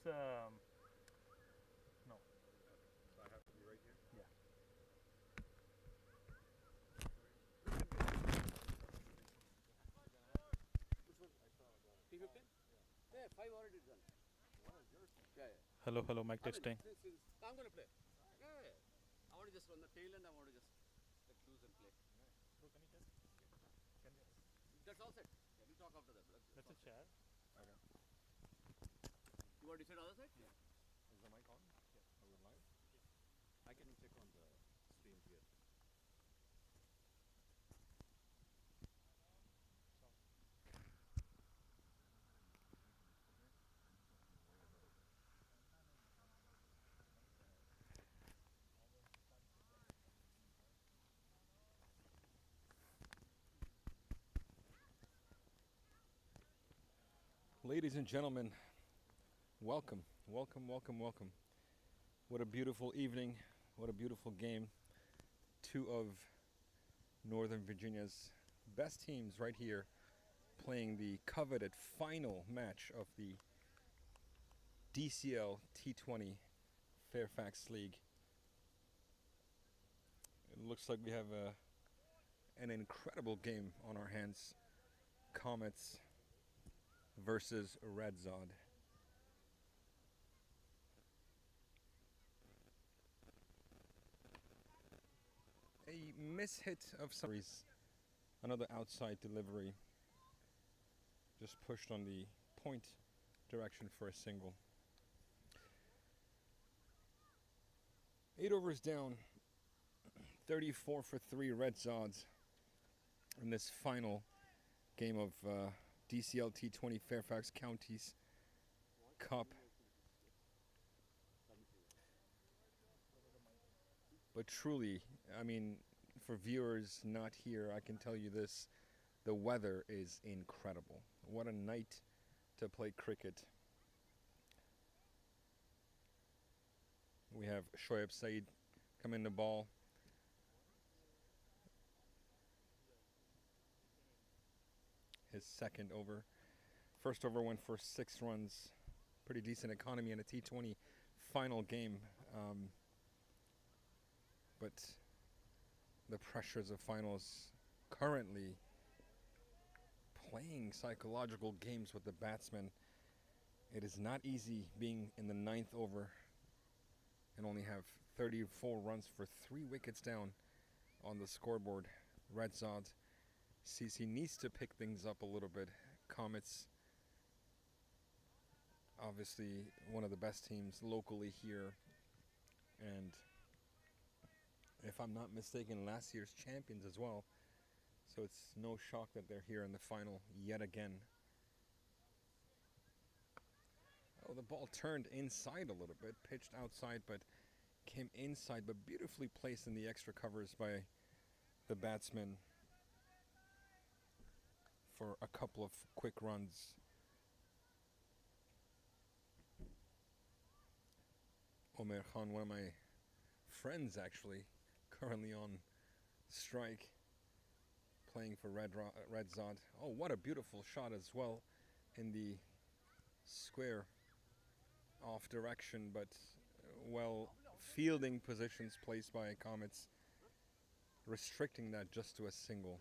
no. So I have to be right here? Yeah. Which one? I saw the P15? Yeah, 5 already done. One is yours. Yeah, yeah. Hello, hello, mic I mean, testing. I'm going to play. Yeah, yeah. I want to just run the tail end. I want to just let loose and play. Bro, can you check? Can you? That's all set. Yeah, we'll talk after that. That's a chair. Okay. You want to decide other side? Yeah. Is the mic on? Yeah. Are we live? I can check on the stream here. Ladies and gentlemen, welcome, welcome, welcome, welcome. What a beautiful evening, what a beautiful game. Two of Northern Virginia's best teams right here playing the coveted final match of the DCL T20 Fairfax League. It looks like we have an incredible game on our hands. Comets versus RedZod. A mishit of some reason. Another outside delivery. Just pushed on the point direction for a single. 8 overs down. 34 for 3 RedZods in this final game of DCL T20 Fairfax Counties Cup. But truly, I mean, for viewers not here, I can tell you this, the weather is incredible. What a night to play cricket. We have Shoaib Saeed come in the ball. His second over. First over went for 6 runs. Pretty decent economy in a T20 final game. But the pressures of finals, currently playing psychological games with the batsmen. It is not easy being in the 9th over and only have 34 runs for 3 wickets down on the scoreboard. RedZod CC needs to pick things up a little bit. Comets, obviously one of the best teams locally here, and if I'm not mistaken, last year's champions as well. So it's no shock that they're here in the final yet again. Oh, the ball turned inside a little bit, pitched outside, but came inside, but beautifully placed in the extra covers by the batsman for a couple of quick runs. Omer Khan, one of my friends actually, currently on strike, playing for RedZod. Oh, what a beautiful shot as well in the square off direction, but well, fielding positions placed by Comets, restricting that just to a single.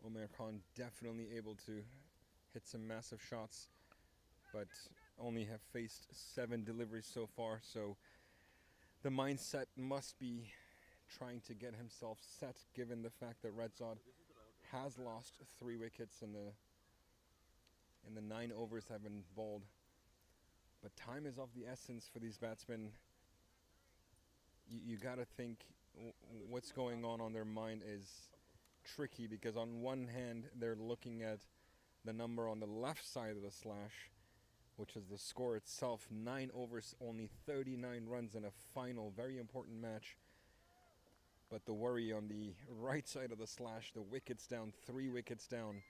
Omer Khan definitely able to hit some massive shots, but only have faced 7 deliveries so far, so the mindset must be trying to get himself set, given the fact that RedZod has lost 3 wickets in the 9 overs have been bowled. But time is of the essence for these batsmen. You gotta think what's going on their mind is tricky, because on one hand they're looking at the number on the left side of the slash, which is the score itself. 9 overs, only 39 runs in a final, very important match. But the worry on the right side of the slash, the wickets down, 3 wickets down,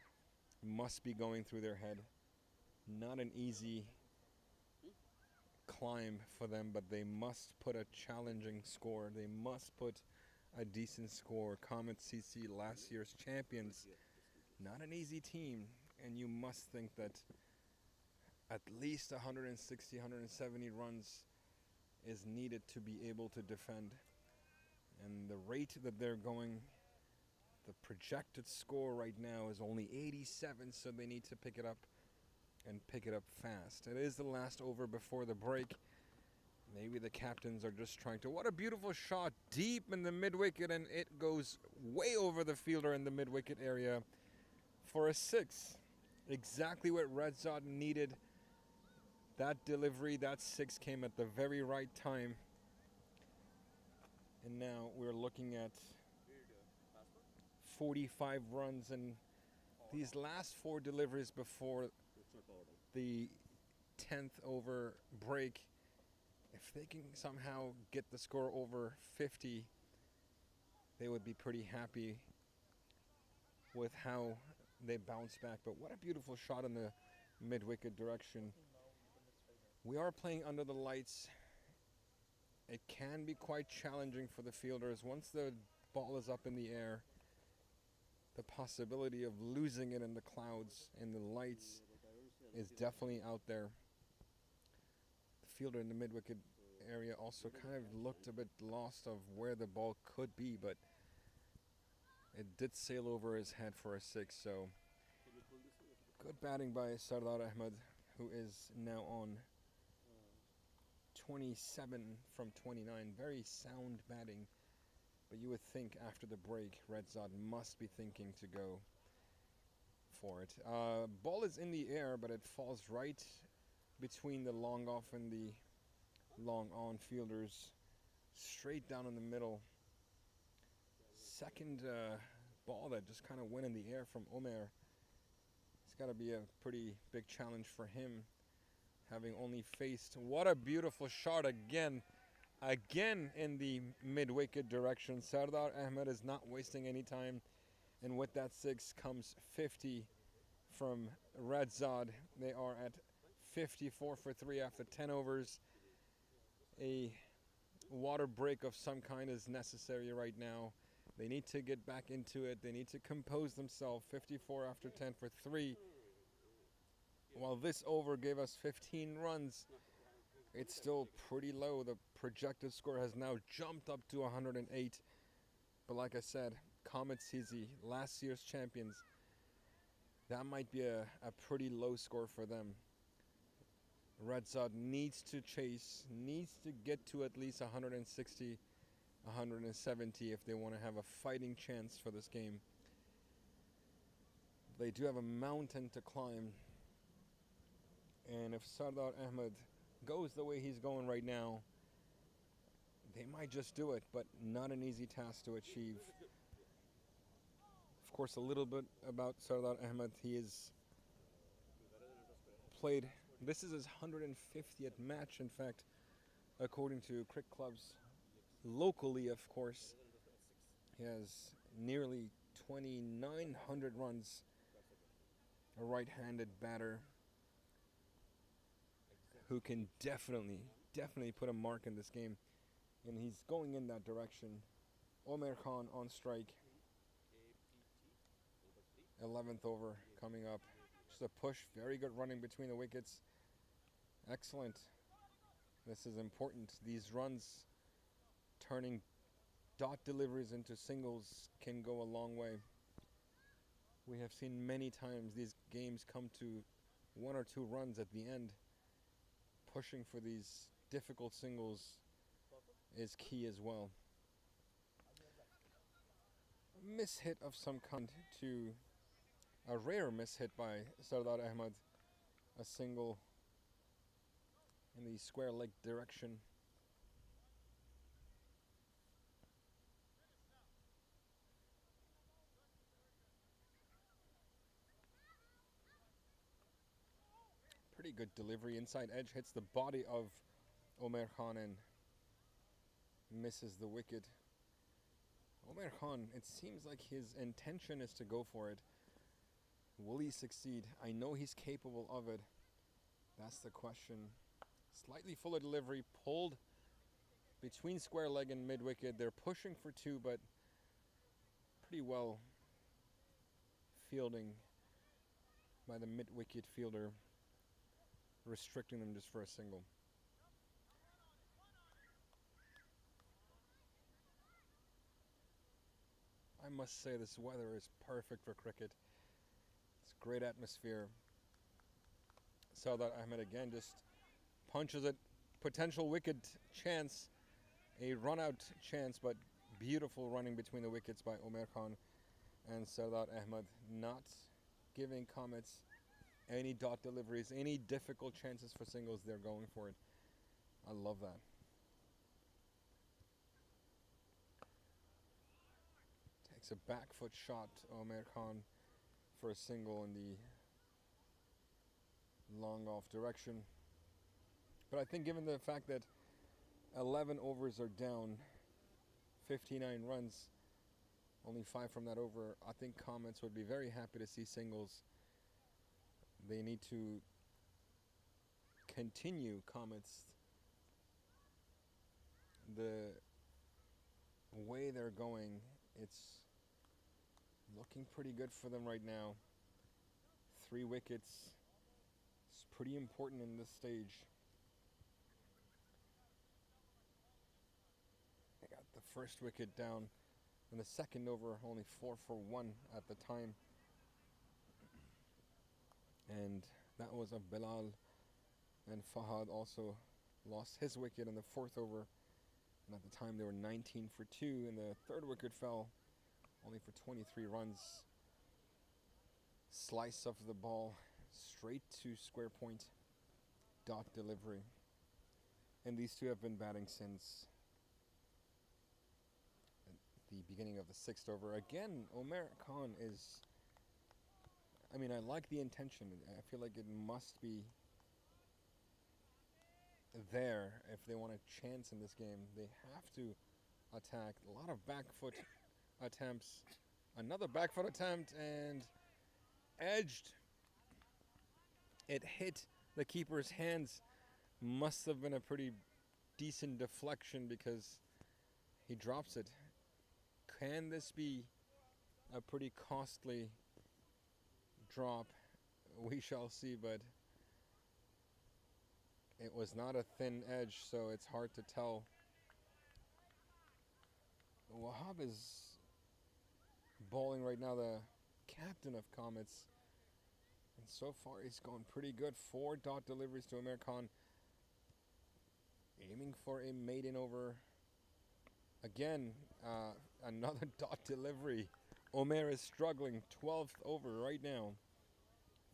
must be going through their head. Not an easy climb for them, but they must put a challenging score. They must put a decent score. Comets CC, last year's champions, not an easy team, and you must think that at least 160, 170 runs is needed to be able to defend. And the rate that they're going, the projected score right now is only 87, so they need to pick it up and pick it up fast. It is the last over before the break. Maybe the captains are just trying to... What a beautiful shot deep in the mid-wicket, and it goes way over the fielder in the mid-wicket area for a 6. Exactly what RedZod needed. That delivery, that 6 came at the very right time. And now we're looking at 45 runs, and these last 4 deliveries before the 10th over break, if they can somehow get the score over 50, they would be pretty happy with how they bounce back. But what a beautiful shot in the mid-wicket direction. We are playing under the lights. It can be quite challenging for the fielders. Once the ball is up in the air, the possibility of losing it in the clouds and the lights is definitely out there. The fielder in the mid-wicket area also kind of looked a bit lost of where the ball could be, but it did sail over his head for a 6, so good batting by Sikdher Ahmed, who is now on 27 from 29. Very sound batting, but you would think after the break RedZod must be thinking to go for it. Ball is in the air, but it falls right between the long off and the long on fielders, straight down in the middle. Second ball that just kind of went in the air from Omer. It's got to be a pretty big challenge for him, having only faced... What a beautiful shot again in the mid-wicket direction. Sikdher Ahmed is not wasting any time, and with that 6 comes 50 from RedZod. They are at 54 for 3 after 10 overs. A water break of some kind is necessary right now. They need to get back into it. They need to compose themselves. 54 after 10 for 3. While this over gave us 15 runs, it's still pretty low. The projected score has now jumped up to 108. But like I said, Comets easy, last year's champions. That might be a pretty low score for them. RedZod needs to chase, needs to get to at least 160, 170 if they want to have a fighting chance for this game. They do have a mountain to climb. And if Sikdher Ahmed goes the way he's going right now, they might just do it, but not an easy task to achieve. Of course, a little bit about Sikdher Ahmed. He has played, this is his 150th match, in fact, according to cricket clubs. Locally, of course, he has nearly 2,900 runs. A right-handed batter who can definitely put a mark in this game. And he's going in that direction. Omer Khan on strike. 11th over coming up. Just a push, very good running between the wickets. Excellent. This is important. These runs, turning dot deliveries into singles, can go a long way. We have seen many times these games come to 1 or 2 runs at the end. Pushing for these difficult singles is key as well. A mishit of some kind, to a rare mishit by Sikdher Ahmed. A single in the square leg direction. Pretty good delivery. Inside edge hits the body of Omer Khan and misses the wicket. Omer Khan, it seems like his intention is to go for it. Will he succeed? I know he's capable of it. That's the question. Slightly fuller delivery, pulled between square leg and mid-wicket. They're pushing for 2, but pretty well fielding by the mid-wicket fielder, restricting them just for a single. I must say this weather is perfect for cricket. It's great atmosphere. Sikdher Ahmed again just punches it. Potential wicket chance, a run-out chance, but beautiful running between the wickets by Umer Khan and Sikdher Ahmed, not giving Comets any dot deliveries, any difficult chances for singles. They're going for it. I love that. Takes a back foot shot, Umer Khan, for a single in the long off direction. But I think given the fact that 11 overs are down, 59 runs, only 5 from that over, I think Comets would be very happy to see singles. They need to continue Comets the way they're going. It's looking pretty good for them right now. 3 wickets. It's pretty important in this stage. They got the first wicket down in the second over, only 4 for 1 at the time. And that was of Bilal, and Fahad also lost his wicket in the 4th over. And at the time they were 19 for 2, and the 3rd wicket fell only for 23 runs. Slice of the ball straight to square point, dot delivery. And these two have been batting since the beginning of the 6th over. Again, Umer Khan is, I mean, I like the intention. I feel like it must be there if they want a chance in this game. They have to attack. A lot of back foot attempts. Another back foot attempt and edged. It hit the keeper's hands. Must have been a pretty decent deflection because he drops it. Can this be a pretty costly drop? We shall see, but it was not a thin edge, so it's hard to tell. Wahab is bowling right now, the captain of Comets. And so far he's going pretty good. 4 dot deliveries to Umer Khan. Aiming for a maiden over. Again, another dot delivery. Umer is struggling. 12th over right now.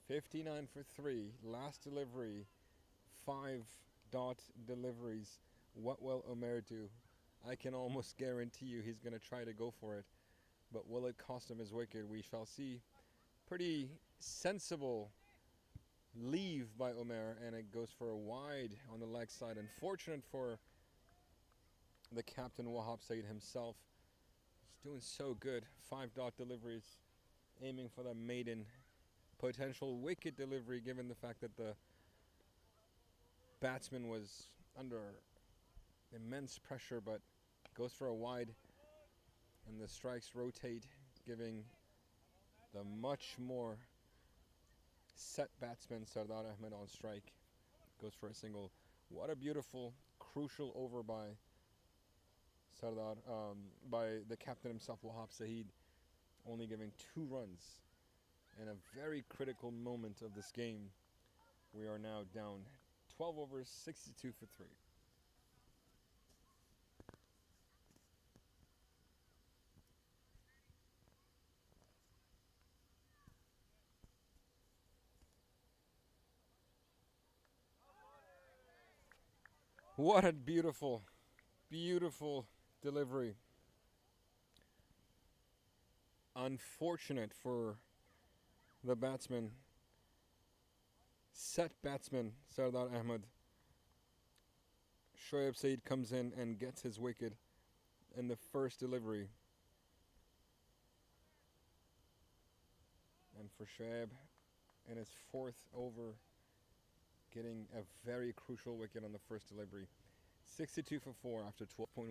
59 for 3. Last delivery. 5 dot deliveries. What will Umer do? I can almost guarantee you he's going to try to go for it. But will it cost him his wicket? We shall see. Pretty sensible leave by Umer, and it goes for a wide on the leg side. Unfortunate for the captain, Wahab Saeed himself. He's doing so good. 5 dot deliveries, aiming for the maiden potential wicket delivery, given the fact that the batsman was under immense pressure, but goes for a wide, and the strikes rotate, giving the much more set batsman Sikdher Ahmed on strike. Goes for a single. What a beautiful, crucial over by Sikdher, by the captain himself, Wahab Saeed, only giving 2 runs in a very critical moment of this game. We are now down 12 overs, 62 for 3. What a beautiful, beautiful delivery. Unfortunate for the batsman, set batsman Sikdher Ahmed. Shoaib Saeed comes in and gets his wicket in the first delivery. And for Shoaib, in his 4th over, getting a very crucial wicket on the first delivery. 62 for 4 after 12.1.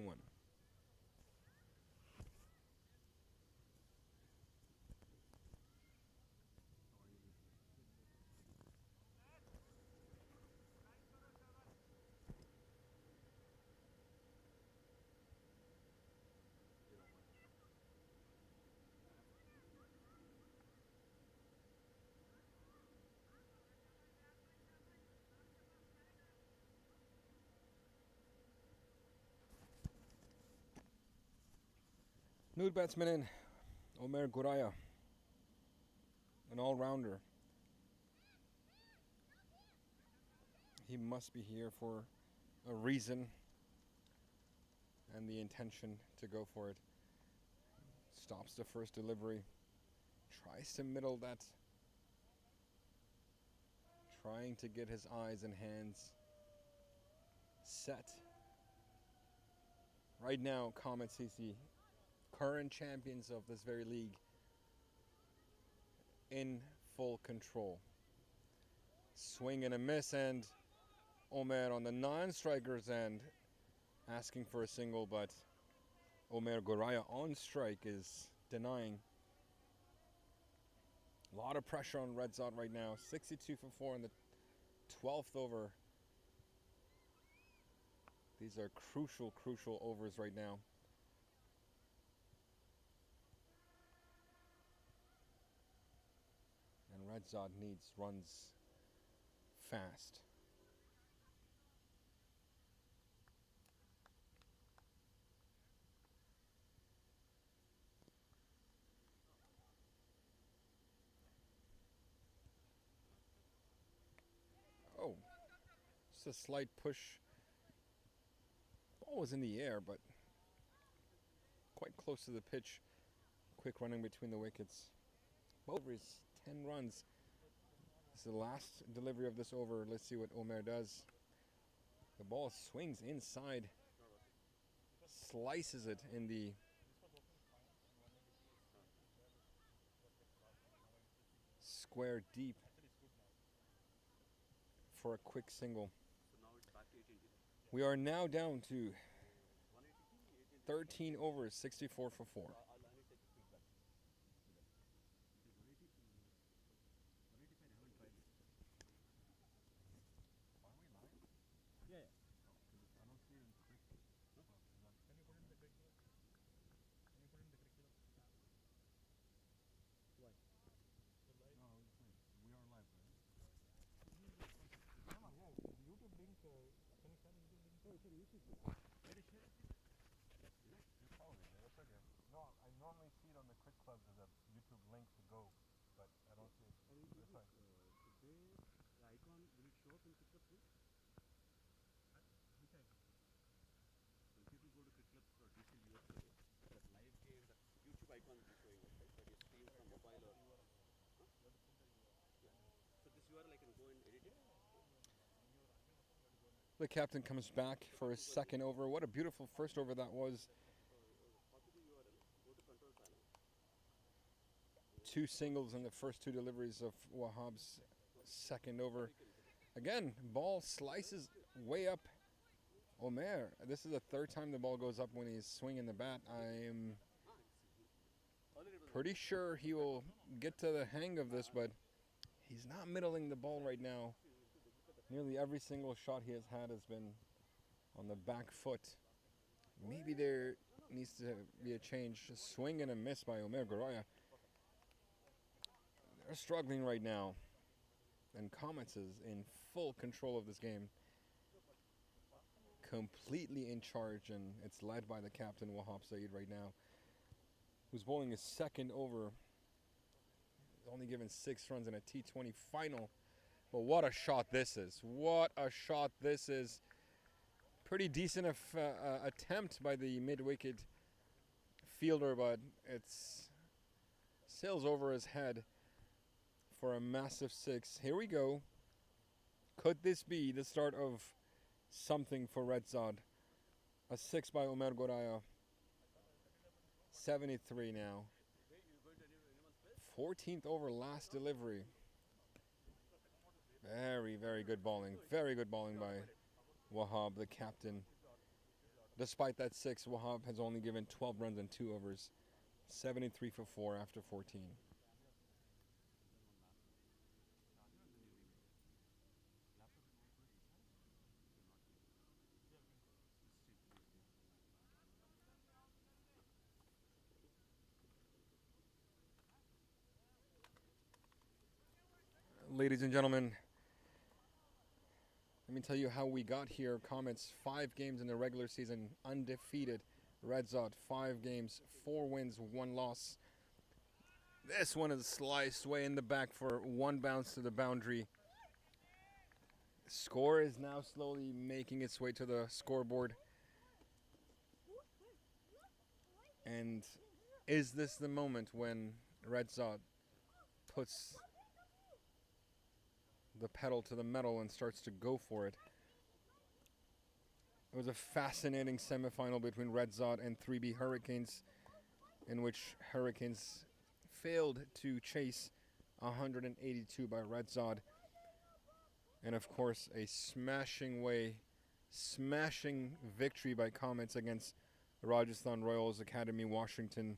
New batsman in Omer Guraya, an all-rounder. He must be here for a reason and the intention to go for it. Stops the first delivery. Tries to middle that. Trying to get his eyes and hands set. Right now, Comets is the current champions of this very league in full control. Swing and a miss, and Omer on the non-striker's end asking for a single, but Omer Guraya on strike is denying. A lot of pressure on RedZod right now. 62 for 4 in the 12th over. These are crucial, crucial overs right now. And RedZod needs runs fast. Oh, just a slight push. Ball was in the air, but quite close to the pitch. Quick running between the wickets. Both overs, 10 runs. This is the last delivery of this over. Let's see what Omer does. The ball swings inside. Slices it in the square deep for a quick single. We are now down to 13 overs, 64 for 4. No, I normally see it on the Quick Clubs as a YouTube link to go, but I don't see it. This one. Today, the icon will it show up in Quick Club too? Which icon? When people go to Quick Club for DC USA, that live game, that YouTube icon will be showing up, right? That you stream from mobile or. Huh? Yeah. So this URL I can go and edit it? The captain comes back for his second over. What a beautiful first over that was. Copy the URL, go to control panel. 2 singles in the first 2 deliveries of Wahab's second over. Again, ball slices way up. Omer, this is the 3rd time the ball goes up when he's swinging the bat. I'm pretty sure he will get to the hang of this, but he's not middling the ball right now. Nearly every single shot he has had has been on the back foot. Maybe there needs to be a change. A swing and a miss by Omer Guraya. They're struggling right now. And Comets is in full control of this game. Completely in charge, and it's led by the captain, Wahab Saeed, right now, who's bowling his second over. He's only given 6 runs in a T20 final. But what a shot this is. What a shot this is. Pretty decent attempt by the mid-wicket fielder, but it's sails over his head for a massive 6. Here we go. Could this be the start of something for RedZod? A 6 by Omer Guraya. 73 now. 14th over last delivery. Very, very good bowling. Very good bowling by Wahab, the captain. Despite that 6, Wahab has only given 12 runs in 2 overs. 73 for 4 after 14. Ladies and gentlemen, let me tell you how we got here. Comets 5 games in the regular season undefeated. RedZod, 5 games, 4 wins, 1 loss. This one is sliced way in the back for 1 bounce to the boundary. Score is now slowly making its way to the scoreboard. And is this the moment when RedZod puts the pedal to the metal and starts to go for it? It was a fascinating semifinal between RedZod and 3B Hurricanes, in which Hurricanes failed to chase 182 by RedZod. And of course, a smashing victory by Comets against Rajasthan Royals Academy, Washington.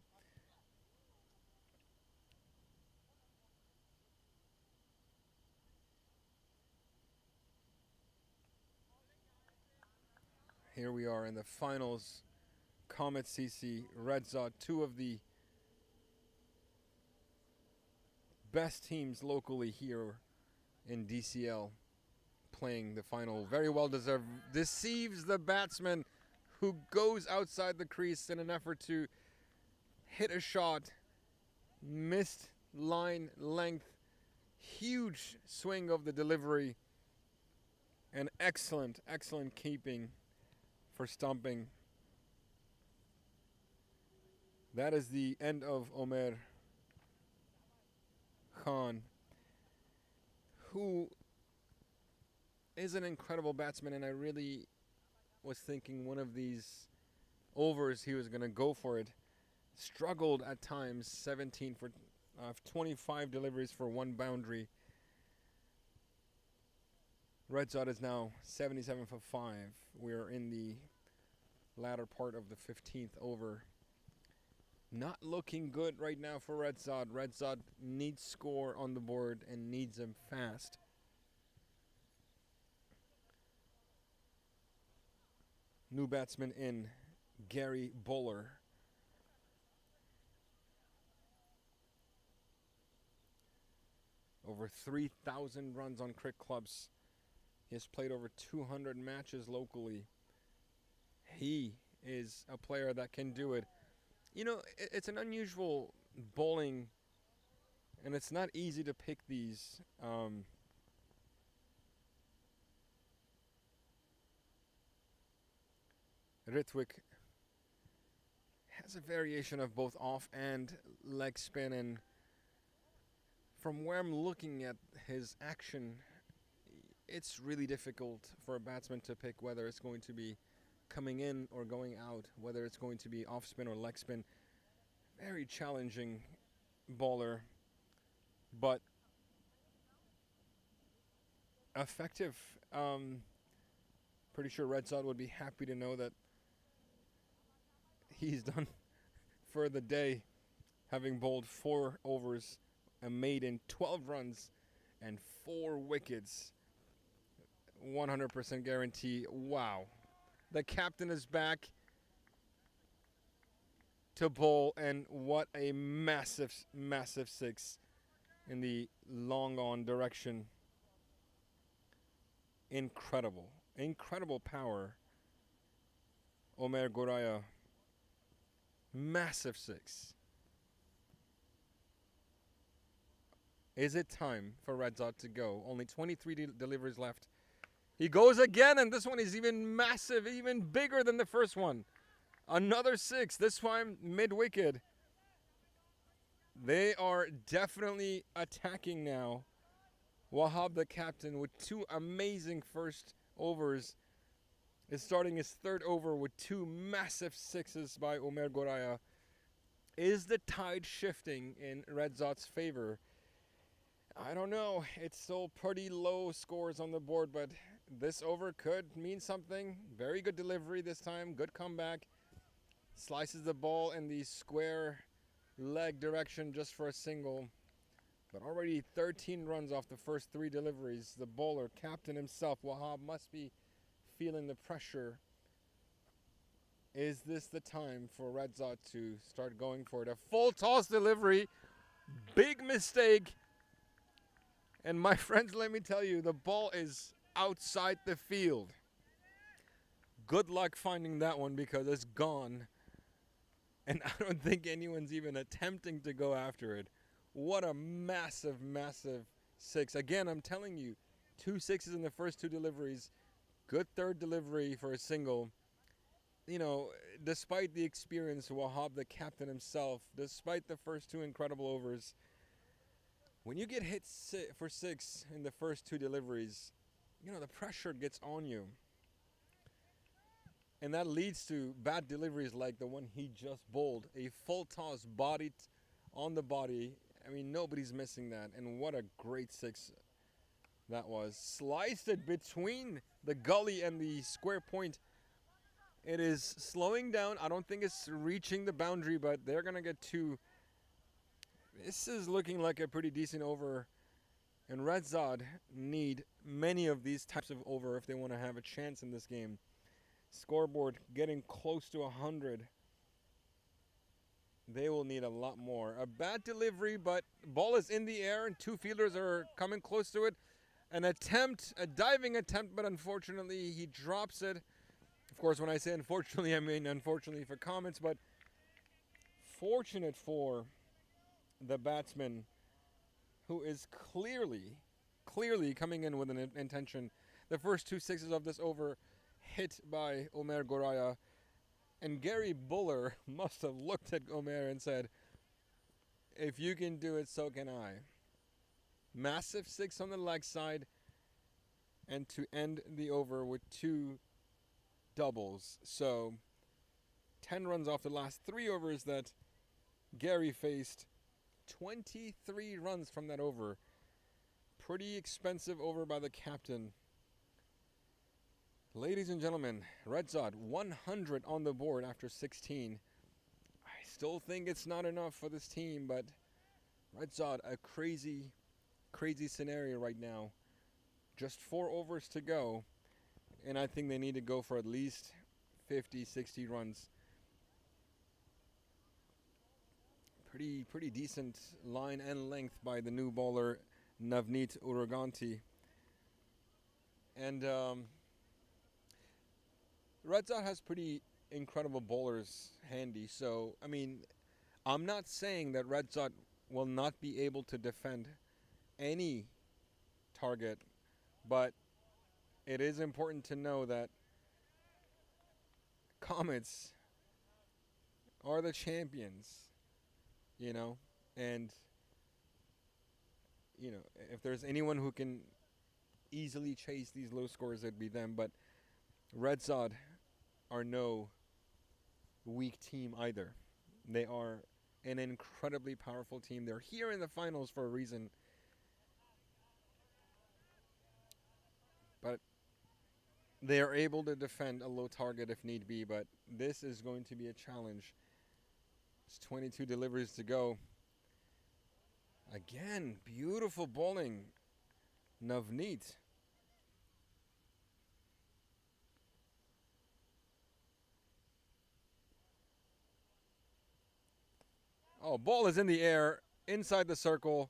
Here we are in the finals. Comets CC, RedZod, 2 of the best teams locally here in DCL playing the final. Very well deserved. Deceives the batsman who goes outside the crease in an effort to hit a shot. Missed line length. Huge swing of the delivery. And excellent keeping for stumping. That is the end of Omer Khan, who is an incredible batsman, and I really was thinking one of these overs he was going to go for it. Struggled at times, 17 for 25 deliveries for 1 boundary. RedZod is now 77 for 5. We're in the latter part of the 15th over. Not looking good right now for RedZod. RedZod needs score on the board and needs them fast. New batsman in, Gary Bowler. Over 3,000 runs on cricket clubs. He has played over 200 matches locally. He is a player that can do it. You know, it's an unusual bowling, and it's not easy to pick these. Ritwik has a variation of both off and leg spin, and from where I'm looking at his action, it's really difficult for a batsman to pick whether it's going to be coming in or going out, whether it's going to be off spin or leg spin. Very challenging bowler, but effective. Pretty sure RedZod would be happy to know that he's done for the day, having bowled 4 overs and made in 12 runs and 4 wickets. 100% guarantee. Wow. The captain is back to bowl, and what a massive 6 in the long on direction. Incredible power. Omer Goraya, massive 6. Is it time for RedZod to go? Only 23 deliveries left. He goes again, and this one is even massive, even bigger than the first one. Another 6, this time mid-wicket. They are definitely attacking now. Wahab, the captain, with 2 amazing first overs, is starting his 3rd over with 2 massive 6s by Omer Goraya. Is the tide shifting in RedZod's favor? I don't know. It's still pretty low scores on the board, but this over could mean something. Very good delivery this time. Good comeback. Slices the ball in the square leg direction just for a single. But already 13 runs off the first 3 deliveries. The bowler, captain himself, Wahab, must be feeling the pressure. Is this the time for RedZod to start going for it? A full toss delivery. Big mistake. And my friends, let me tell you, the ball is outside the field. Good luck finding that one because it's gone. And I don't think anyone's even attempting to go after it. What a massive, massive six. Again, I'm telling you, 2 sixes in the first 2 deliveries. Good third delivery for a single. You know, despite the experience, Wahab, the captain himself, despite the first 2 incredible overs, when you get hit for 6 in the first 2 deliveries, you know, the pressure gets on you. And that leads to bad deliveries like the one he just bowled. A full toss body on the body. I mean, nobody's missing that. And what a great 6 that was. Sliced it between the gully and the square point. It is slowing down. I don't think it's reaching the boundary, but they're going to get 2. This is looking like a pretty decent over. And RedZod need many of these types of over if they want to have a chance in this game. Scoreboard getting close to 100. They will need a lot more. A bad delivery, but ball is in the air and 2 fielders are coming close to it. An attempt, a diving attempt, but unfortunately he drops it. Of course, when I say unfortunately, I mean unfortunately for Comets, but fortunate for the batsman who is clearly coming in with an intention. The first 2 sixes of this over hit by Omer Goraya, and Gary Buller must have looked at Omer and said, if you can do it, so can I. Massive 6 on the leg side, and to end the over with 2 doubles. So 10 runs off the last 3 overs that Gary faced. 23 runs from that over. Pretty expensive over by the captain. Ladies and gentlemen, RedZod 100 on the board after 16. I still think it's not enough for this team, but RedZod, a crazy scenario right now. Just 4 overs to go, and I think they need to go for at least 50, 60 runs. Pretty decent line and length by the new bowler Navneet Uraganti. And RedZod has pretty incredible bowlers handy. So, I mean, I'm not saying that RedZod will not be able to defend any target, but it is important to know that Comets are the champions, you know, and, you know, if there's anyone who can easily chase these low scores, it'd be them. But RedZod are no weak team either. They are an incredibly powerful team. They're here in the finals for a reason. But they are able to defend a low target if need be. But this is going to be a challenge. It's 22 deliveries to go. Again, beautiful bowling. Navneet. Oh, ball is in the air, inside the circle.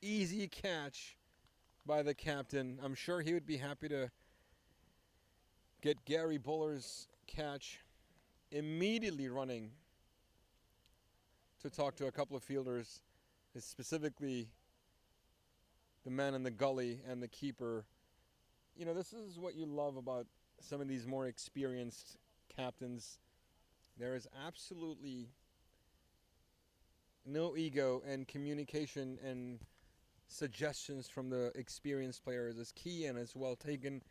Easy catch by the captain. I'm sure he would be happy to get Gary Buller's catch. Immediately running to talk to a couple of fielders, specifically the man in the gully and the keeper. You know, this is what you love about some of these more experienced captains. There is absolutely no ego, and communication and suggestions from the experienced players is key and is well taken.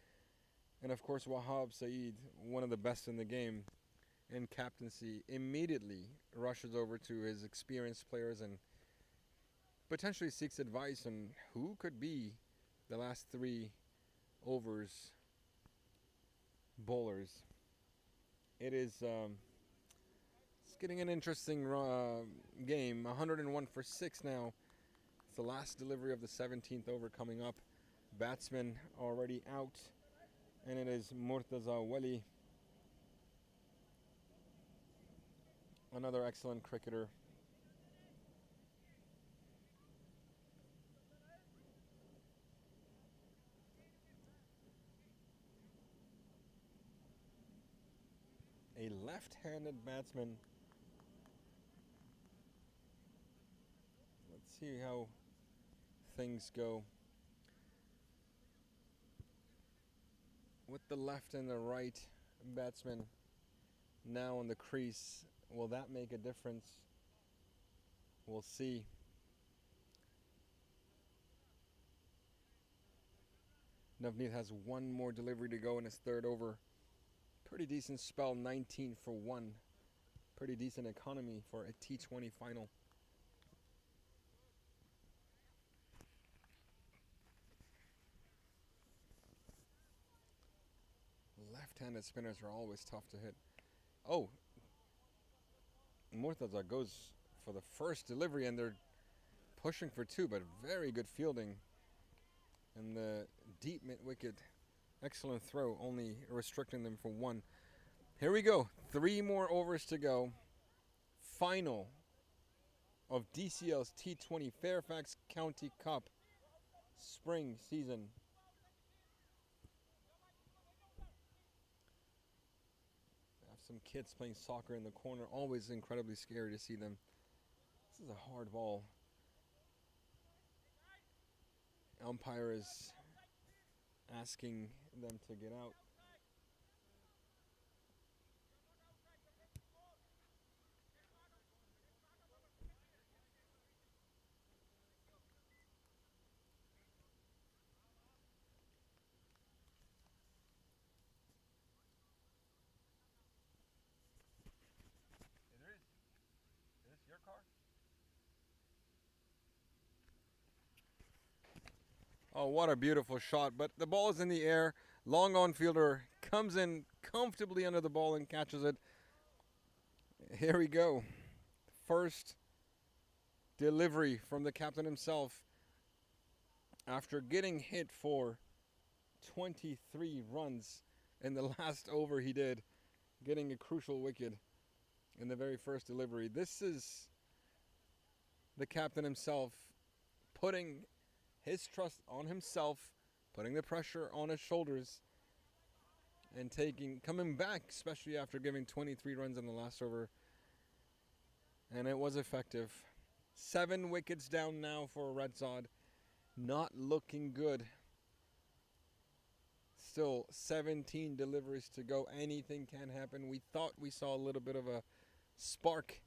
And of course, Wahab Saeed, one of the best in the game in captaincy, immediately rushes over to his experienced players and potentially seeks advice on who could be the last 3 overs bowlers. It is it's getting an interesting game. 101 for 6 now. It's the last delivery of the 17th over coming up. Batsman already out, and it is Murtaza Wali, another excellent cricketer. A left-handed batsman see how things go. With the left and the right batsman now on the crease, will that make a difference? We'll see. Navneet has one more delivery to go in his third over. Pretty decent spell, 19 for 1. Pretty decent economy for a T20 final. Left-handed spinners are always tough to hit. Oh, Murtaza goes for the first delivery and they're pushing for 2, but very good fielding. And the deep mid-wicket, excellent throw, only restricting them for 1. Here we go, 3 more overs to go. Final of DCL's T20 Fairfax County Cup spring season. Have some kids playing soccer in the corner, always incredibly scary to see them. This is a hard ball. Umpire is asking them to get out. Is this your car? Oh, what a beautiful shot, but the ball is in the air. Long on fielder comes in comfortably under the ball and catches it. Here we go. First delivery from the captain himself after getting hit for 23 runs in the last over he did, getting a crucial wicket in the very first delivery. This is the captain himself putting his trust on himself, putting the pressure on his shoulders, and coming back, especially after giving 23 runs in the last over. And it was effective. 7 wickets down now for RedZod. Not looking good. Still 17 deliveries to go. Anything can happen. We thought we saw a little bit of a spark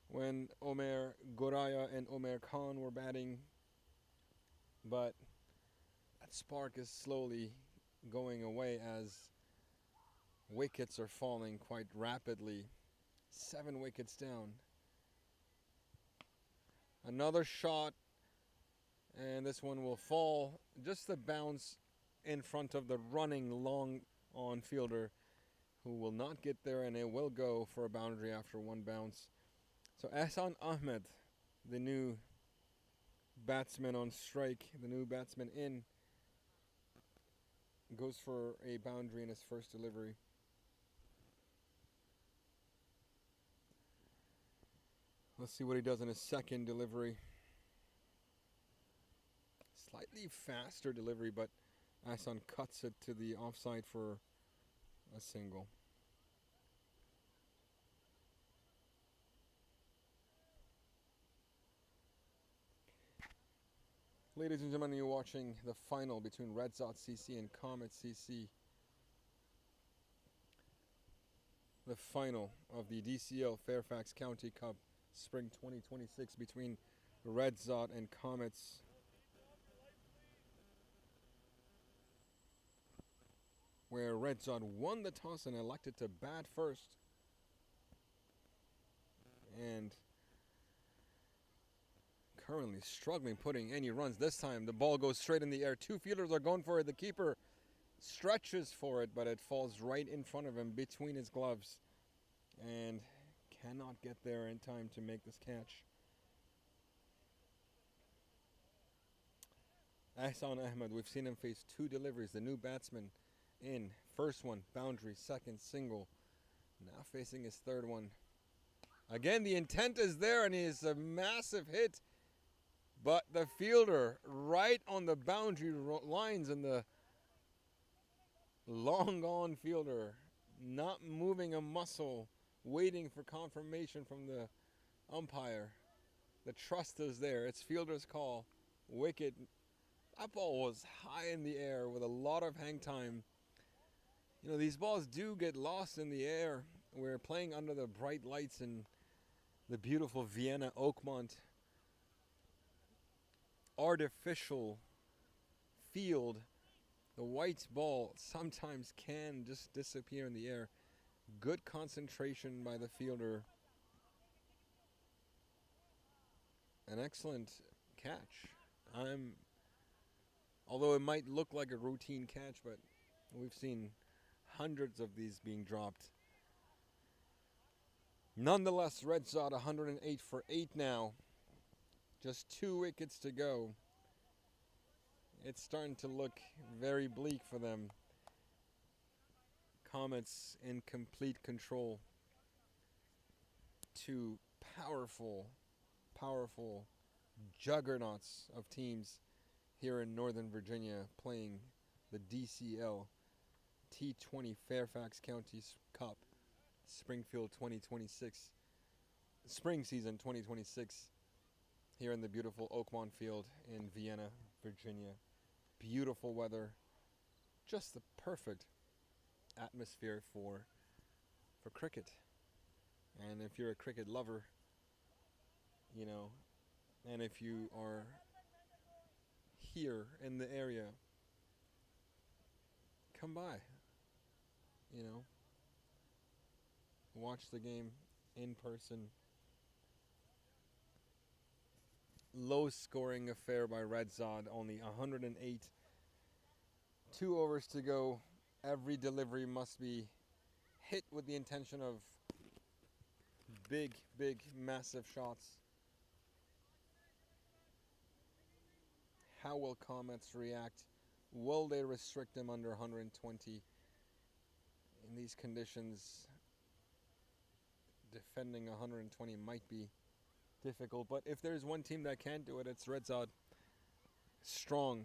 when Omer Goraya and Omer Khan were batting, but that spark is slowly going away as wickets are falling quite rapidly. 7 wickets down. Another shot, and this one will fall. Just the bounce in front of the running long on fielder, who will not get there, and it will go for a boundary after 1 bounce. So Ehsan Ahmed, the new batsman on strike, the new batsman in, goes for a boundary in his first delivery. Let's see what he does in his second delivery. Slightly faster delivery, but Ehsan cuts it to the offside for a single. Ladies and gentlemen, you're watching the final between RedZod CC and Comets CC. The final of the DCL Fairfax County Cup Spring 2026 between RedZod and Comets. Where RedZod won the toss and elected to bat first. And currently struggling putting any runs. This time the ball goes straight in the air. 2 fielders are going for it. The keeper stretches for it, but it falls right in front of him between his gloves and cannot get there in time to make this catch. Ehsan Ahmed, we've seen him face 2 deliveries. The new batsman in. First one, boundary. Second, single. Now facing his third one. Again, the intent is there, and he is a massive hit. But the fielder right on the boundary lines, and the long on fielder not moving a muscle, waiting for confirmation from the umpire. The trust is there. It's fielder's call. Wicket. That ball was high in the air with a lot of hang time. You know, these balls do get lost in the air. We're playing under the bright lights in the beautiful Vienna Oakmont artificial field. The white ball sometimes can just disappear in the air. Good concentration by the fielder. An excellent catch. Although it might look like a routine catch, but we've seen hundreds of these being dropped. Nonetheless, RedZod 108 for 8 now. Just 2 wickets to go. It's starting to look very bleak for them. Comets in complete control. 2 powerful juggernauts of teams here in Northern Virginia playing the DCL T20 Fairfax County Cup Springfield 2026 spring season 2026 here in the beautiful Oakmont Field in Vienna, Virginia. Beautiful weather, just the perfect atmosphere for cricket. And if you're a cricket lover, you know, and if you are here in the area, come by, you know, watch the game in person. Low scoring affair by RedZod, only 108. 2 overs to go. Every delivery must be hit with the intention of big, massive shots. How will Comets react? Will they restrict them under 120? In these conditions, defending 120 might be difficult, but if there's one team that can do it, it's RedZod. Strong,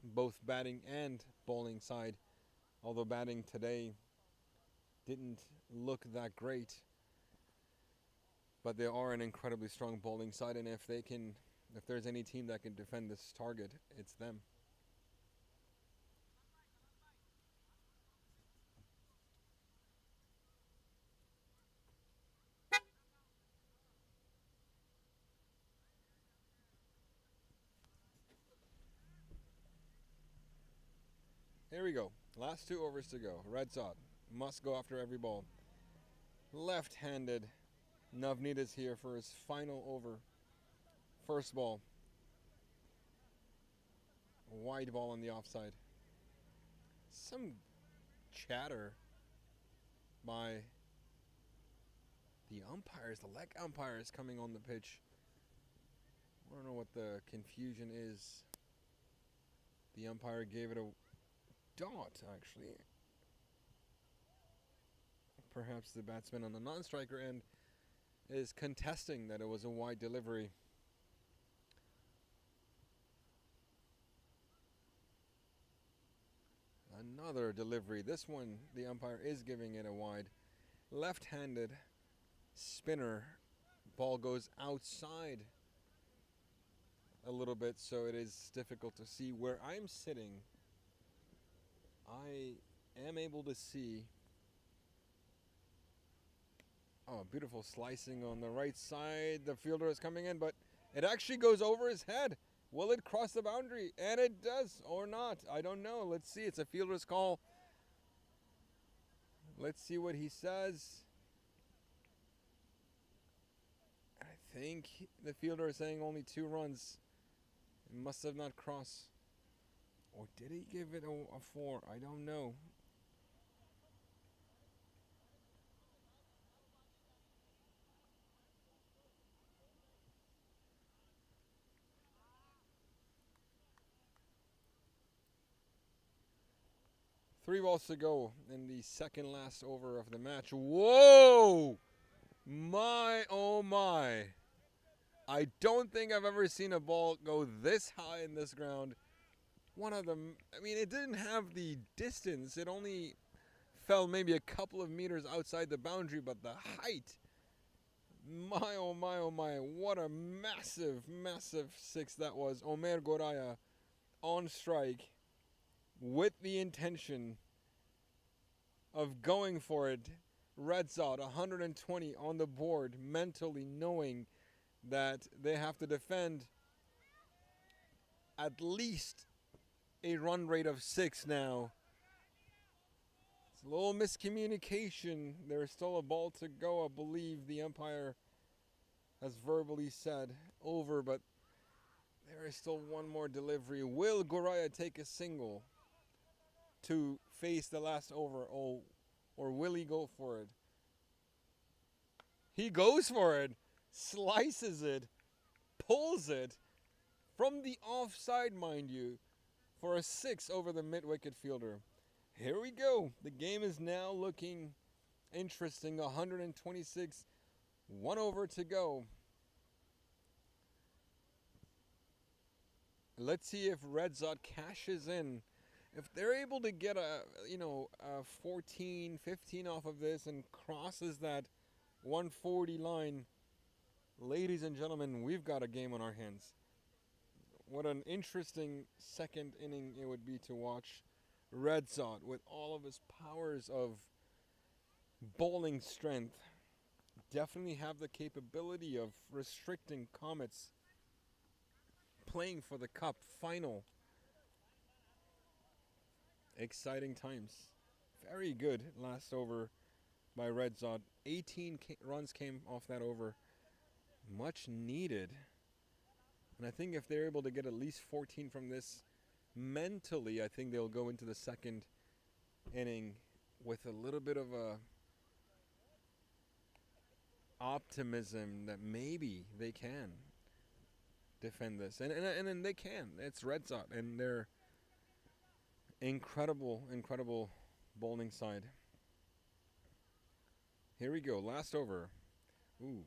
both batting and bowling side, although batting today didn't look that great, but they are an incredibly strong bowling side, and if there's any team that can defend this target, it's them. Here we go. Last 2 overs to go. RedZod must go after every ball. Left-handed. Navneet is here for his final over. First ball. Wide ball on the offside. Some chatter by the umpires, the leg umpires coming on the pitch. I don't know what the confusion is. The umpire gave it a dot, actually. Perhaps the batsman on the non-striker end is contesting that it was a wide delivery. Another delivery. This one, the umpire is giving it a wide. Left-handed spinner. Ball goes outside a little bit, so it is difficult to see. Where I'm sitting, I am able to see. Oh, beautiful slicing on the right side. The fielder is coming in, but it actually goes over his head. Will it cross the boundary? And it does, or not. I don't know. Let's see. It's a fielder's call. Let's see what he says. I think the fielder is saying only 2 runs. It must have not crossed. Or did he give it a 4? I don't know. Three balls to go in the second last over of the match. Whoa! My, oh my. I don't think I've ever seen a ball go this high in this ground. One of them, I mean, it didn't have the distance. It only fell maybe a couple of meters outside the boundary, but the height, My, oh my, oh my. What a massive, massive six that was. Omer Goraya on strike with the intention of going for it. RedZod 120 on the board, mentally knowing that they have to defend at least a run rate of 6 now. It's a little miscommunication. There's still a ball to go. I believe the umpire has verbally said over, but there is still one more delivery. Will Goraya take a single to face the last over? Oh, or will he go for it? He goes for it, slices it, pulls it from the offside, mind you, for a 6 over the mid-wicket fielder. Here we go. The game is now looking interesting. 126, 1 over to go. Let's see if RedZod cashes in. If they're able to get a 14, 15 off of this and crosses that 140 line, ladies and gentlemen, we've got a game on our hands. What an interesting second inning it would be to watch. RedZod, with all of his powers of bowling strength, definitely have the capability of restricting Comets playing for the cup final. Exciting times. Very good last over by RedZod. 18 runs came off that over. Much needed. And I think if they're able to get at least 14 from this, mentally, I think they'll go into the second inning with a little bit of a optimism that maybe they can defend this. And then they can. It's RedZod, and they're incredible bowling side. Here we go. Last over. Ooh.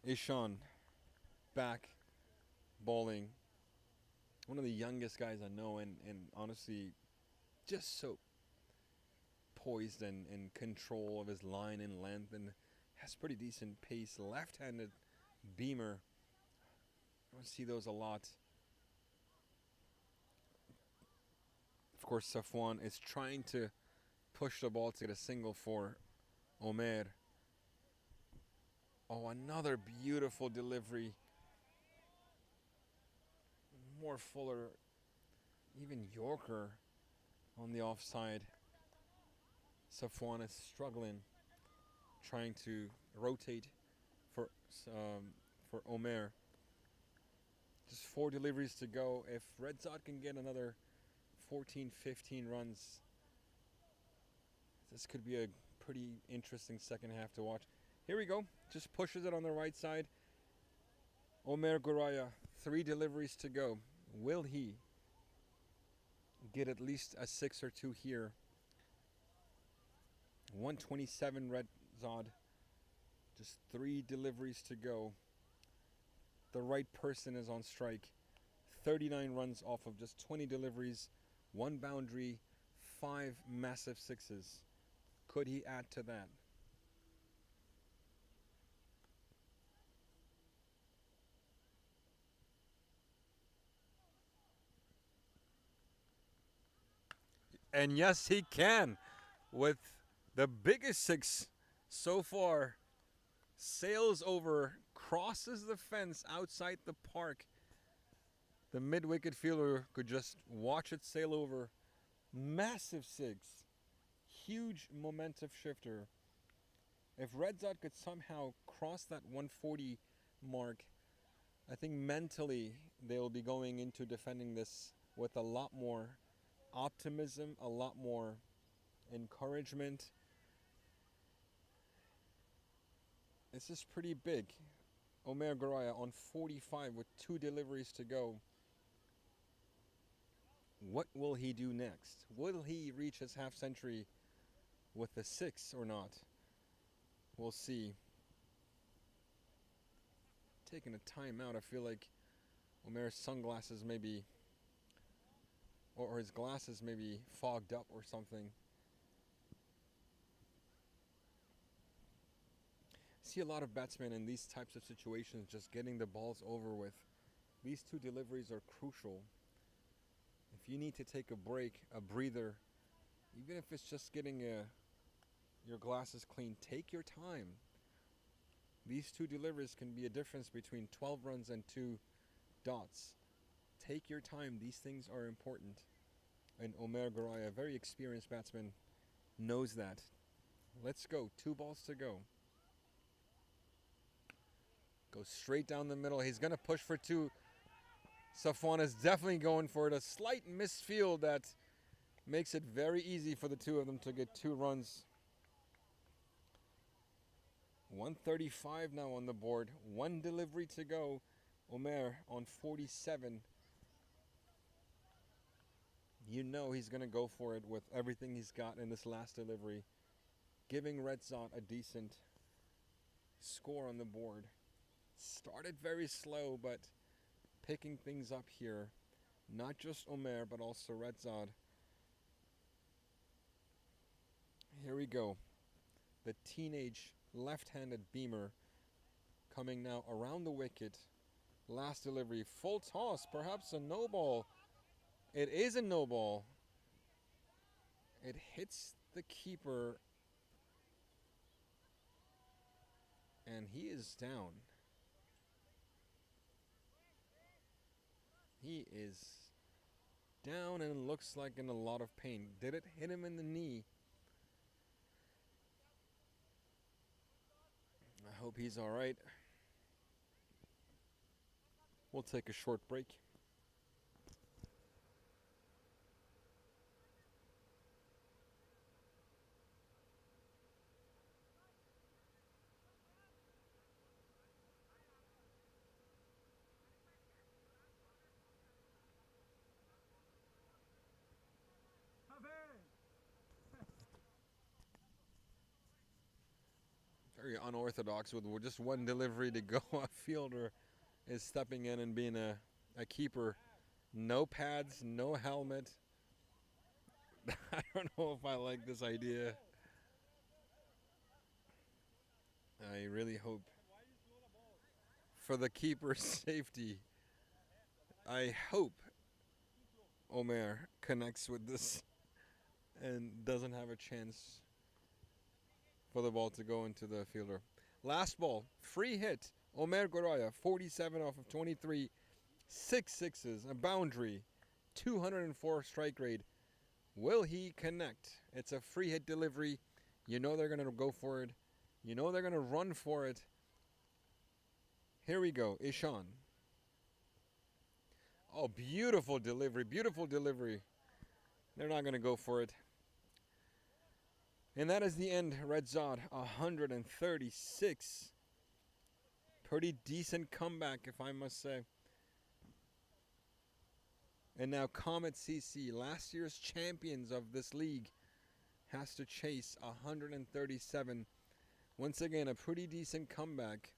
Ishan back bowling. One of the youngest guys I know, and honestly just so poised and in control of his line and length, and has pretty decent pace. Left-handed beamer. I don't see those a lot. Of course, Safwan is trying to push the ball to get a single for Omer. Oh, another beautiful delivery. More fuller, even Yorker on the offside. Safwan is struggling, trying to rotate for Omer. Just 4 deliveries to go. If RedZod can get another 14, 15 runs, this could be a pretty interesting second half to watch. Here we go. Just pushes it on the right side. Omer Goraya, 3 deliveries to go. Will he get at least a 6 or 2 here? 127 RedZod. Just 3 deliveries to go. The right person is on strike. 39 runs off of just 20 deliveries. 1 boundary, 5 massive 6s. Could he add to that? And yes, he can. With the biggest 6 so far. Sails over, crosses the fence outside the park. The mid-wicket fielder could just watch it sail over. Massive 6. Huge momentum shifter. If RedZod could somehow cross that 140 mark, I think mentally they'll be going into defending this with a lot more optimism, a lot more encouragement. This is pretty big. Omer Goraya on 45 with 2 deliveries to go. What will he do next? Will he reach his half century with a 6 or not? We'll see. Taking a timeout, I feel like Omer's sunglasses maybe, or his glasses maybe fogged up or something. see a lot of batsmen in these types of situations just getting the balls over with. These two deliveries are crucial. If you need to take a break, a breather, even if it's just getting your glasses clean, take your time. These two deliveries can be a difference between 12 runs and 2 dots. Take your time. These things are important. And Omer Goraya, a very experienced batsman, knows that. Let's go. 2 balls to go. Goes straight down the middle. He's going to push for 2. Safwan is definitely going for it. A slight misfield that makes it very easy for the two of them to get 2 runs. 135 now on the board. 1 delivery to go. Omer on 47. You know he's going to go for it with everything he's got in this last delivery, giving RedZod a decent score on the board. Started very slow, but picking things up here. Not just Omer, but also RedZod. Here we go. The teenage left-handed beamer coming now around the wicket. Last delivery, full toss, perhaps a no ball. It is a no ball. It hits the keeper, and he is down. He is down and looks like in a lot of pain. Did it hit him in the knee? I hope he's all right. We'll take a short break. Very unorthodox with just 1 delivery to go. A fielder is stepping in and being a keeper. No pads, no helmet. I don't know if I like this idea. I really hope for the keeper's safety. I hope Omer connects with this and doesn't have a chance for the ball to go into the fielder. Last ball, free hit. Omer Goraya, 47 off of 23, 6 sixes, a boundary, 204 strike rate. Will he connect? It's a free hit delivery. You know they're going to go for it. You know they're going to run for it. Here we go, Ishan. Oh, beautiful delivery, beautiful delivery. They're not going to go for it. And that is the end. RedZod, 136. Pretty decent comeback, if I must say. And now Comets CC, last year's champions of this league, has to chase 137. Once again, a pretty decent comeback.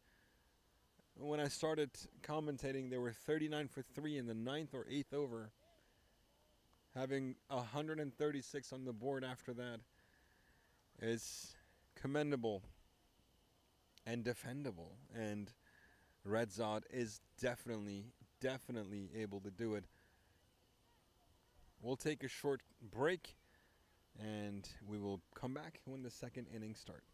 When I started commentating, they were 39 for 3 in the 9th or 8th over. Having 136 on the board after that is commendable and defendable. And RedZod is definitely able to do it. We'll take a short break, and we will come back when the second inning starts.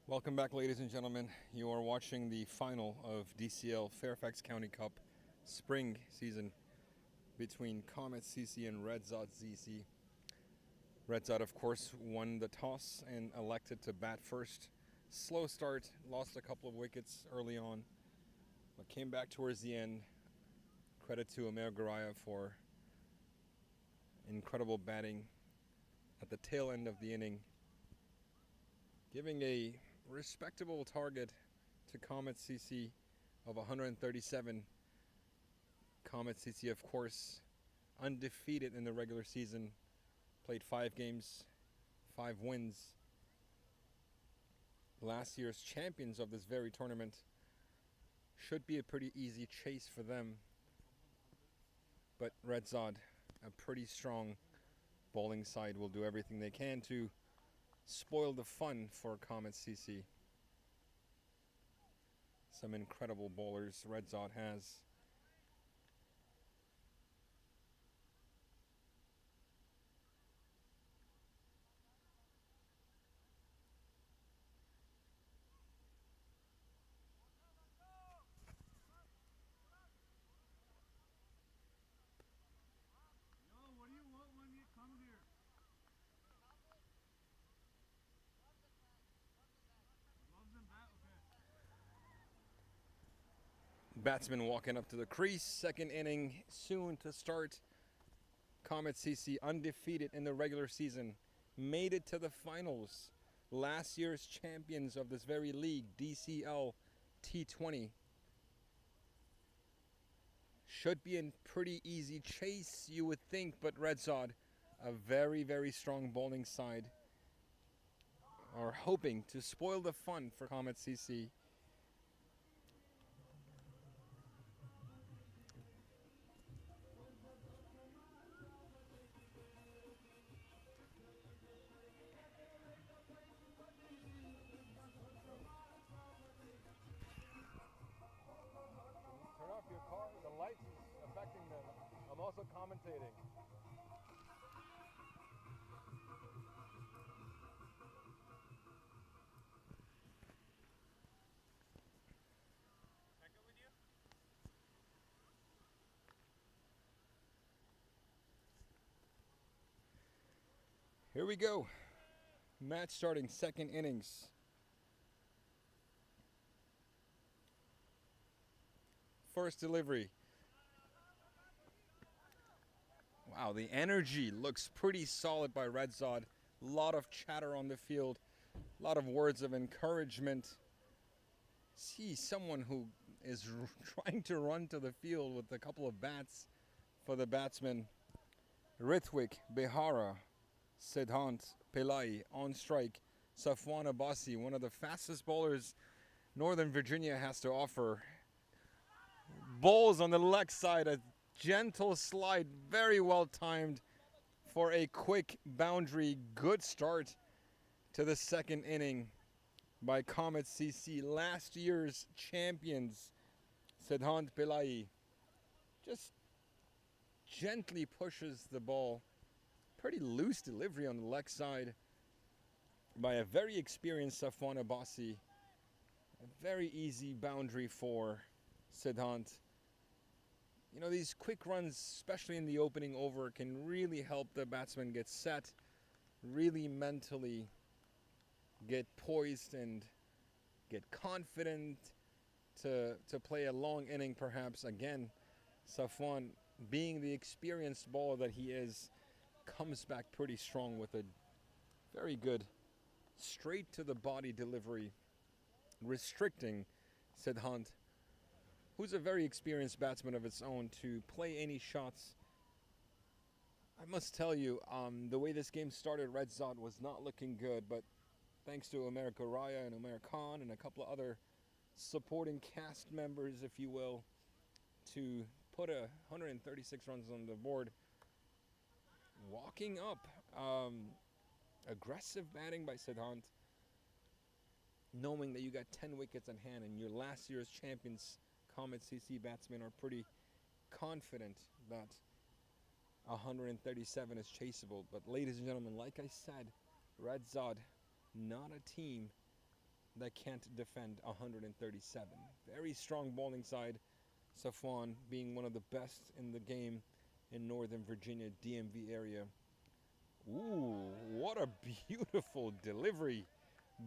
Welcome back, ladies and gentlemen. You are watching the final of DCL Fairfax County Cup spring season between Comets CC and RedZod ZC. RedZod, of course, won the toss and elected to bat first. Slow start, lost a couple of wickets early on, but came back towards the end. Credit to Omer Garaya for incredible batting at the tail end of the inning, giving a respectable target to Comet CC of 137. Comet CC, of course, undefeated in the regular season, played 5 games, 5 wins. Last year's champions of this very tournament. Should be a pretty easy chase for them, but RedZod, a pretty strong bowling side, will do everything they can to spoil the fun for Comet CC. Some incredible bowlers RedZod has. What do you want when you come here? Gloves and bat? Okay. Batsman walking up to the crease. Second inning soon to start. Comet CC undefeated in the regular season. Made it to the finals. Last year's champions of this very league, DCL T20. Should be in pretty easy chase, you would think, but RedZod, a very, very strong bowling side, are hoping to spoil the fun for Comet CC. Turn off your car, the lights is affecting them. I'm also commentating. That good with you? Here we go. Match starting, second innings. First delivery. Wow, the energy looks pretty solid by RedZod. A lot of chatter on the field. A lot of words of encouragement. See someone who is trying to run to the field with a couple of bats for the batsmen. Ritwik, Behara, Siddhant, Pillai on strike. Safwan Abbasi, one of the fastest bowlers Northern Virginia has to offer. Bowls on the leg side, a gentle slide, very well timed for a quick boundary. Good start to the second inning by Comet CC, last year's champions. Siddhant Pillai just gently pushes the ball. Pretty loose delivery on the leg side by a very experienced Safwan Abbasi. A very easy boundary for Siddhant. You know, these quick runs, especially in the opening over, can really help the batsman get set, really mentally get poised and get confident to play a long inning perhaps. Again, Safwan, being the experienced bowler that he is, comes back pretty strong with a very good straight to the body delivery, restricting Siddhant, who's a very experienced batsman of its own, to play any shots. I must tell you, the way this game started, RedZod was not looking good, but thanks to Omer Garaya and Omer Khan and a couple of other supporting cast members, if you will, to put 136 runs on the board. Walking up, aggressive batting by Siddhant, knowing that you got 10 wickets in hand and your last year's champions, Comet CC batsmen, are pretty confident that 137 is chaseable. But ladies and gentlemen, like I said, RedZod, not a team that can't defend 137. Very strong bowling side. Safwan being one of the best in the game in Northern Virginia, DMV area. Ooh, what a beautiful delivery.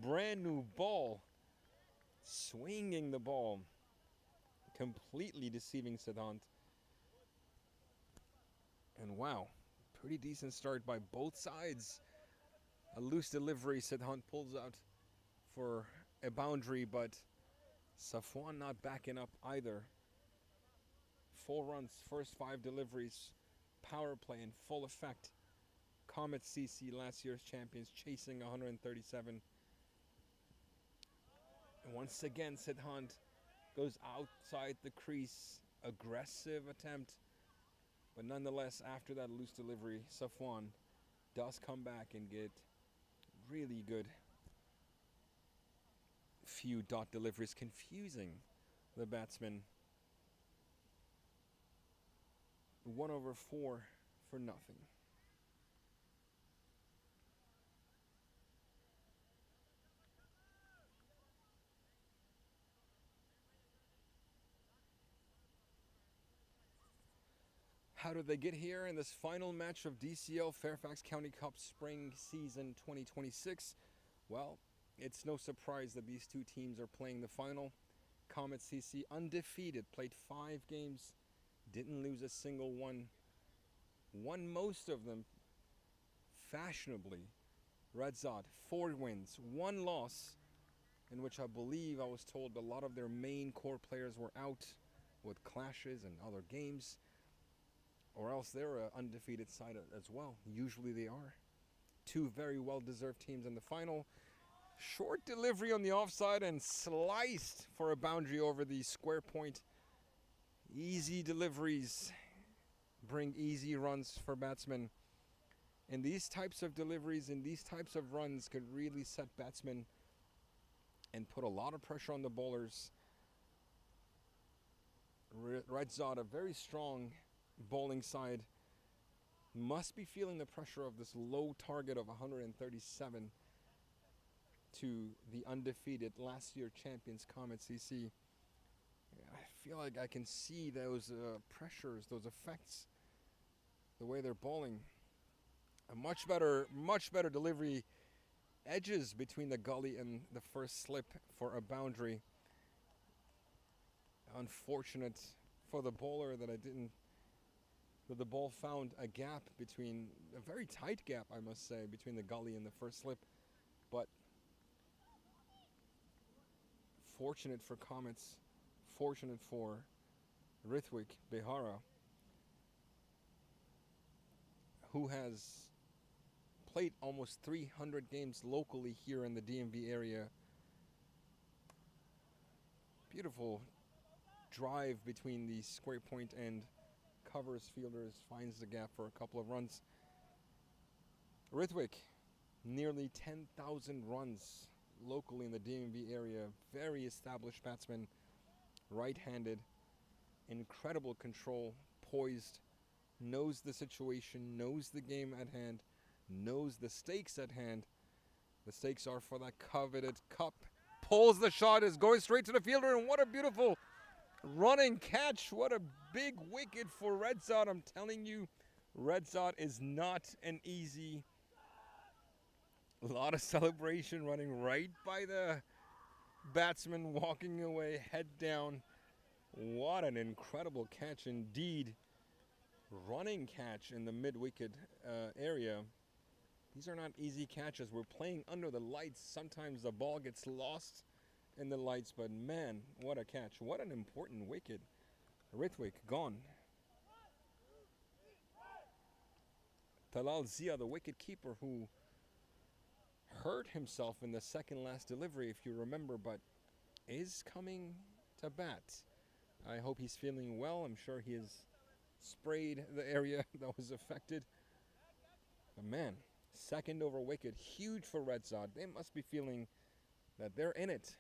Brand new ball. Swinging the ball. Completely deceiving Siddhant. And wow, pretty decent start by both sides. A loose delivery, Siddhant pulls out for a boundary, but Safwan not backing up either. 4 runs, first 5 deliveries, power play in full effect. Comets CC, last year's champions, chasing 137. And once again, Siddhant goes outside the crease. Aggressive attempt. But nonetheless, after that loose delivery, Safwan does come back and get really good few dot deliveries, confusing the batsman. 1/4 for nothing. How did they get here in this final match of DCL Fairfax County Cup Spring Season 2026? Well, it's no surprise that these two teams are playing the final. Comets CC undefeated, played 5 games, didn't lose a single one. Won most of them fashionably. RedZod, 4 wins, 1 loss, in which I believe I was told a lot of their main core players were out with clashes and other games. Or else they're an undefeated side as well. Usually they are. 2 very well-deserved teams in the final. Short delivery on the offside and sliced for a boundary over the square point. Easy deliveries bring easy runs for batsmen. And these types of deliveries and these types of runs could really set batsmen and put a lot of pressure on the bowlers. RedZod, a very strong bowling side, must be feeling the pressure of this low target of 137 to the undefeated last year champions Comets CC. I feel like I can see those pressures, those effects, the way they're bowling. A much better delivery. Edges between the gully and the first slip for a boundary. Unfortunate for the bowler that the ball found a gap between, a very tight gap, I must say, between the gully and the first slip. But fortunate for Comets, fortunate for Ritwik Behara, who has played almost 300 games locally here in the DMV area. Beautiful drive between the square point and covers fielders, finds the gap for a couple of runs. Ritwik, nearly 10,000 runs locally in the DMV area. Very established batsman, right-handed, incredible control, poised, knows the situation, knows the game at hand, knows the stakes at hand. The stakes are for that coveted cup. Pulls the shot, is going straight to the fielder, and what a beautiful running catch. What a big wicket for RedZod. I'm telling you, RedZod is not an easy. A lot of celebration, running right by the batsman, walking away, head down. What an incredible catch indeed. Running catch in the mid-wicket area. These are not easy catches. We're playing under the lights. Sometimes the ball gets lost in the lights, but man, what a catch. What an important wicket. Ritwik gone. Talal Zia, the wicket keeper, who hurt himself in the second last delivery, if you remember, but is coming to bat. I hope he's feeling well. I'm sure he has sprayed the area that was affected. But man, second over wicket, huge for RedZod. They must be feeling that they're in it,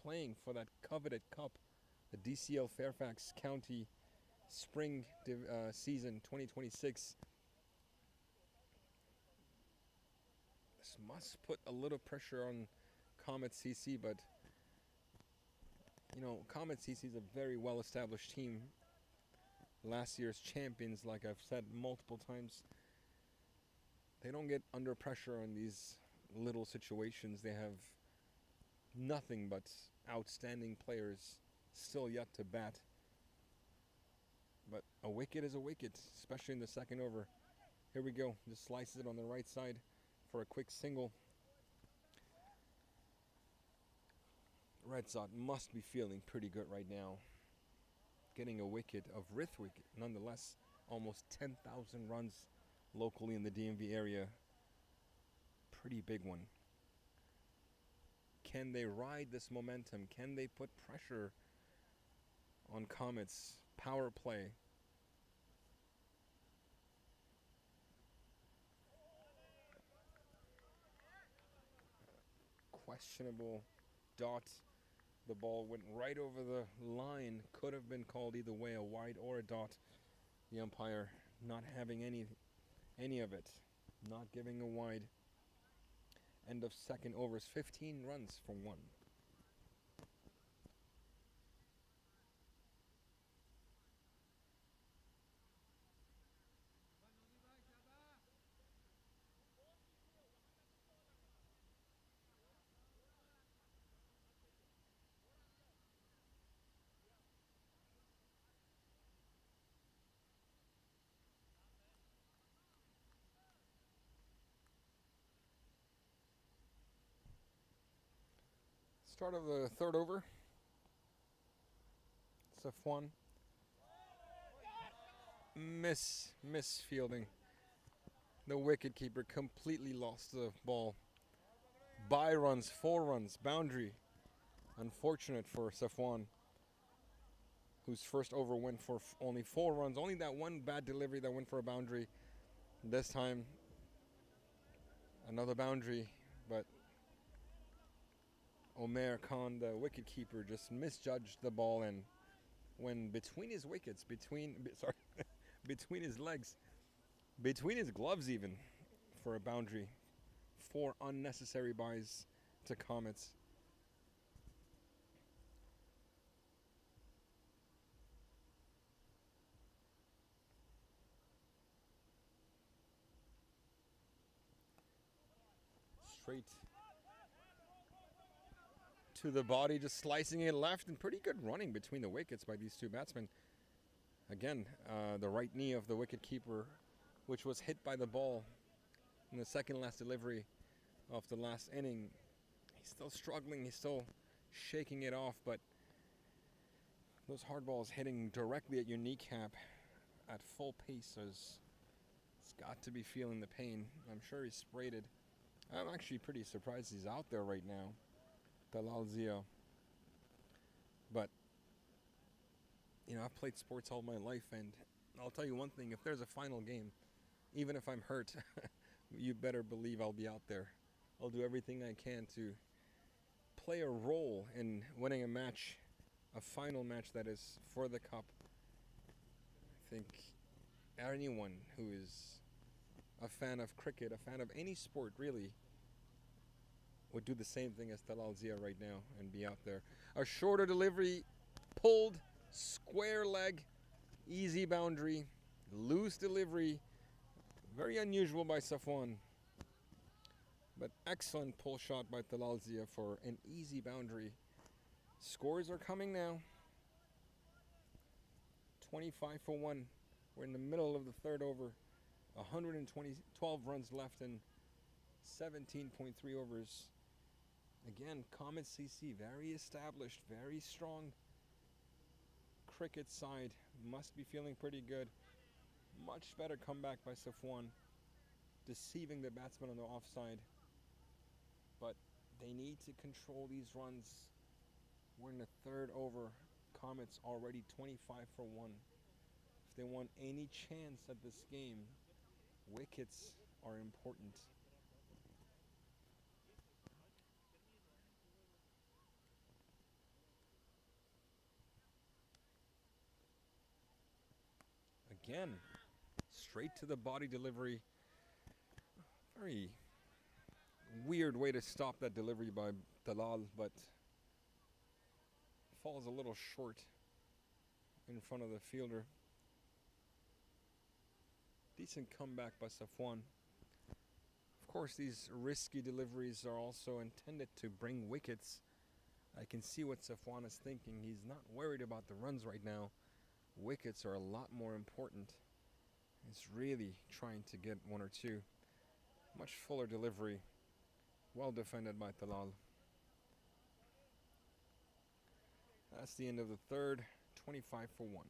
playing for that coveted cup, the DCL Fairfax County Spring Season 2026. This must put a little pressure on Comets CC, but you know, Comets CC is a very well-established team. Last year's champions, like I've said multiple times. They don't get under pressure on these little situations. They have nothing but outstanding players still yet to bat. But a wicket is a wicket, especially in the second over. Here we go. Just slices it on the right side for a quick single. RedZod must be feeling pretty good right now. Getting a wicket of Rithwick, nonetheless, almost 10,000 runs locally in the DMV area. Pretty big one. Can they ride this momentum? Can they put pressure on Comets? Power play. Questionable dot. The ball went right over the line. Could have been called either way, a wide or a dot. The umpire not having any of it. Not giving a wide. End of second overs. 15 runs for one. Start of the third over. Safwan. Miss fielding. The wicketkeeper completely lost the ball. By runs, 4 runs, boundary. Unfortunate for Safwan, whose first over went for only 4 runs. Only that one bad delivery that went for a boundary. This time, another boundary, but Omer Khan, the wicketkeeper, just misjudged the ball and when between his wickets, between his legs, between his gloves even, for a boundary. 4 unnecessary byes to Comets. Straight to the body, just slicing it left, and pretty good running between the wickets by these two batsmen. Again, the right knee of the wicketkeeper, which was hit by the ball in the second last delivery of the last inning. He's still struggling, he's still shaking it off, but those hard balls hitting directly at your kneecap at full pace he's got to be feeling the pain. I'm sure he's sprayed it. I'm actually pretty surprised he's out there right now, Talal Zia. But, you know, I've played sports all my life, and I'll tell you one thing, if there's a final game, even if I'm hurt, you better believe I'll be out there. I'll do everything I can to play a role in winning a match, a final match that is for the cup. I think anyone who is a fan of cricket, a fan of any sport really, would do the same thing as Talal Zia right now and be out there. A shorter delivery, pulled, square leg, easy boundary, loose delivery. Very unusual by Safwan. But excellent pull shot by Talal Zia for an easy boundary. Scores are coming now. 25 for 1. We're in the middle of the third over. 12 runs left in 17.3 overs. Again, Comets CC, very established, very strong cricket side. Must be feeling pretty good. Much better comeback by Safwan, deceiving the batsman on the offside. But they need to control these runs. We're in the third over. Comets already 25 for 1. If they want any chance at this game, wickets are important. Again, straight to the body delivery. Very weird way to stop that delivery by Talal, but falls a little short in front of the fielder. Decent comeback by Safwan. Of course, these risky deliveries are also intended to bring wickets. I can see what Safwan is thinking. He's not worried about the runs right now. Wickets are a lot more important. He's really trying to get one or two. Much fuller delivery. Well defended by Talal. That's the end of the third. 25 for 1.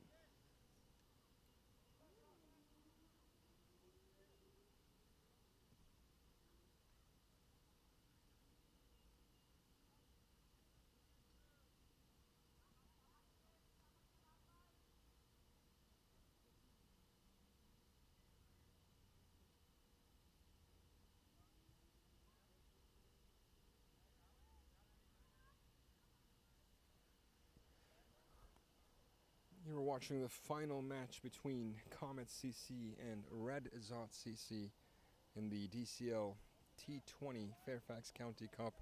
You're watching the final match between Comets CC and RedZod CC in the DCL T20 Fairfax County Cup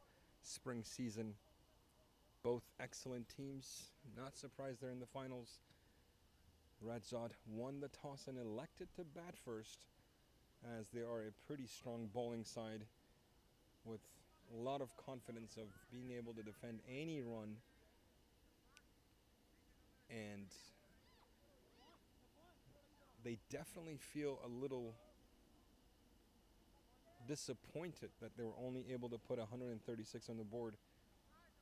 spring season. Both excellent teams. Not surprised they're in the finals. RedZod won the toss and elected to bat first, as they are a pretty strong bowling side with a lot of confidence of being able to defend any run, and they definitely feel a little disappointed that they were only able to put 136 on the board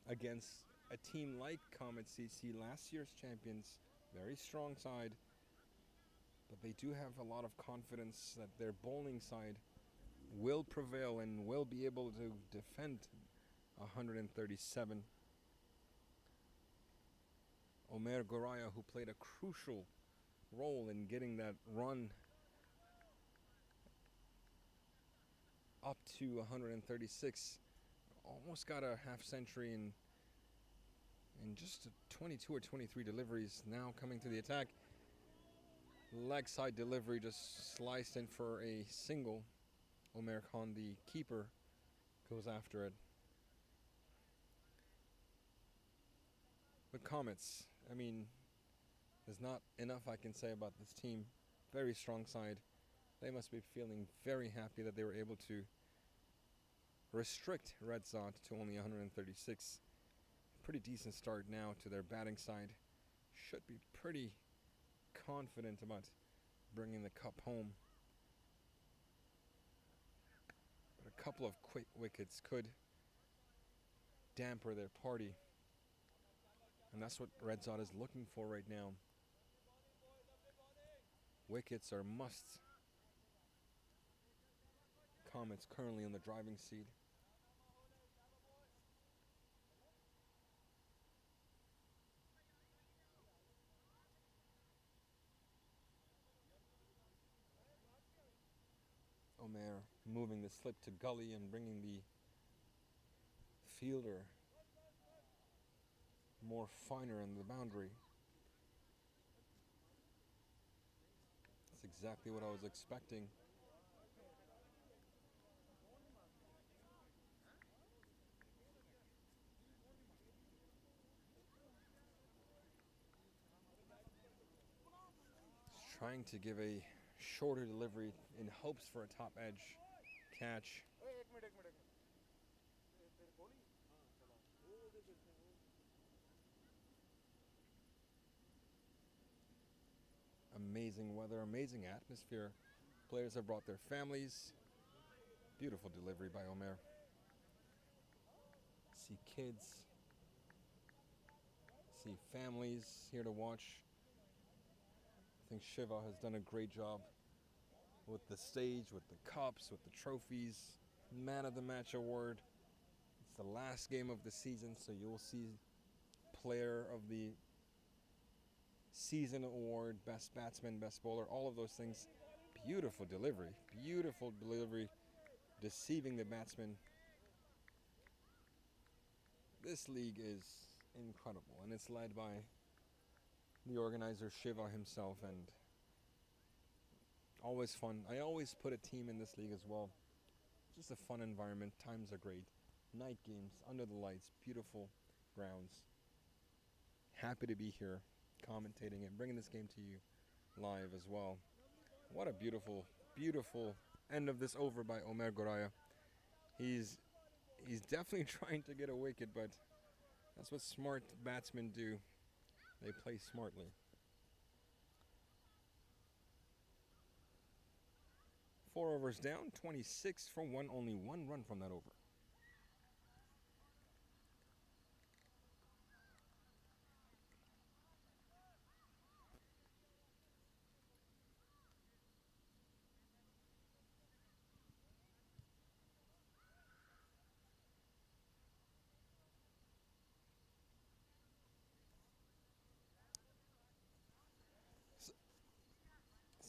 against a team like Comet CC, last year's champions, very strong side, but they do have a lot of confidence that their bowling side will prevail and will be able to defend 137. Omer Goraya, who played a crucial role in getting that run up to 136, almost got a half century in just 22 or 23 deliveries. Now coming to the attack, leg side delivery just sliced in for a single. Omer Khan, the keeper, goes after it. But Comets, I mean, there's not enough I can say about this team. Very strong side. They must be feeling very happy that they were able to restrict RedZod to only 136. Pretty decent start now to their batting side. Should be pretty confident about bringing the cup home. But a couple of quick wickets could damper their party. And that's what RedZod is looking for right now. Wickets are musts. Comets currently on the driving seat. Omer moving the slip to gully and bringing the fielder more finer in the boundary. That's exactly what I was expecting. He's trying to give a shorter delivery in hopes for a top edge catch. Amazing weather, amazing atmosphere. Players have brought their families. Beautiful delivery by Omer. See kids, see families here to watch. I think Shiva has done a great job with the stage, with the cups, with the trophies. Man of the Match award. It's the last game of the season, so you'll see Player of the Season award, Best Batsman, Best Bowler, all of those things. Beautiful delivery, deceiving the batsman. This league is incredible, and it's led by the organizer Shiva himself, and always fun. I always put a team in this league as well. Just a fun environment. Times are great. night games under the lights, beautiful grounds. Happy to be here commentating and bringing this game to you live as well. What a beautiful, beautiful end of this over by Omer Goraya. He's definitely trying to get a wicket, but that's what smart batsmen do. They play smartly. 4 overs down, 26 for 1, only 1 run from that over.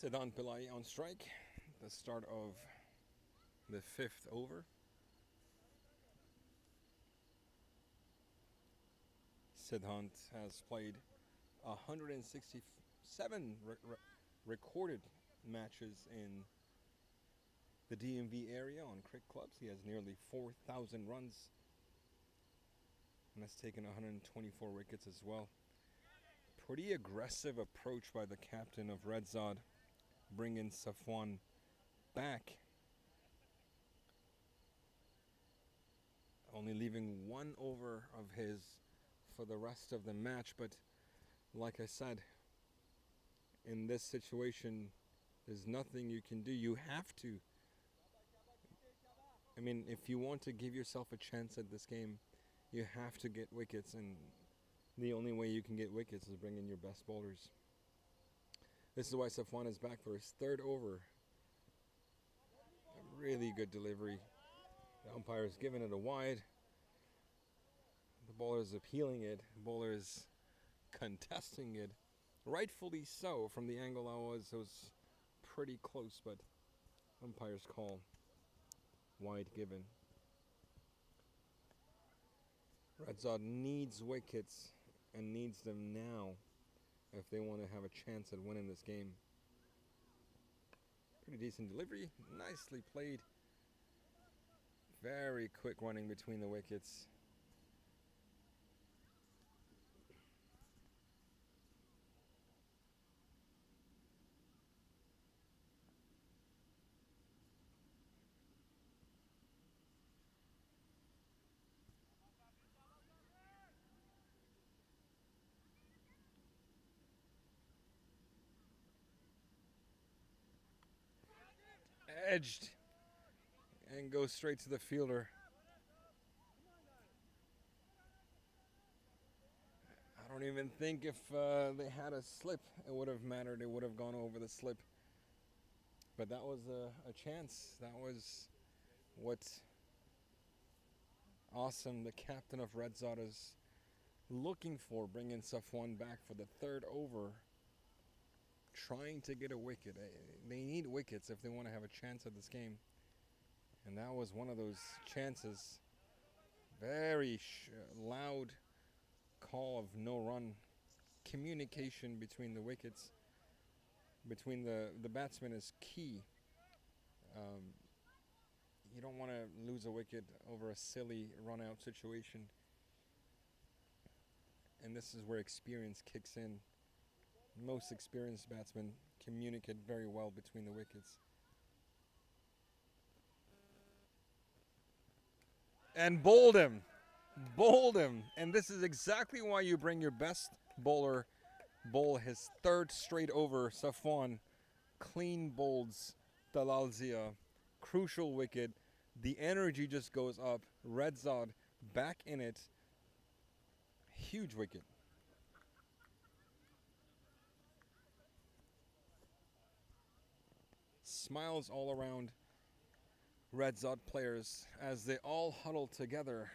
Siddhant Pillai on strike. The start of the 5th over. Siddhant has played 167 recorded matches in the DMV area on cricket clubs. He has nearly 4,000 runs and has taken 124 wickets as well. Pretty aggressive approach by the captain of RedZod, bringing Safwan back. Only leaving 1 over of his for the rest of the match, but like I said, in this situation, there's nothing you can do. You have to. I mean, if you want to give yourself a chance at this game, you have to get wickets, and the only way you can get wickets is bring in your best bowlers. This is why Safwan is back for his 3rd over. A really good delivery. The umpire's giving it a wide. The bowler's appealing it. The bowler's contesting it. Rightfully so. From the angle it was pretty close, but umpire's call wide given. RedZod needs wickets and needs them now if they want to have a chance at winning this game. Pretty decent delivery. Nicely played. Very quick running between the wickets. Edged and goes straight to the fielder. I don't even think if they had a slip it would have mattered. It would have gone over the slip. But that was a chance. That was what Awesome, the captain of RedZod, is looking for, bringing Safwan back for the 3rd over, trying to get a wicket. They need wickets if they want to have a chance at this game. And that was one of those chances. Very loud call of no run. Communication between the wickets, between the batsmen, is key. You don't want to lose a wicket over a silly run-out situation. And this is where experience kicks in. Most experienced batsmen communicate very well between the wickets. And bowled him. Bowled him. And this is exactly why you bring your best bowler, bowl his 3rd straight over. Safwan clean bowls Dalal Zia. Crucial wicket. The energy just goes up. RedZod back in it. Huge wicket. Smiles all around RedZod players as they all huddle together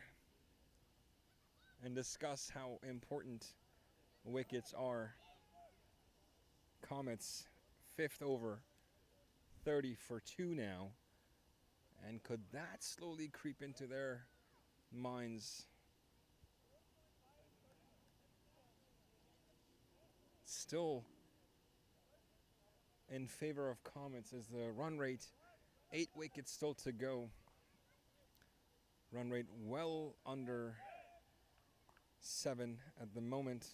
and discuss how important wickets are. Comets 5th over, 30 for 2 now. And could that slowly creep into their minds? Still in favor of Comets is the run rate. 8 wickets still to go. Run rate well under 7 at the moment.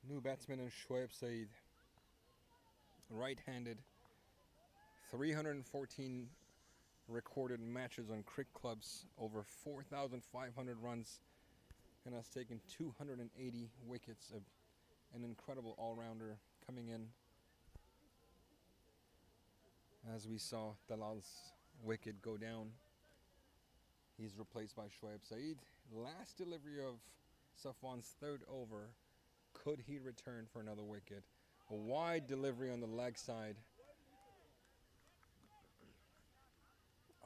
New batsman in Shoaib Saeed. Right-handed. 314 recorded matches on cricket clubs. Over 4,500 runs. And has taken 280 wickets. An incredible all-rounder coming in. As we saw Dalal's wicket go down. He's replaced by Shoaib Saeed. Last delivery of Safwan's third over. Could he return for another wicket? A wide delivery on the leg side.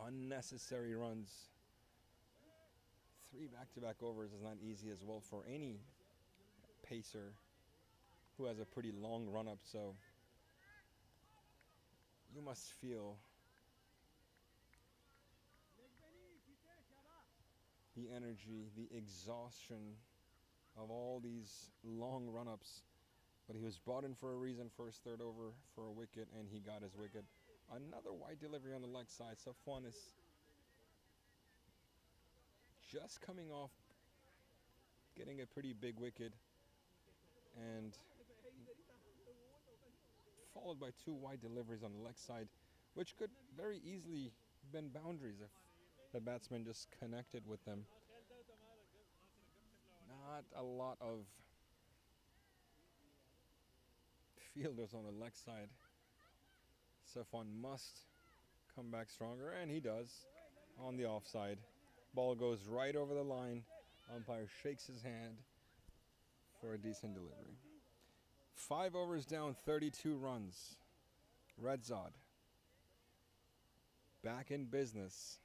Unnecessary runs. 3 back-to-back overs is not easy as well for any pacer who has a pretty long run-up, so you must feel the energy, the exhaustion of all these long run-ups. But he was brought in for a reason, first third over for a wicket, and he got his wicket. Another wide delivery on the leg side. Safwan is just coming off getting a pretty big wicket, and followed by 2 wide deliveries on the leg side, which could very easily been boundaries if the batsman just connected with them. Not a lot of fielders on the leg side. Safwan must come back stronger, and he does on the offside. Ball goes right over the line. Umpire shakes his hand for a decent delivery. 5 overs down, 32 runs. RedZod back in business.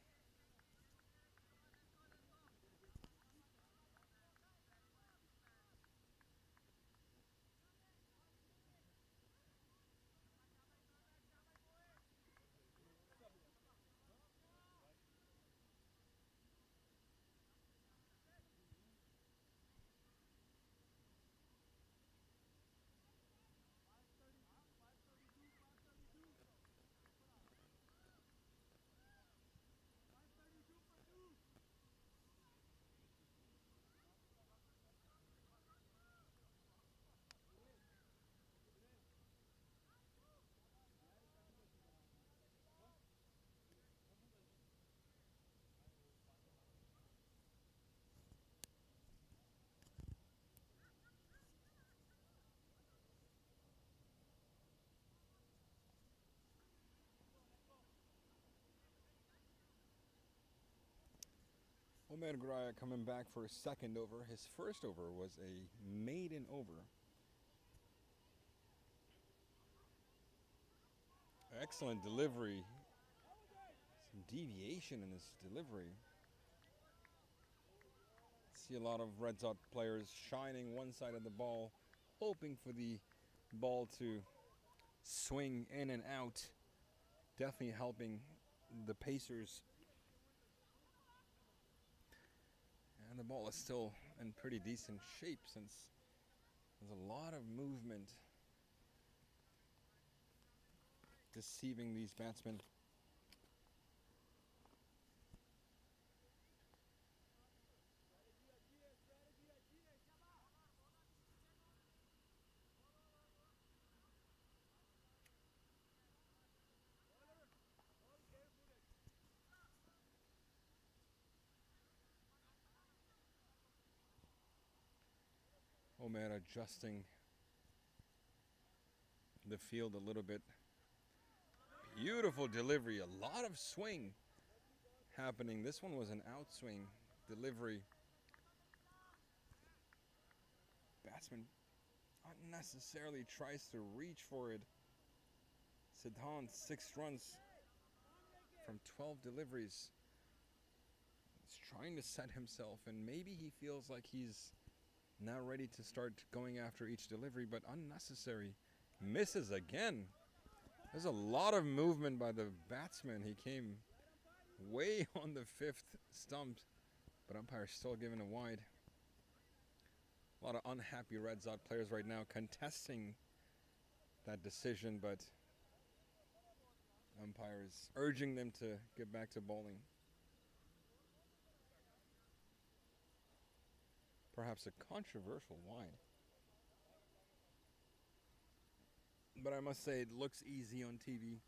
Omer Graya coming back for his second over. His first over was a maiden over. Excellent delivery. Some deviation in his delivery. See a lot of RedZod players shining one side of the ball, hoping for the ball to swing in and out. Definitely helping the Pacers. And the ball is still in pretty decent shape since there's a lot of movement deceiving these batsmen. Omer adjusting the field a little bit. Beautiful delivery, a lot of swing happening. This one was an outswing delivery. Batsman unnecessarily tries to reach for it. Sikdher 6 runs from 12 deliveries. He's trying to set himself, and maybe he feels like he's now ready to start going after each delivery, but unnecessary. Misses again. There's a lot of movement by the batsman. He came way on the 5th stump, but umpire still giving it wide. A lot of unhappy RedZod players right now contesting that decision, but umpires urging them to get back to bowling. Perhaps a controversial wide. But I must say, it looks easy on TV,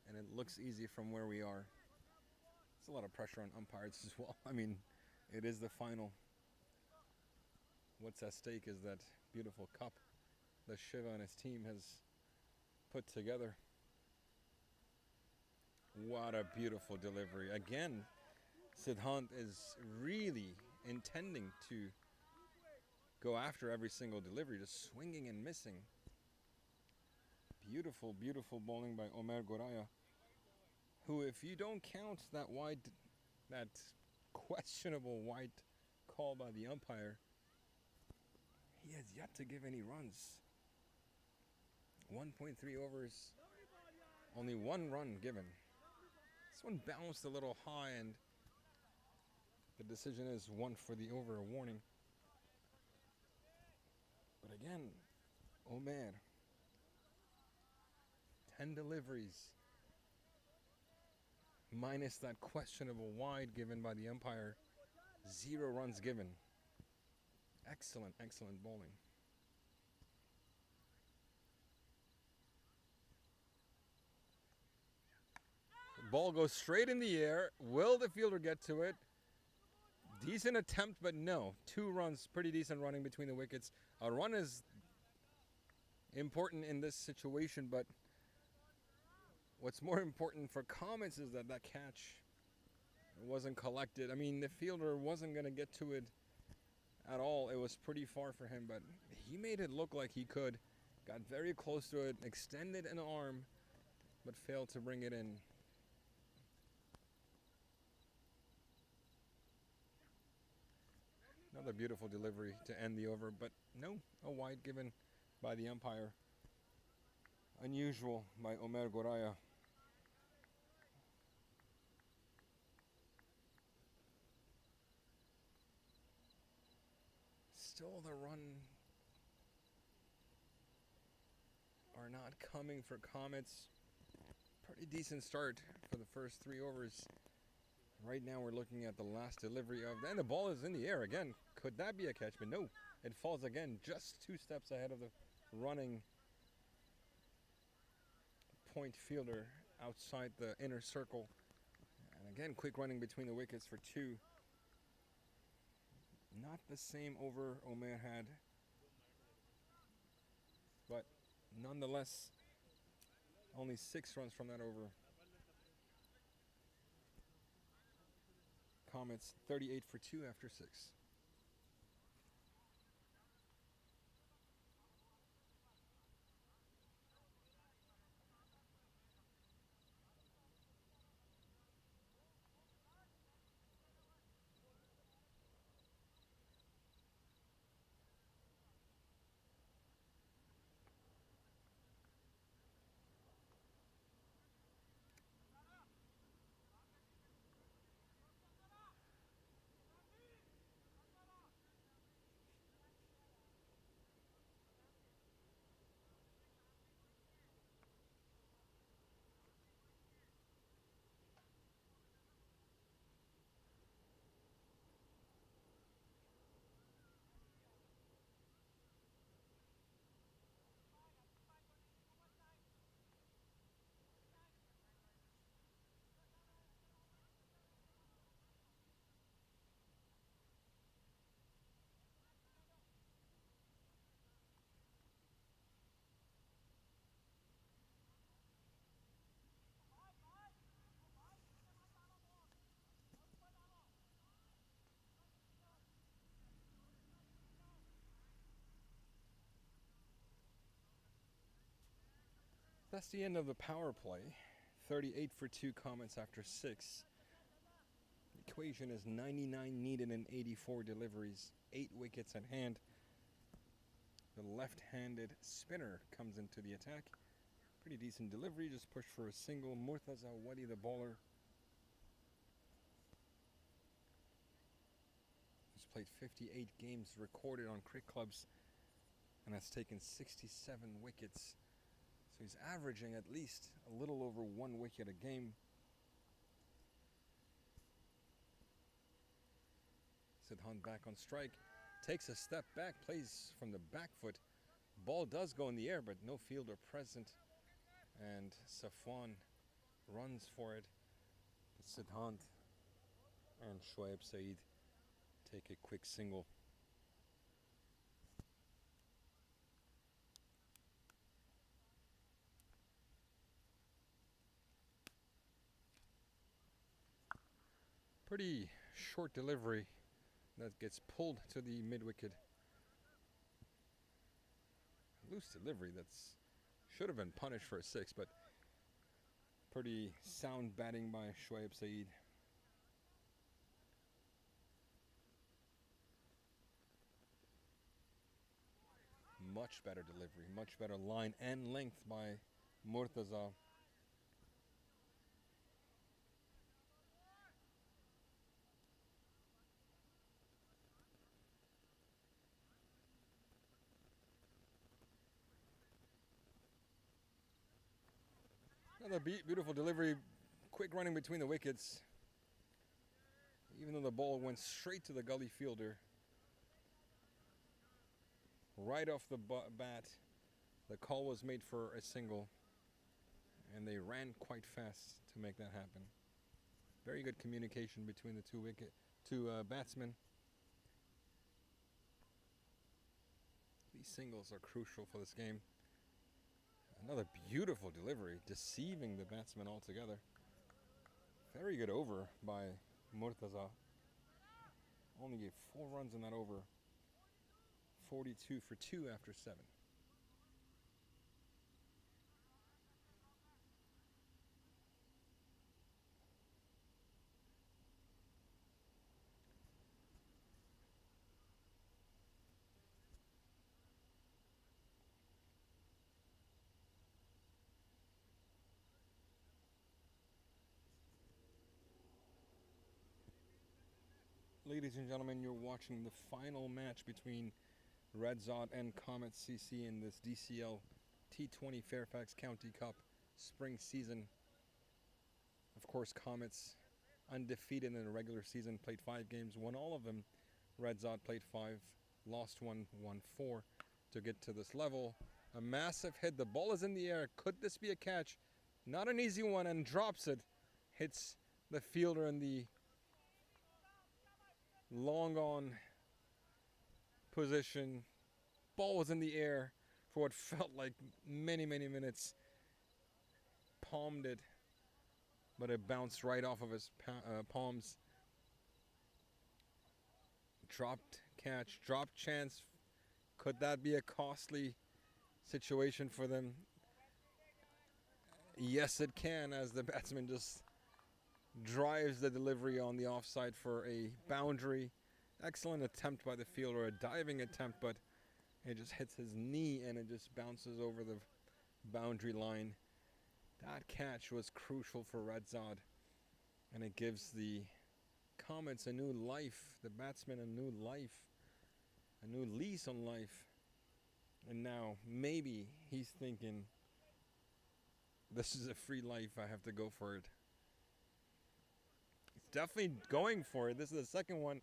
and it looks easy from where we are. There's a lot of pressure on umpires as well. I mean, it is the final. What's at stake is that beautiful cup that Shiva and his team has put together. What a beautiful delivery. Again, Sikdher is really intending to go after every single delivery, just swinging and missing. Beautiful, beautiful bowling by Omer Goraya, who, if you don't count that wide, that questionable wide call by the umpire, he has yet to give any runs. 1.3 overs, only one run given. This one bounced a little high, and the decision is one for the over, a warning. But again, Omer, 10 deliveries, minus that questionable wide given by the umpire, 0 runs given. Excellent, excellent bowling. The ball goes straight in the air. Will the fielder get to it? Decent attempt, but no. 2 runs, pretty decent running between the wickets. A run is important in this situation, but what's more important for Comets is that catch wasn't collected. I mean, the fielder wasn't going to get to it at all. It was pretty far for him, but he made it look like he could. Got very close to it, extended an arm, but failed to bring it in. Another beautiful delivery to end the over, but no, a wide given by the umpire. Unusual by Omer Goraya. Still the run are not coming for Comets. Pretty decent start for the first 3 overs. Right now we're looking at the last delivery of, and the ball is in the air again. Could that be a catch? But no, it falls again, just 2 steps ahead of the running point fielder outside the inner circle. And again, quick running between the wickets for 2. Not the same over Omer had, but nonetheless, only 6 runs from that over. Comets 38 for 2 after 6. That's the end of the power play. 38 for 2 Comets after 6. The equation is 99 needed and 84 deliveries. 8 wickets at hand. The left-handed spinner comes into the attack. Pretty decent delivery, just pushed for a single. Murtaza Wadi, the bowler, played 58 games recorded on cricket clubs and has taken 67 wickets. So he's averaging at least a little over 1 wicket a game. Sikdher back on strike, takes a step back, plays from the back foot. Ball does go in the air, but no fielder present. And Safwan runs for it. But Sikdher and Shoaib Saeed take a quick single. Pretty short delivery that gets pulled to the mid-wicket. Loose delivery that's should have been punished for a 6, but pretty sound batting by Shoaib Saeed. Much better delivery, much better line and length by Murtaza. Another beautiful delivery, quick running between the wickets. Even though the ball went straight to the gully fielder. Right off the bat, the call was made for a single, and they ran quite fast to make that happen. Very good communication between the two batsmen. These singles are crucial for this game. Another beautiful delivery, deceiving the batsman altogether. Very good over by Murtaza. Only gave 4 runs in that over. 42 for 2 after 7. Ladies and gentlemen, you're watching the final match between RedZod and Comets CC in this DCL T20 Fairfax County Cup spring season. Of course, Comets undefeated in the regular season, played 5 games, won all of them. RedZod played 5, lost 1, won 4 to get to this level. A massive hit, the ball is in the air. Could this be a catch? Not an easy one, and drops it. Hits the fielder in the long on position. Ball was in the air for what felt like many minutes. Palmed it, but it bounced right off of his palms. Dropped catch, dropped chance. Could that be a costly situation for them? Yes, it can, as the batsman just drives the delivery on the offside for a boundary. Excellent attempt by the fielder, a diving attempt, but it just hits his knee and it just bounces over the boundary line. That catch was crucial for RedZod, and it gives the Comets a new life, the batsman a new life, a new lease on life. And now maybe he's thinking, this is a free life, I have to go for it. He's definitely going for it. This is the second one.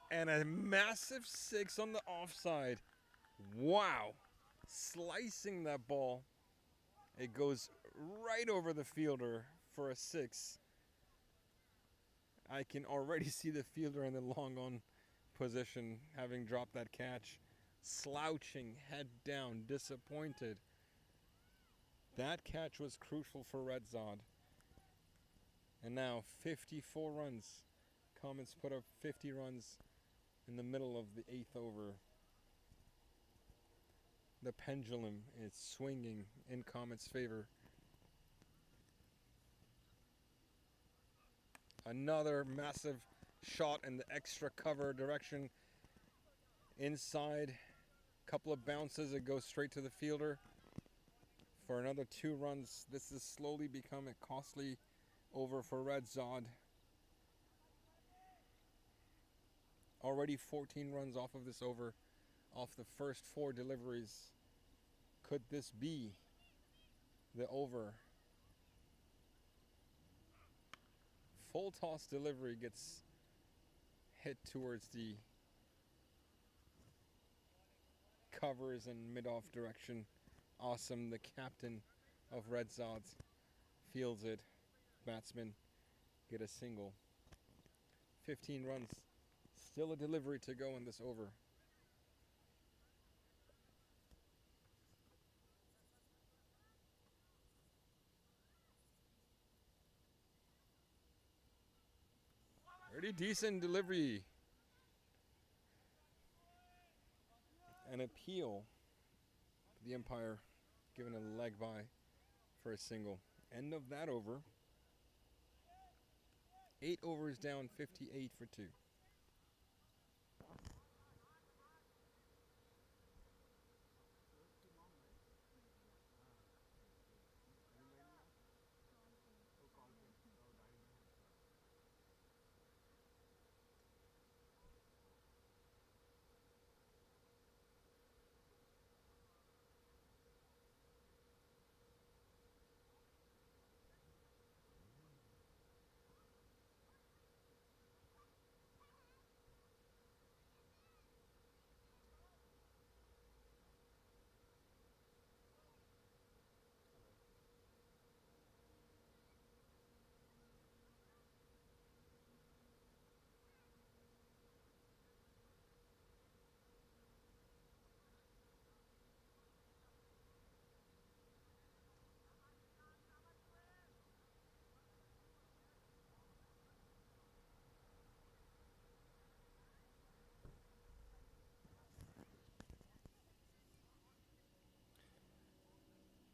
And a massive 6 on the offside. Wow. Slicing that ball. It goes right over the fielder for a 6. I can already see the fielder in the long on position, having dropped that catch. Slouching, head down, disappointed. That catch was crucial for RedZod. And now 54 runs. Comets put up 50 runs in the middle of the 8th over. The pendulum is swinging in Comets' favor. Another massive shot in the extra cover direction. Inside, couple of bounces, it goes straight to the fielder for another 2 runs. This has slowly become a costly over for RedZod. Already 14 runs off of this over, off the first 4 deliveries. Could this be the over? Full toss delivery gets hit towards the covers and mid-off direction. Awesome, the captain of RedZod fields it. Batsmen get a single. 15 runs. Still a delivery to go in this over. Pretty decent delivery. An appeal. The umpire given a leg by for a single. End of that over. 8 overs down, 58 for 2.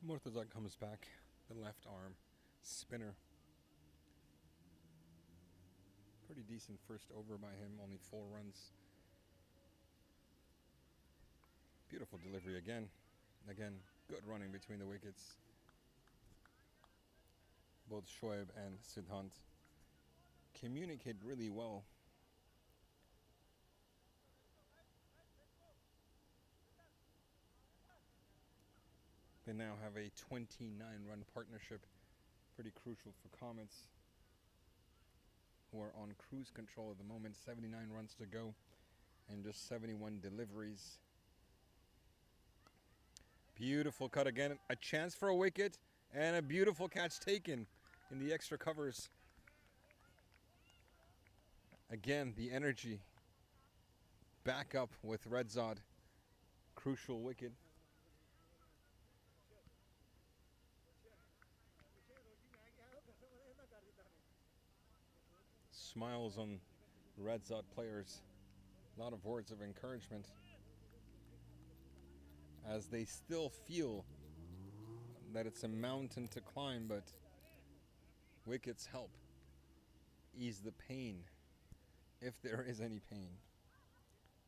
Murtaza comes back, the left arm spinner. Pretty decent first over by him, only 4 runs. Beautiful delivery again. Again, good running between the wickets. Both Shoaib and Siddhant communicate really well. They now have a 29-run partnership, pretty crucial for Comets, who are on cruise control at the moment. 79 runs to go and just 71 deliveries. Beautiful cut again, a chance for a wicket and a beautiful catch taken in the extra covers. Again, the energy back up with RedZod. Crucial wicket. Smiles on RedZod players. A lot of words of encouragement as they still feel that it's a mountain to climb, but wickets help ease the pain, if there is any pain.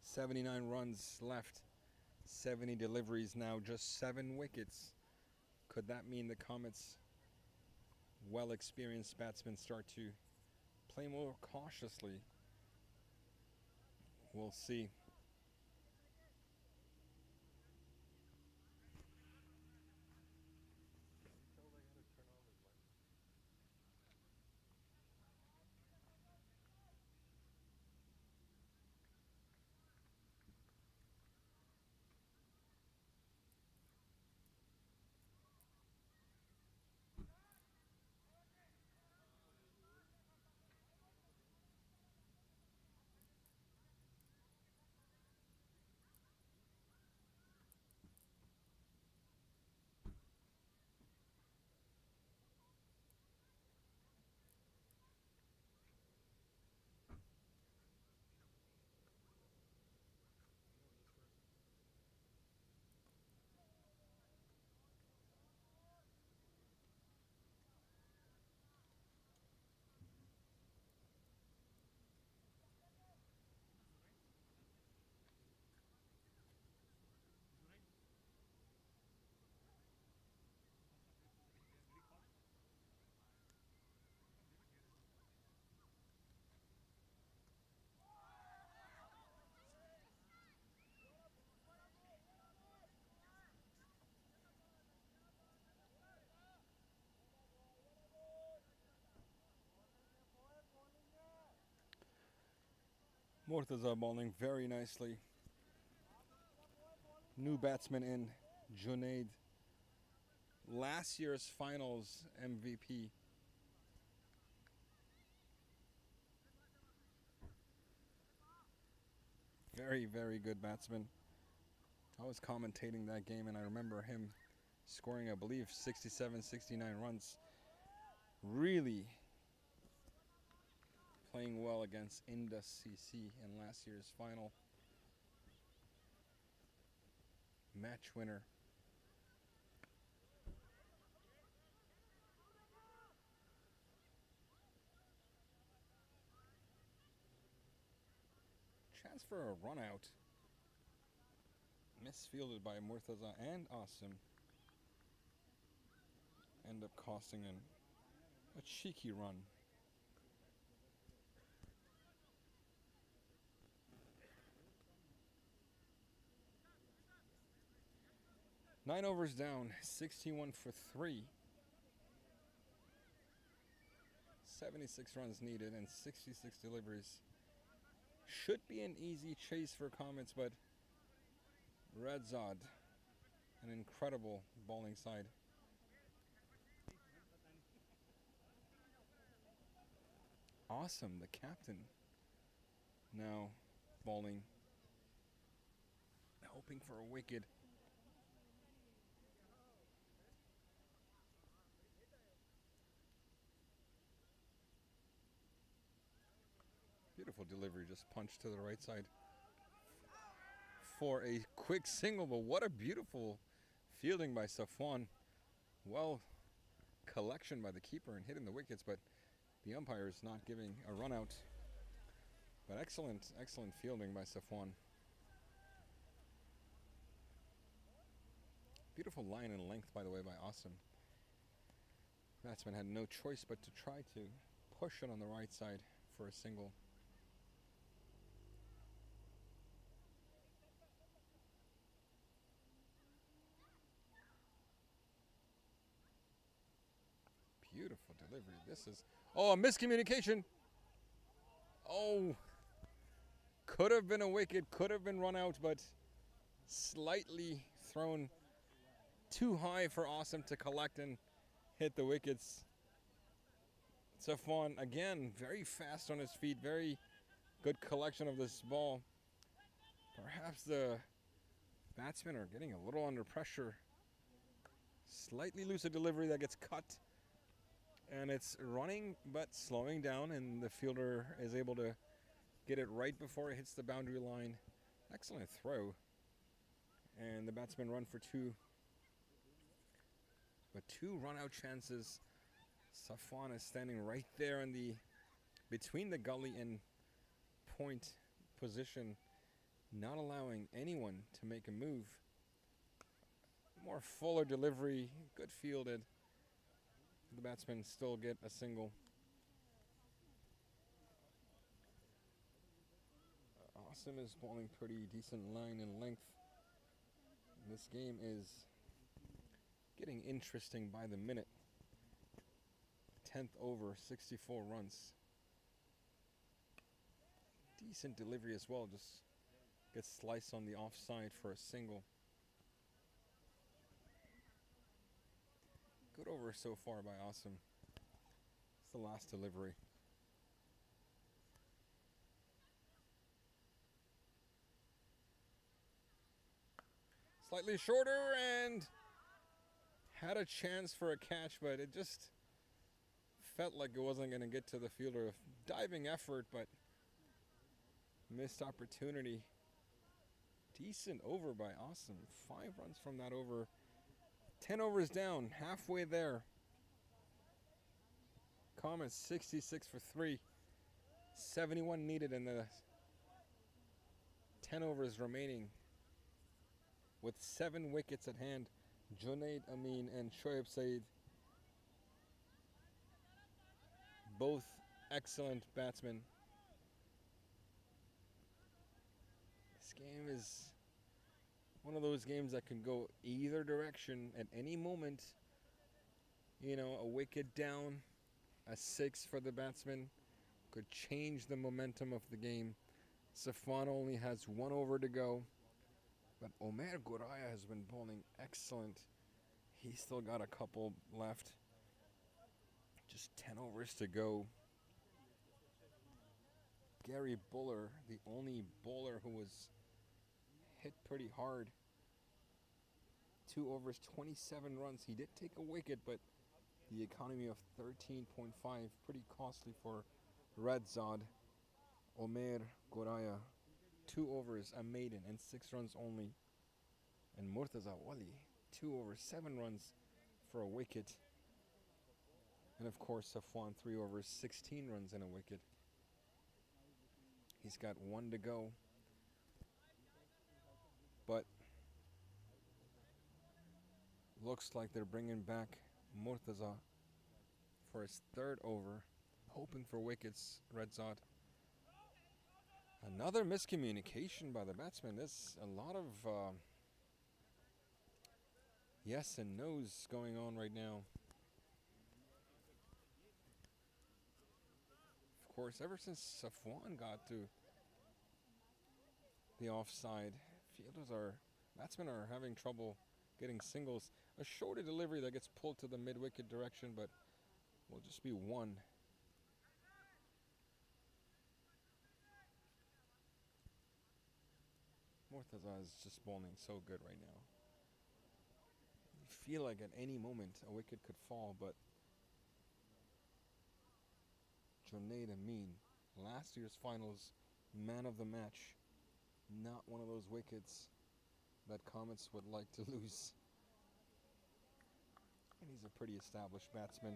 79 runs left, 70 deliveries now, just 7 wickets. Could that mean the Comets' well-experienced batsmen start to play more cautiously? We'll see. Murtaza bowling very nicely. New batsman in, Junaid. Last year's finals MVP. Very, very good batsman. I was commentating that game and I remember him scoring, I believe, 67, 69 runs. Really playing well against Indus CC in last year's final. Match winner. Chance for a run out. Misfielded by Murtaza and Asim. End up costing him a cheeky run. Nine overs down, 61 for 3. 76 runs needed and 66 deliveries. Should be an easy chase for Comets, but RedZod, an incredible bowling side. Awesome, the captain. Now bowling, hoping for a wicket. Beautiful delivery, just punched to the right side for a quick single, but what a beautiful fielding by Safwan. Well, collection by the keeper and hitting the wickets, but the umpire is not giving a run out. But excellent, excellent fielding by Safwan. Beautiful line and length, by the way, by Asim. Batsman had no choice but to try to push it on the right side for a single. Beautiful delivery. This is, oh, a miscommunication. Oh, could have been a wicket, could have been run out, but slightly thrown too high for Asim to collect and hit the wickets. Safwan, again, very fast on his feet, very good collection of this ball. Perhaps the batsmen are getting a little under pressure. Slightly looser delivery that gets cut. And it's running but slowing down, and the fielder is able to get it right before it hits the boundary line. Excellent throw. And the batsmen run for 2. But 2 run out chances. Safwan is standing right there in the between the gully and point position, not allowing anyone to make a move. More fuller delivery, good fielded. The batsmen still get a single. Asim is bowling pretty decent line and length. This game is getting interesting by the minute. 10th over, 64 runs. Decent delivery as well, just gets sliced on the offside for a single. Good over so far by Asim. It's the last delivery. Slightly shorter and had a chance for a catch, but it just felt like it wasn't going to get to the fielder. Diving effort, but missed opportunity. Decent over by Asim. 5 runs from that over. 10 overs down, halfway there. Comets 66 for 3. 71 needed in the 10 overs remaining. With 7 wickets at hand, Junaid Amin and Shoaib Saeed, both excellent batsmen. This game is one of those games that can go either direction at any moment. You know, a wicket down, a 6 for the batsman could change the momentum of the game. Safwan only has 1 over to go. But Omer Goraya has been bowling excellent. He's still got a couple left. Just 10 overs to go. Gary Buller, the only bowler who was hit pretty hard. 2 overs, 27 runs. He did take a wicket, but the economy of 13.5, pretty costly for RedZod. Omer Goraya, 2 overs, a maiden, and 6 runs only. And Murtaza Wali, 2 overs, 7 runs for a wicket. And of course, Safwan, 3 overs, 16 runs and a wicket. He's got 1 to go. But looks like they're bringing back Murtaza for his 3rd over, hoping for wickets, RedZod. Another miscommunication by the batsman. There's a lot of yes and no's going on right now. Of course, ever since Safwan got to the offside, batsmen are having trouble getting singles. A shorter delivery that gets pulled to the mid-wicket direction, but will just be 1. Murtaza is just bowling so good right now. You feel like at any moment a wicket could fall, but Junaid Amin, last year's finals man of the match, not one of those wickets that Comets would like to lose. And he's a pretty established batsman.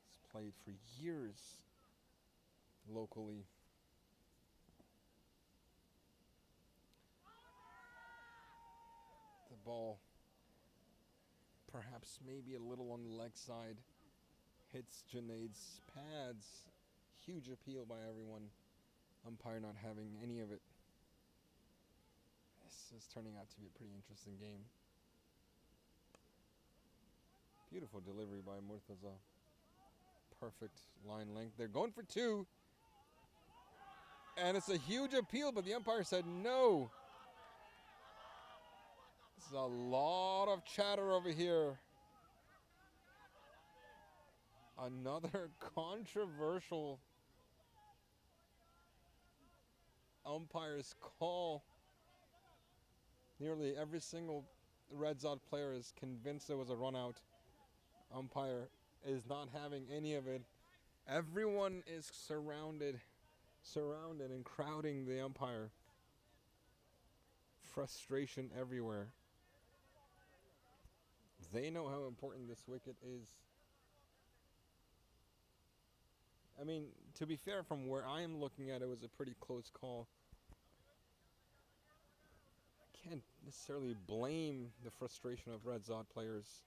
He's played for years locally. The ball, perhaps maybe a little on the leg side, hits Junaid's pads. Huge appeal by everyone. Umpire not having any of it. This is turning out to be a pretty interesting game. Beautiful delivery by Murtaza. Perfect line length. They're going for 2. And it's a huge appeal, but the umpire said no. This is a lot of chatter over here. Another controversial umpire's call. Nearly every single RedZod player is convinced there was a run out. Umpire is not having any of it. Everyone is surrounded and crowding the umpire. Frustration everywhere. They know how important this wicket is. I mean, to be fair, from where I am looking at it, was a pretty close call. I can't necessarily blame the frustration of RedZod players.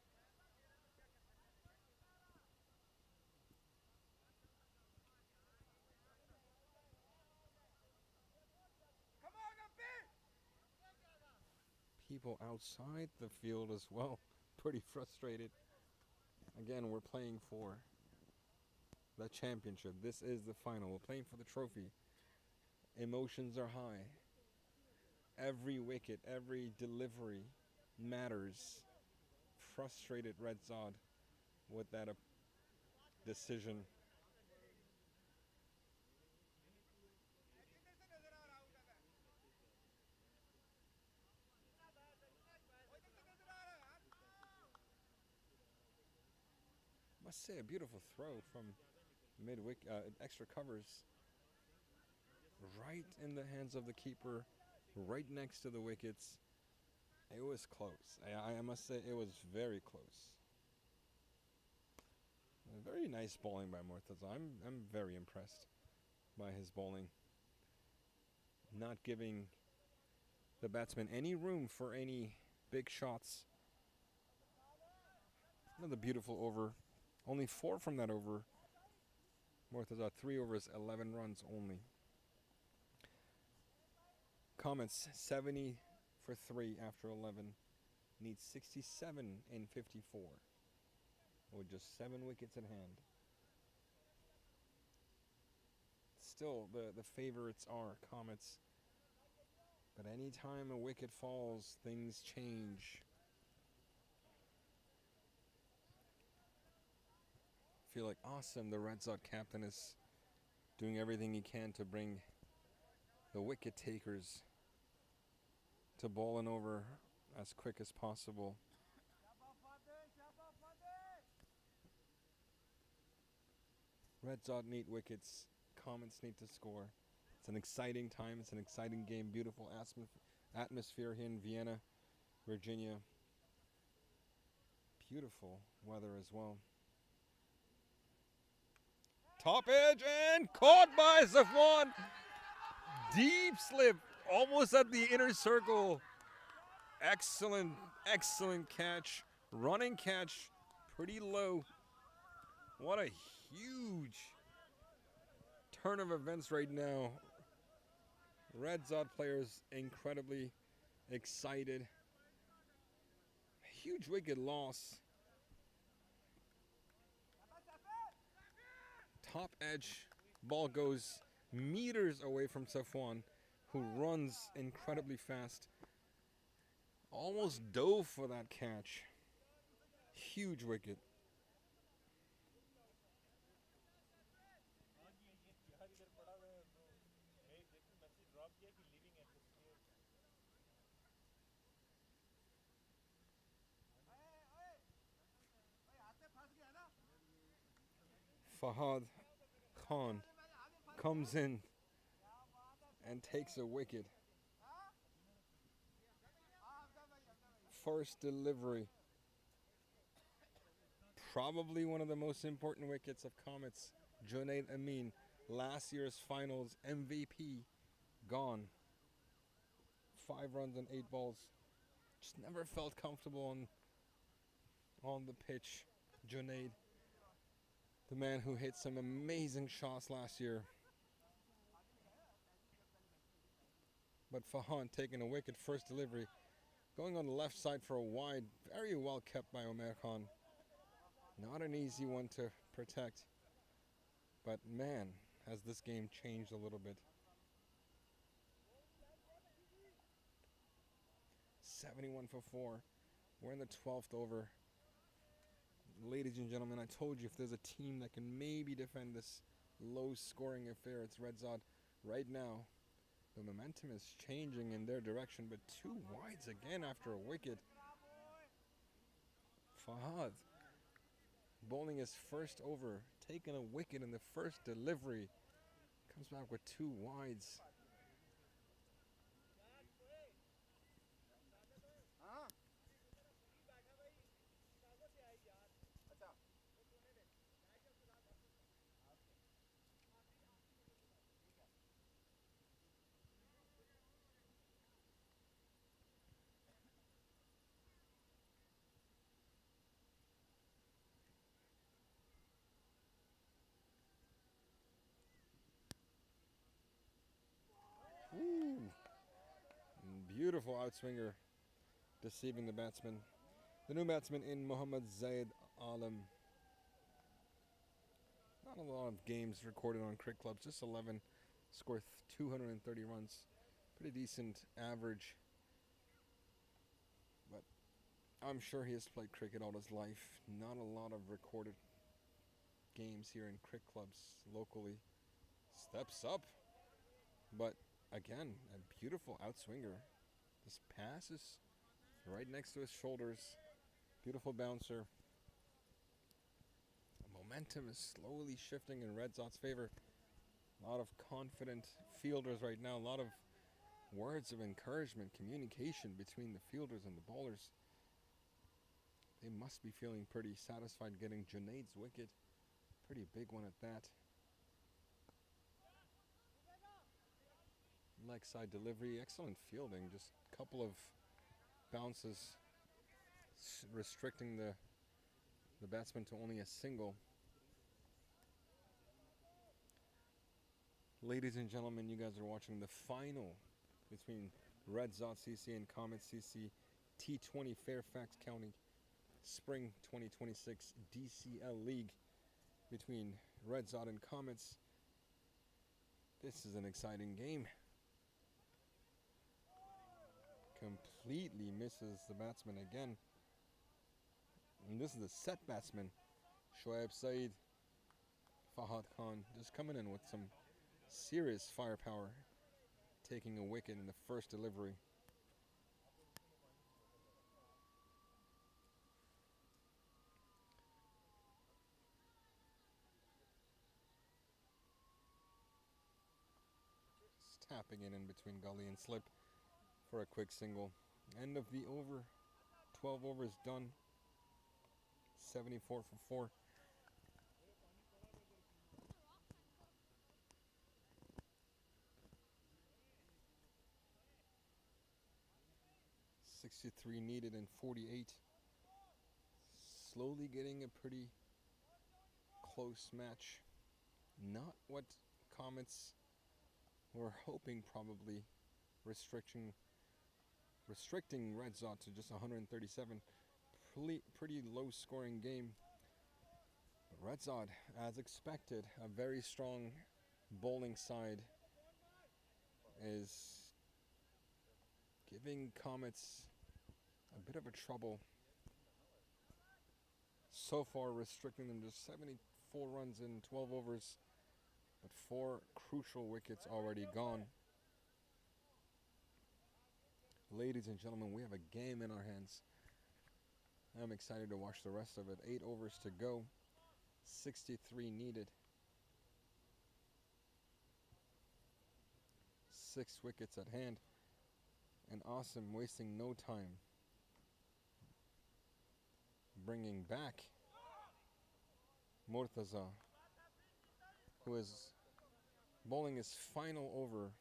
People outside the field as well, pretty frustrated. Again, we're playing for the championship. This is the final. We're playing for the trophy. Emotions are high. Every wicket, every delivery matters. Frustrated RedZod with that decision. Must say, a beautiful throw from mid-wicket, extra covers, right in the hands of the keeper, right next to the wickets. It was close. I must say, it was very close. Very nice bowling by Murtaza. I'm very impressed by his bowling. Not giving the batsman any room for any big shots. Another beautiful over. Only 4 from that over. Murtaza 3 overs, 11 runs only. Comets 70 for 3 after 11. Needs 67 in 54. With just 7 wickets in hand. still the favorites are Comets. But anytime a wicket falls, things change. Feel like awesome. The RedZod captain is doing everything he can to bring the wicket takers to bowling over as quick as possible. RedZod need wickets. Comets need to score. It's an exciting time. It's an exciting game. Beautiful atmosphere here in Vienna, Virginia. Beautiful weather as well. Top edge and caught by Safwan. Deep slip, almost at the inner circle. Excellent, excellent catch. Running catch, pretty low. What a huge turn of events right now. RedZod players incredibly excited. Huge wicket loss. Top edge, ball goes meters away from Safwan, who runs incredibly fast. Almost dove for that catch. Huge wicket. Fahad Khan comes in and takes a wicket. First delivery. Probably one of the most important wickets of Comets. Junaid Amin, last year's finals MVP, gone. 5 runs and 8 balls. Just never felt comfortable on the pitch. Junaid, the man who hit some amazing shots last year. But Fahan taking a wicket, first delivery. Going on the left side for a wide, very well kept by Omer Khan. Not an easy one to protect. But man, has this game changed a little bit. 71 for 4. We're in the 12th over. Ladies and gentlemen, I told you if there's a team that can maybe defend this low-scoring affair, it's RedZod. Right now, the momentum is changing in their direction, but 2 wides again after a wicket. Fahad bowling his first over, taking a wicket in the first delivery. Comes back with 2 wides. Ooh. Beautiful outswinger, deceiving the batsman. The new batsman in Mohammad Zaid Alam. Not a lot of games recorded on cricket clubs, just 11. Scored 230 runs. Pretty decent average. But I'm sure he has played cricket all his life. Not a lot of recorded games here in cricket clubs locally. Steps up. But again, a beautiful outswinger. This passes right next to his shoulders. Beautiful bouncer. Momentum is slowly shifting in RedZod's favor. A lot of confident fielders right now. A lot of words of encouragement, communication between the fielders and the bowlers. They must be feeling pretty satisfied getting Junaid's wicket. Pretty big one at that. Leg side delivery, excellent fielding. Just a couple of bounces restricting the batsman to only a single. Ladies and gentlemen, you guys are watching the final between RedZod CC and Comets CC T20 Fairfax County Spring 2026 DCL League between RedZod and Comets. This is an exciting game. Completely misses the batsman again. And this is the set batsman. Shoaib Saeed, Fahad Khan, just coming in with some serious firepower, taking a wicket in the first delivery. Just tapping it in between gully and slip for a quick single. End of the over. 12 overs done. 74 for 4. .63 needed in 48. Slowly getting a pretty close match. Not what Comets were hoping, probably. Restricting RedZod to just 137. Pretty low scoring game. RedZod, as expected, a very strong bowling side, is giving Comets a bit of a trouble. So far restricting them to 74 runs in 12 overs, but 4 crucial wickets already gone. Ladies and gentlemen, we have a game in our hands. I'm excited to watch the rest of it. 8 overs to go. 63 needed. 6 wickets at hand. And Awesome wasting no time, bringing back Murtaza, who is bowling his final over.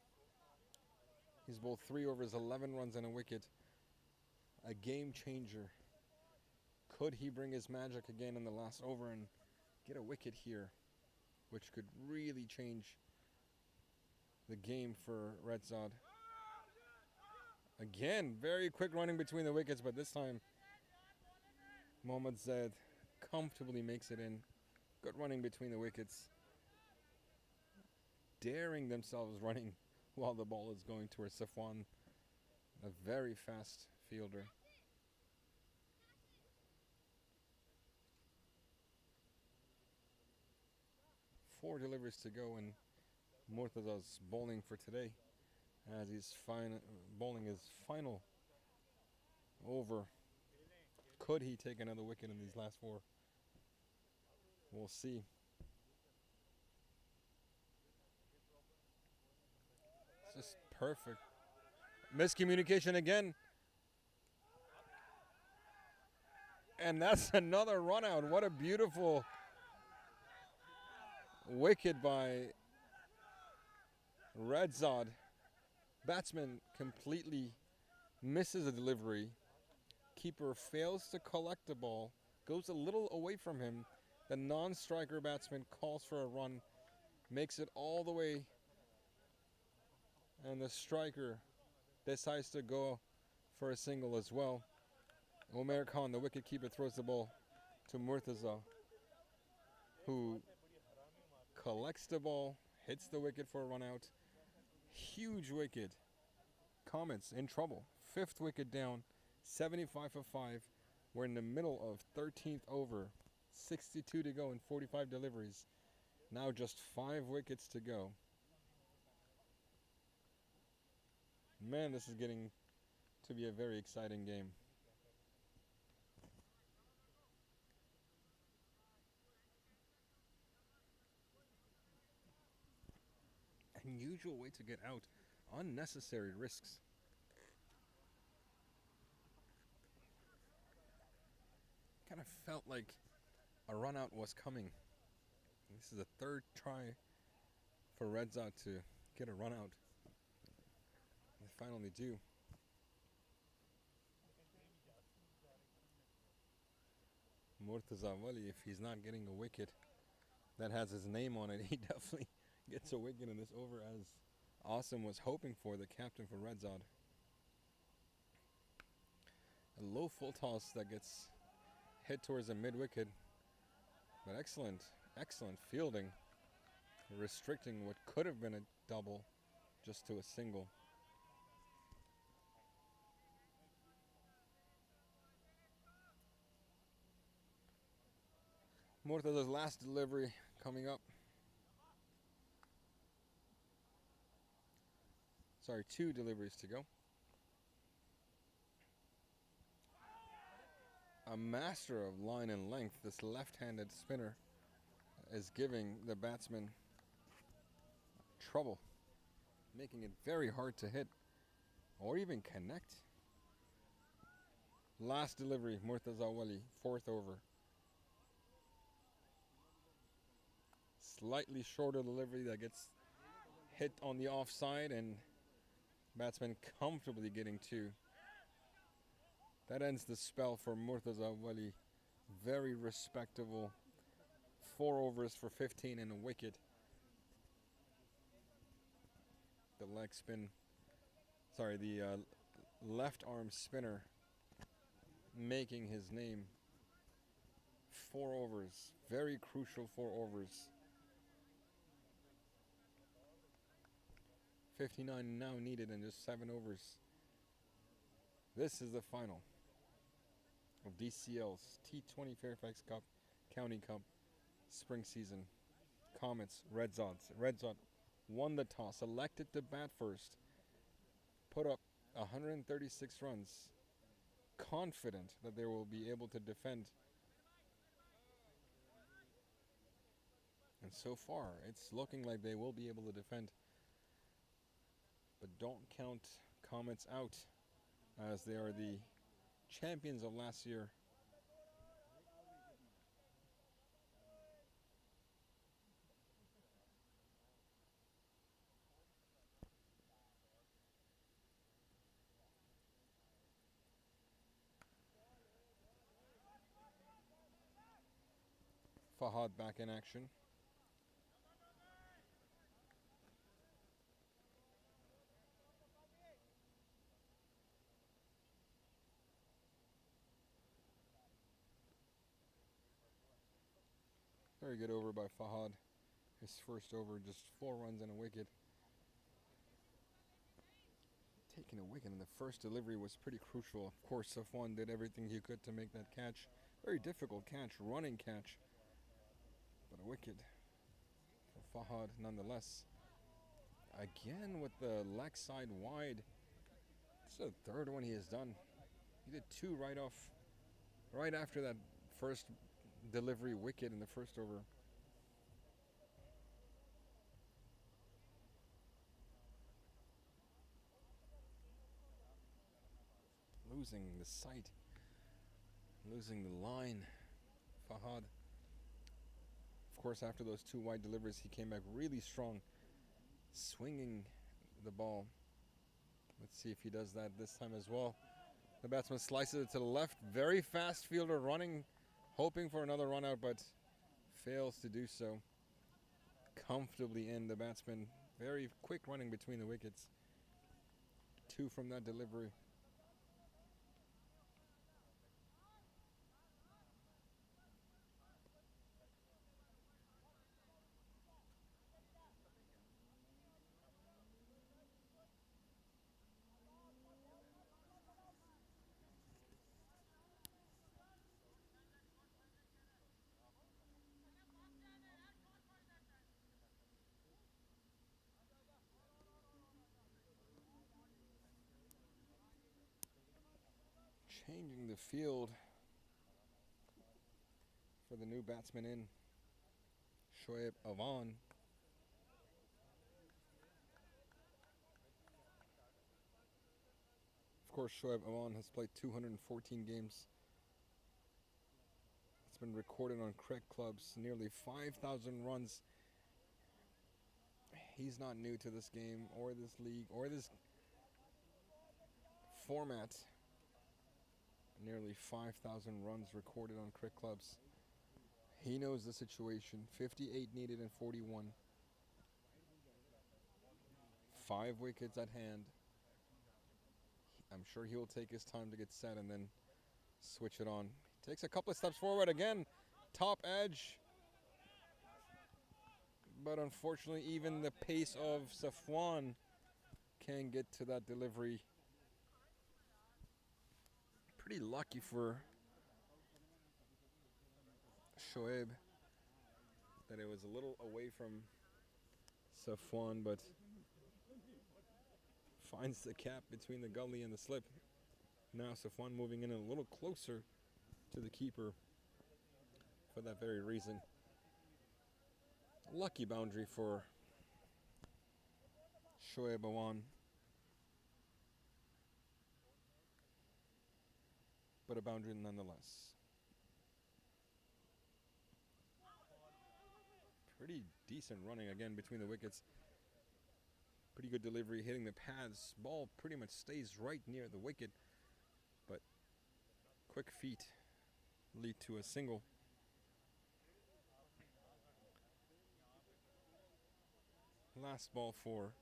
He's bowled 3 overs, 11 runs and a wicket. A game changer. Could he bring his magic again in the last over and get a wicket here, which could really change the game for RedZod? Again, very quick running between the wickets, but this time Mohammad Zaid comfortably makes it in. Good running between the wickets. Daring themselves running while the ball is going towards Safwan, a very fast fielder. Four deliveries to go, and Murtaza's bowling for today as he's bowling his final over. Could he take another wicket in these last 4? We'll see. It's just perfect. Miscommunication again. And that's another run out. What a beautiful wicket by RedZod. Batsman completely misses a delivery. Keeper fails to collect the ball. Goes a little away from him. The non-striker batsman calls for a run. Makes it all the way. And the striker decides to go for a single as well. Omer Khan, the wicketkeeper, throws the ball to Murtaza, who collects the ball, hits the wicket for a run out. Huge wicket. Comets in trouble. 5th wicket down, 75 for 5. We're in the middle of 13th over. 62 to go and 45 deliveries. Now just 5 wickets to go. Man, this is getting to be a very exciting game. Unusual way to get out. Unnecessary risks. Kind of felt like a run out was coming. This is the 3rd try for RedZod to get a run out. They finally do. Murtaza Wali, if he's not getting a wicket that has his name on it, he definitely gets a wicket in this over, as Awesome was hoping for, the captain for RedZod. A low full toss that gets hit towards the mid wicket, but excellent fielding restricting what could have been a double just to a single. Murtaza's last delivery coming up. Sorry, 2 deliveries to go. A master of line and length, this left-handed spinner is giving the batsman trouble, making it very hard to hit or even connect. Last delivery, Murtaza Wali, 4th over. Slightly shorter delivery that gets hit on the offside, and batsman comfortably getting 2. That ends the spell for Murtaza Wali. Very respectable 4 overs for 15 and a wicket. The leg spin, sorry, the left arm spinner making his name. 4 overs, very crucial 4 overs. 59 now needed in just 7 overs. This is the final of DCL's T20 Fairfax Cup, County Cup, spring season. Comets, RedZods. RedZod won the toss, elected to bat first, put up 136 runs, confident that they will be able to defend. And so far, it's looking like they will be able to defend. But don't count Comets out, as they are the champions of last year. Fahad back in action. Very good over by Fahad. His first over, just 4 runs and a wicket. Taking a wicket in the first delivery was pretty crucial. Of course, Safwan did everything he could to make that catch. Very difficult catch, running catch. But a wicket for Fahad nonetheless. Again with the leg side wide. This is the 3rd one he has done. He did 2 right after that first delivery wicket in the first over. Losing the sight, losing the line, Fahad. Of course, after those 2 wide deliveries, he came back really strong, swinging the ball. Let's see if he does that this time as well. The batsman slices it to the left. Very fast fielder running, hoping for another run out, but fails to do so. Comfortably in, the batsman. Very quick running between the wickets. 2 from that delivery. Changing the field for the new batsman in, Shoaib Awan. Of course, Shoaib Awan has played 214 games. It's been recorded on Cricket Club's nearly 5,000 runs. He's not new to this game or this league or this format. Nearly 5,000 runs recorded on Cricket Clubs. He knows the situation. 58 needed and 41. 5 wickets at hand. I'm sure he will take his time to get set and then switch it on. Takes a couple of steps forward again. Top edge. but unfortunately even the pace of Safwan can't get to that delivery. Pretty lucky for Shoaib that it was a little away from Safwan, but finds the cap between the gully and the slip. Now Safwan moving in a little closer to the keeper for that very reason. Lucky boundary for Shoaib Awan, but a boundary nonetheless. Pretty decent running again between the wickets. Pretty good delivery, hitting the pads. Ball pretty much stays right near the wicket, but quick feet lead to a single. Last ball for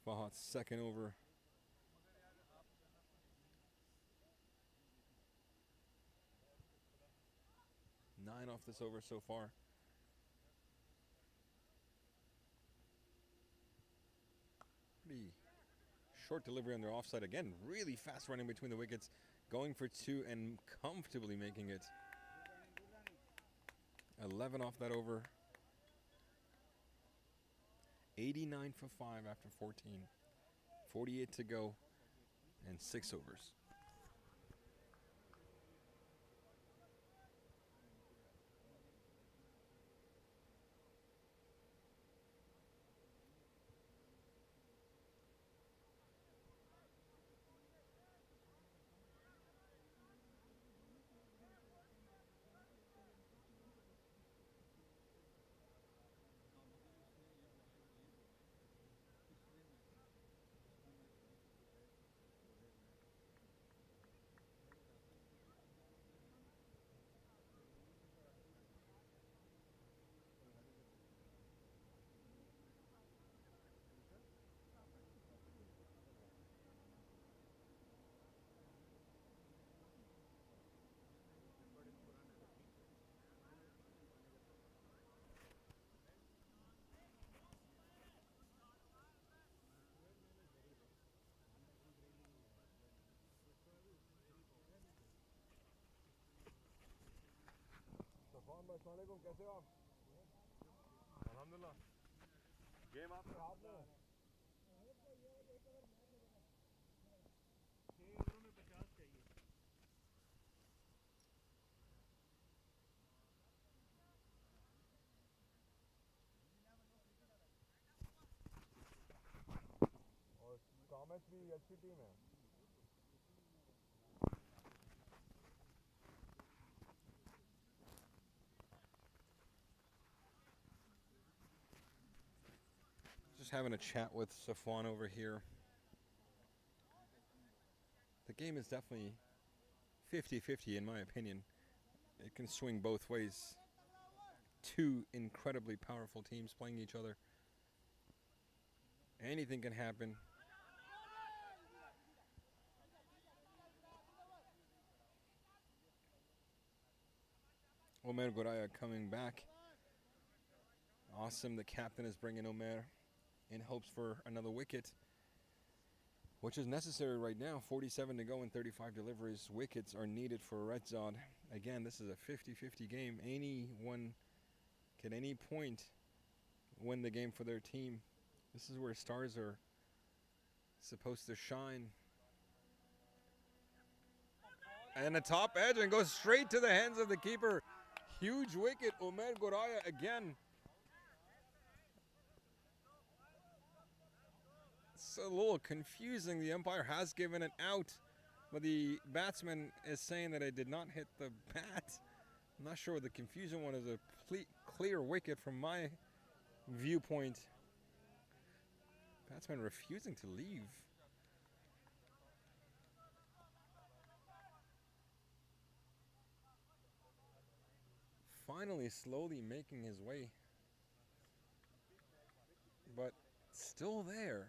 Fahad's second over. Nine off this over so far. Pretty short delivery on their offside. Again, really fast running between the wickets. Going for two and comfortably making it. 11 off that over. 89 for 5 after 14. 48 to go and 6 overs. अस्सलामुअलैकुम, कैसे हो आप? अल्हम्दुलिल्लाह। Game आपके हाथ में है। 6 ओवरों में 50 चाहिए। और कॉमेट्स भी अच्छी टीम है। Just having a chat with Safwan over here. The game is definitely 50-50 in my opinion. It can swing both ways. Two incredibly powerful teams playing each other. Anything can happen. Omer Goraya coming back. Awesome. The captain is bringing Omer in hopes for another wicket, which is necessary right now. 47 to go and 35 deliveries. Wickets are needed for RedZod. Again, this is a 50-50 game. Anyone can at any point win the game for their team. This is where stars are supposed to shine. And a top edge and goes straight to the hands of the keeper. Huge wicket. Omer Goraya again. It's a little confusing. The umpire has given it out, but the batsman is saying that it did not hit the bat. I'm not sure what the confusion was. Is a clear wicket from my viewpoint. Batsman refusing to leave. Finally, slowly making his way, but still there.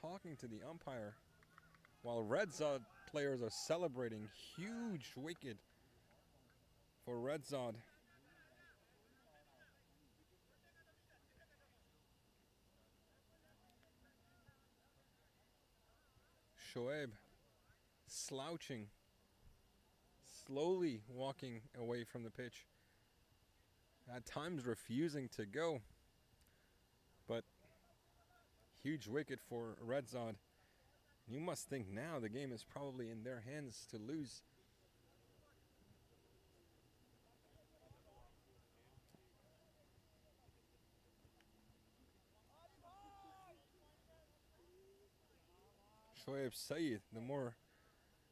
Talking to the umpire while RedZod players are celebrating. Huge wicket for RedZod. Shoaib slouching, slowly walking away from the pitch, at times refusing to go. But huge wicket for RedZod. You must think now the game is probably in their hands to lose. Shoaib Saeed, the more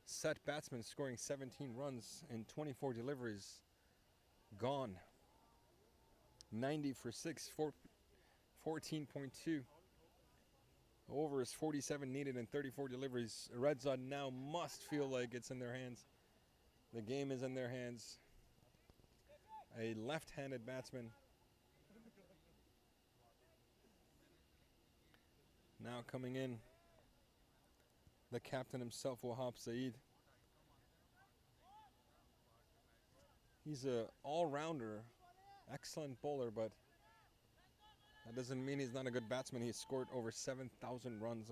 set batsman, scoring 17 runs in 24 deliveries, gone. 90 for 6, 14.2. Overs 47 needed in 34 deliveries. RedZod now must feel like it's in their hands. The game is in their hands. A left-handed batsman. Now coming in, the captain himself, Wahab Saeed. He's an all-rounder, excellent bowler, but that doesn't mean he's not a good batsman. He's scored over 7,000 runs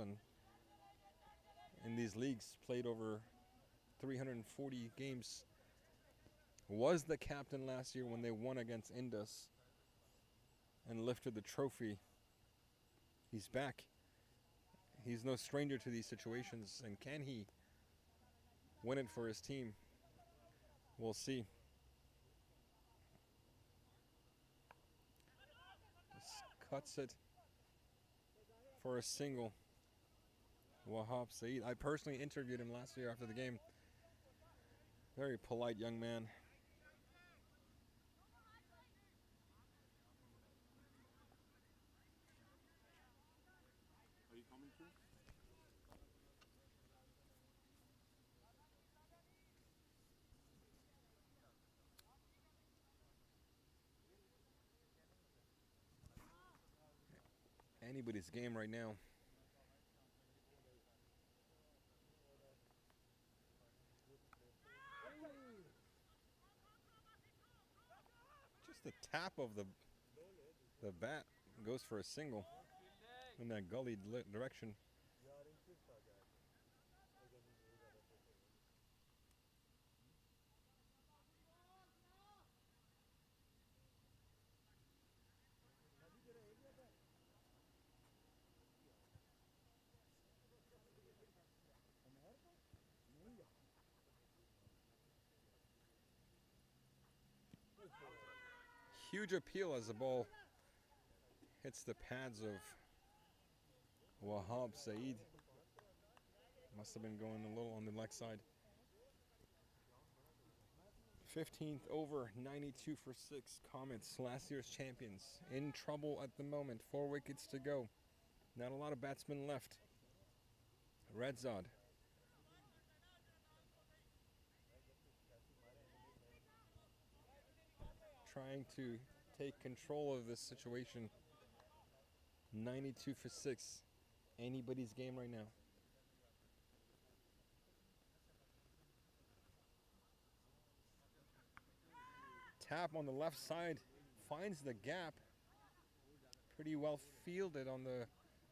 in these leagues, played over 340 games. Was the captain last year when they won against Indus and lifted the trophy. He's back. He's no stranger to these situations, and can he win it for his team? We'll see. Just cuts it for a single. Wahab Saeed. I personally interviewed him last year after the game. Very polite young man. Are you coming through? Anybody's game right now. Just the tap of the bat goes for a single in that gully direction. Huge appeal as the ball hits the pads of Wahab Saeed. Must have been going a little on the leg side. 15th over, 92 for 6. Comets, last year's champions, in trouble at the moment. 4 wickets to go. Not a lot of batsmen left. RedZod. Trying to take control of this situation. 92 for 6. Anybody's game right now. Tap on the left side, finds the gap. Pretty well fielded on the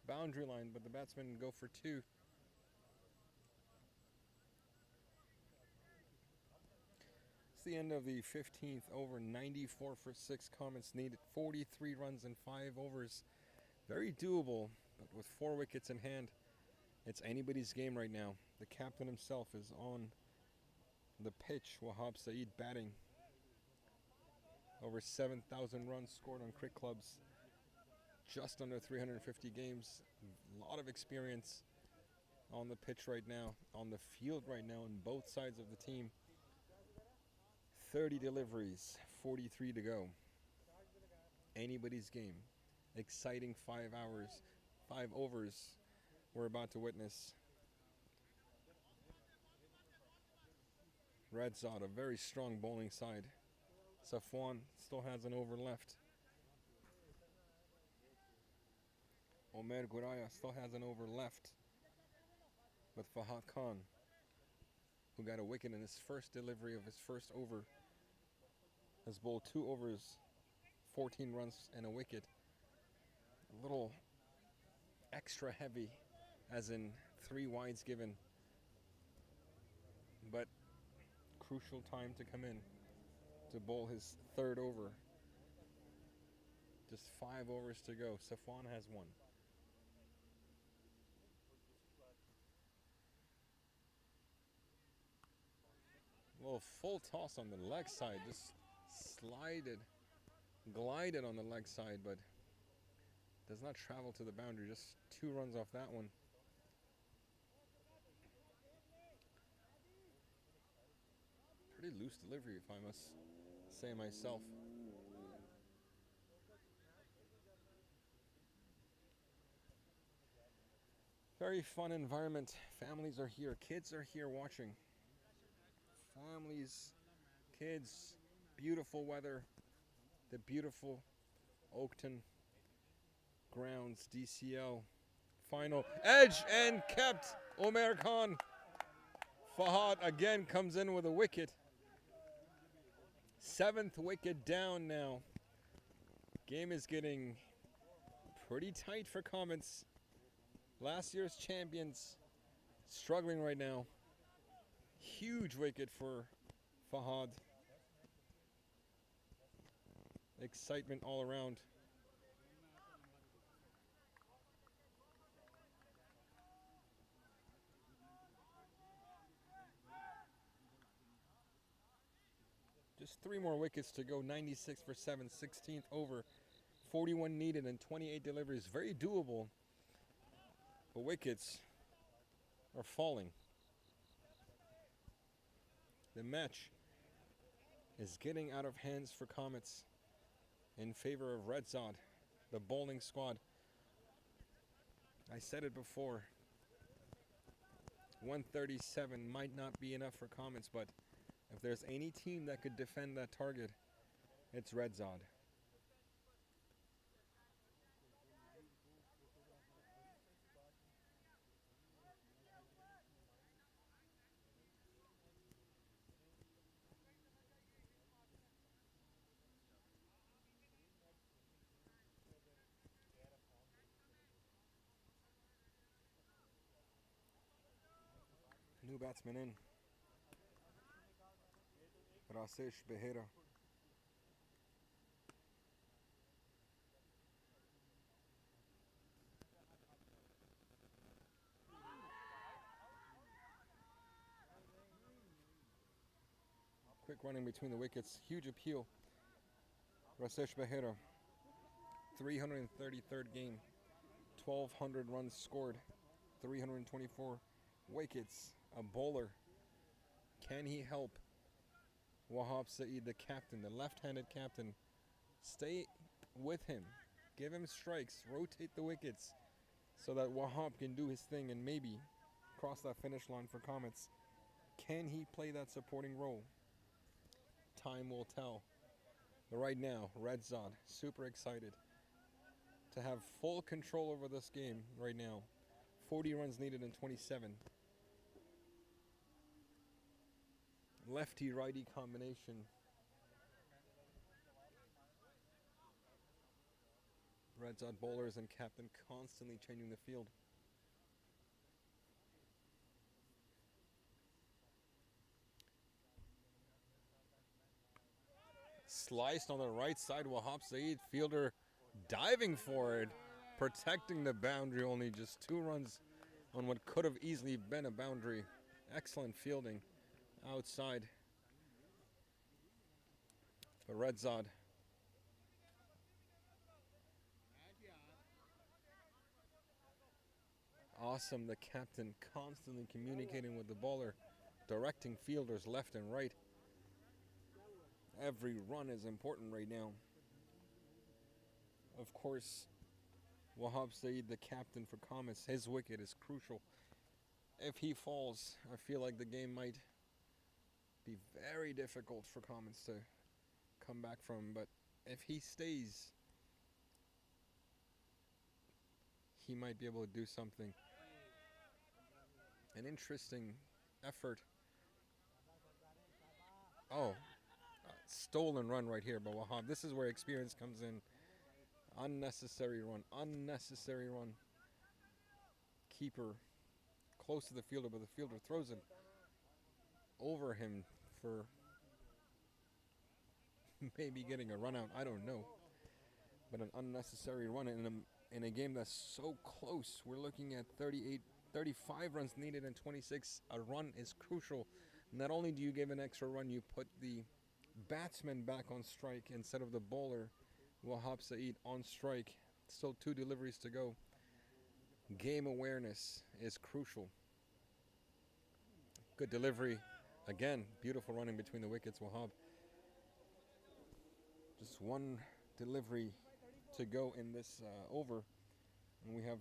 boundary line, but the batsmen go for 2. It's the end of the 15th over, 94 for 6. Comets needed 43 runs in 5 overs. Very doable, but with 4 wickets in hand, it's anybody's game right now. The captain himself is on the pitch. Wahab Saeed batting. Over 7,000 runs scored on cricket clubs. Just under 350 games. A lot of experience on the pitch right now, on the field right now, on both sides of the team. 30 deliveries, 43 to go. Anybody's game. Exciting 5 overs we're about to witness. RedZod, a very strong bowling side. Safwan still has an over left. Omer Guraya still has an over left. With Fahad Khan, who got a wicket in his first delivery of his first over, has bowled 2 overs, 14 runs and a wicket. A little extra heavy, as in 3 wides given but crucial time to come in to bowl his third over. Just 5 overs to go. Safwan has one. Well, full toss on the leg side. Just glided on the leg side, but does not travel to the boundary. Just 2 runs off that one. Pretty loose delivery, if I must say myself. Very fun environment. Families are here. Kids are here watching. Families, kids, beautiful weather. The beautiful Oakton grounds, DCL. Final edge and kept. Umer Khan. Fahad again comes in with a wicket. 7th wicket down now. Game is getting pretty tight for Comets. Last year's champions struggling right now. Huge wicket for Fahad. Excitement all around. Just 3 more wickets to go. 96 for 7, 16th over. 41 needed and 28 deliveries. Very doable. But wickets are falling. The match is getting out of hands for Comets in favor of RedZod, the bowling squad. I said it before. 137 might not be enough for Comets, but if there's any team that could defend that target, it's RedZod. New batsman in. Rasesh Behera. Quick running between the wickets. Huge appeal. Rasesh Behera. 333rd game. 1,200 runs scored. 324 wickets. A bowler. Can he help Wahab Saeed, the captain, the left-handed captain? Stay with him. Give him strikes. Rotate the wickets so that Wahab can do his thing and maybe cross that finish line for Comets. Can he play that supporting role? Time will tell. But right now, RedZod, super excited to have full control over this game right now. 40 runs needed in 27. Lefty-righty combination. RedZod bowlers and captain constantly changing the field. Sliced on the right side, Wahab Saeed, fielder diving for it, protecting the boundary, only just 2 runs on what could have easily been a boundary. Excellent fielding outside. But RedZod awesome, the captain constantly communicating with the bowler, directing fielders left and right. Every run is important right now. Of course, Wahab Saeed, the captain for Comets, his wicket is crucial. If he falls, I feel like the game might be very difficult for Comets to come back from. But if he stays, he might be able to do something. An interesting effort. Oh, stolen run right here by Wahab. This is where experience comes in. Unnecessary run. Unnecessary run. Keeper close to the fielder, but the fielder throws it over him for maybe getting a run out. I don't know. But an unnecessary run in a game that's so close. We're looking at 35 runs needed and 26. A run is crucial. Not only do you give an extra run, you put the batsman back on strike instead of the bowler, Wahab Saeed, on strike. Still 2 deliveries to go. Game awareness is crucial. Good delivery. Again, beautiful running between the wickets, Wahab. Just 1 delivery to go in this over. And we have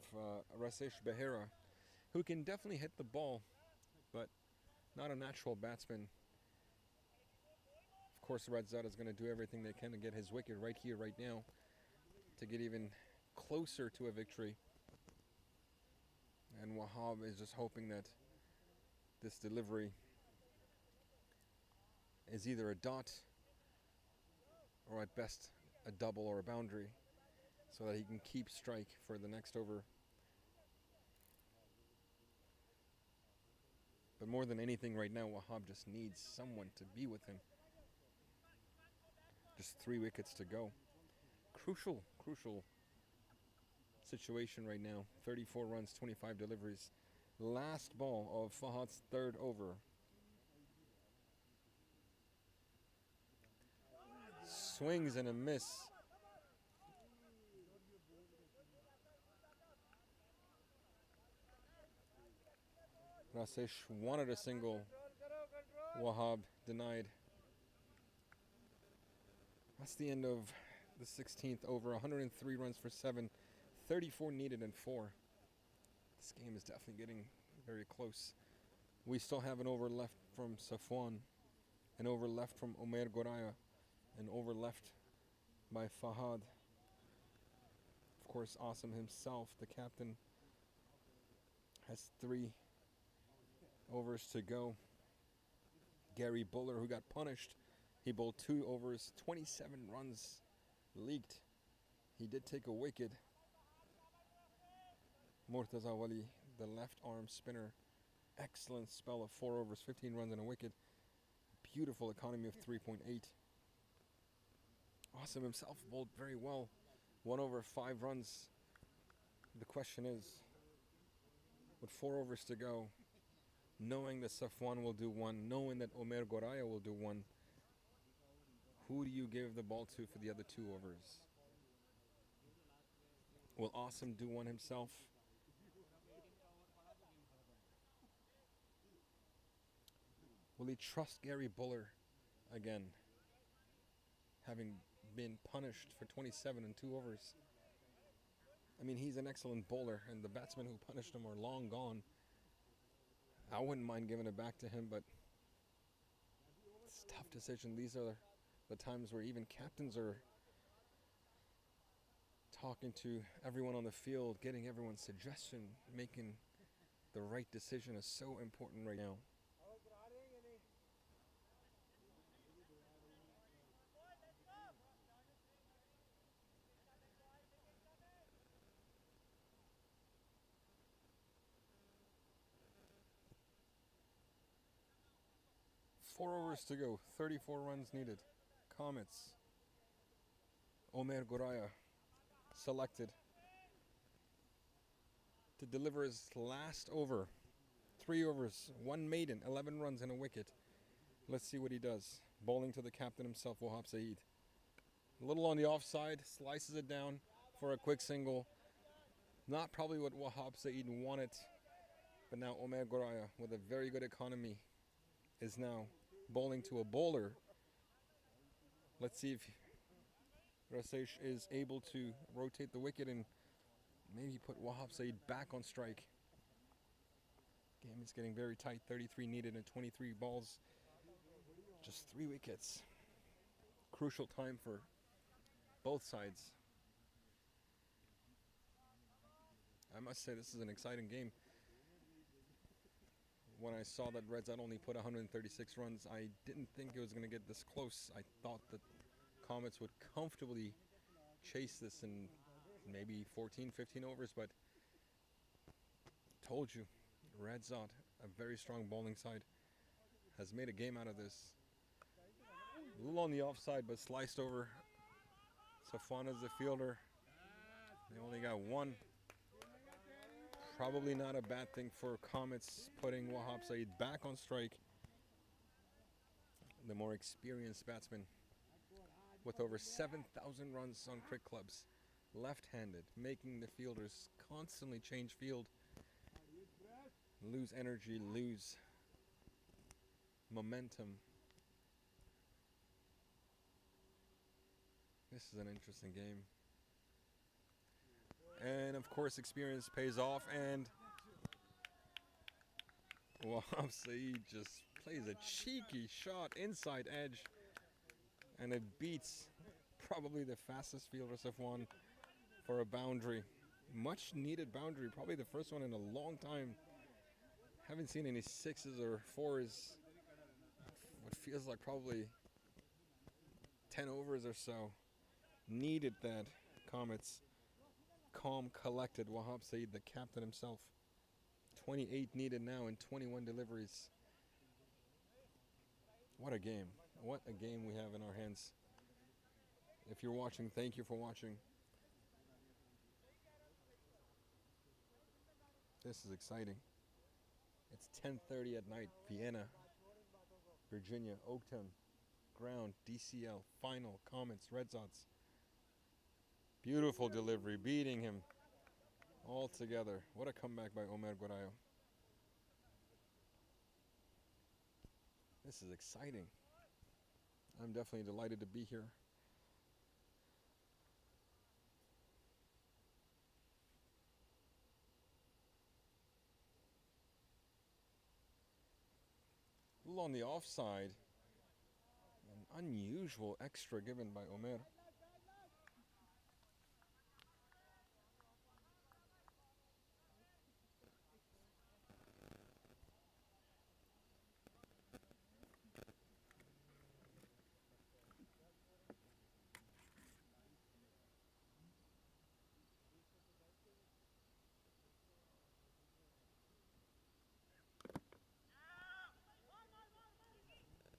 Rasesh Behera, who can definitely hit the ball, but not a natural batsman. Of course, RedZod is going to do everything they can to get his wicket right here, right now, to get even closer to a victory. And Wahab is just hoping that this delivery is either a dot or at best a double or a boundary, so that he can keep strike for the next over. But more than anything right now, Wahab just needs someone to be with him. Just 3 wickets to go. Crucial situation right now. 34 runs, 25 deliveries. Last ball of Fahad's 3rd over. Swings and a miss. Rasesh wanted a single. Wahab denied. That's the end of the 16th over. 103 runs for 7. 34 needed and 4. This game is definitely getting very close. We still have an over left from Safwan, an over left from Umair Goraya, an over left by Fahad. Of course, Asim himself, the captain, has 3 overs to go. Gary Buller, who got punished, he bowled 2 overs, 27 runs leaked. He did take a wicket. Murtaza Wali, the left arm spinner, excellent spell of 4 overs, 15 runs and a wicket. Beautiful economy of 3.8. Asim himself bowled very well. 1 over, 5 runs. The question is, with 4 overs to go, knowing that Safwan will do 1, knowing that Umair Goraya will do 1, who do you give the ball to for the other 2 overs? Will Asim do 1 himself? Will he trust Gary Buller again, having been punished for 27 and 2 overs? I mean, he's an excellent bowler, and the batsmen who punished him are long gone. I wouldn't mind giving it back to him, but it's a tough decision. These are the times where even captains are talking to everyone on the field, getting everyone's suggestion. Making the right decision is so important right now. Four overs to go, 34 runs needed. Comets. Umair Goraya selected to deliver his last over. 3 overs, 1 maiden, 11 runs and a wicket. Let's see what he does. Bowling to the captain himself, Wahab Saeed. A little on the offside, slices it down for a quick single. Not probably what Wahab Saeed wanted, but now Umair Goraya, with a very good economy, is now bowling to a bowler. Let's see if Rasesh is able to rotate the wicket and maybe put Wahab Saeed back on strike. Game is getting very tight. 33 needed and 23 balls. Just 3 wickets. Crucial time for both sides. I must say this is an exciting game. When I saw that RedZod only put 136 runs, I didn't think it was going to get this close. I thought that Comets would comfortably chase this in maybe 14, 15 overs, but told you, RedZod, a very strong bowling side, has made a game out of this. A little on the offside, but sliced over. Safwan is the fielder. They only got one. Probably not a bad thing for Comets, putting Wahab Saeed back on strike. The more experienced batsman with over 7,000 runs on cricket clubs. Left-handed, making the fielders constantly change field. Lose energy, lose momentum. This is an interesting game. And of course experience pays off, and Wahab Saeed just plays a cheeky shot inside edge, and it beats probably the fastest fielder Safwan for a boundary. Much needed boundary, probably the first one in a long time. Haven't seen any sixes or fours. What feels like probably 10 overs or so. Needed that. Comets. Calm, collected. Wahab Saeed, the captain himself. 28 needed now and 21 deliveries. What a game. What a game we have in our hands. If you're watching, thank you for watching. This is exciting. It's 10:30 at night. Vienna, Virginia, Oaktown, ground, DCL, final, Comets, RedZods. Beautiful delivery, beating him all together. What a comeback by Omer Gorayo. This is exciting. I'm definitely delighted to be here. A little on the offside. An unusual extra given by Omer.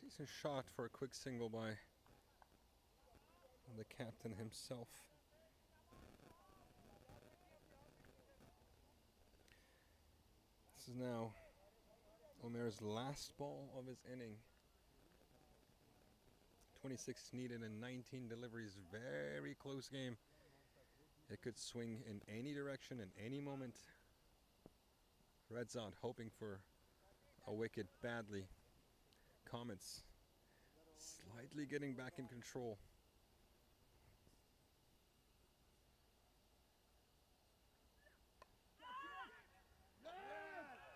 Decent shot for a quick single by the captain himself. This is now Omer's last ball of his inning. 26 needed and 19 deliveries. Very close game. It could swing in any direction in any moment. RedZod hoping for a wicket badly. Comets slightly getting back in control.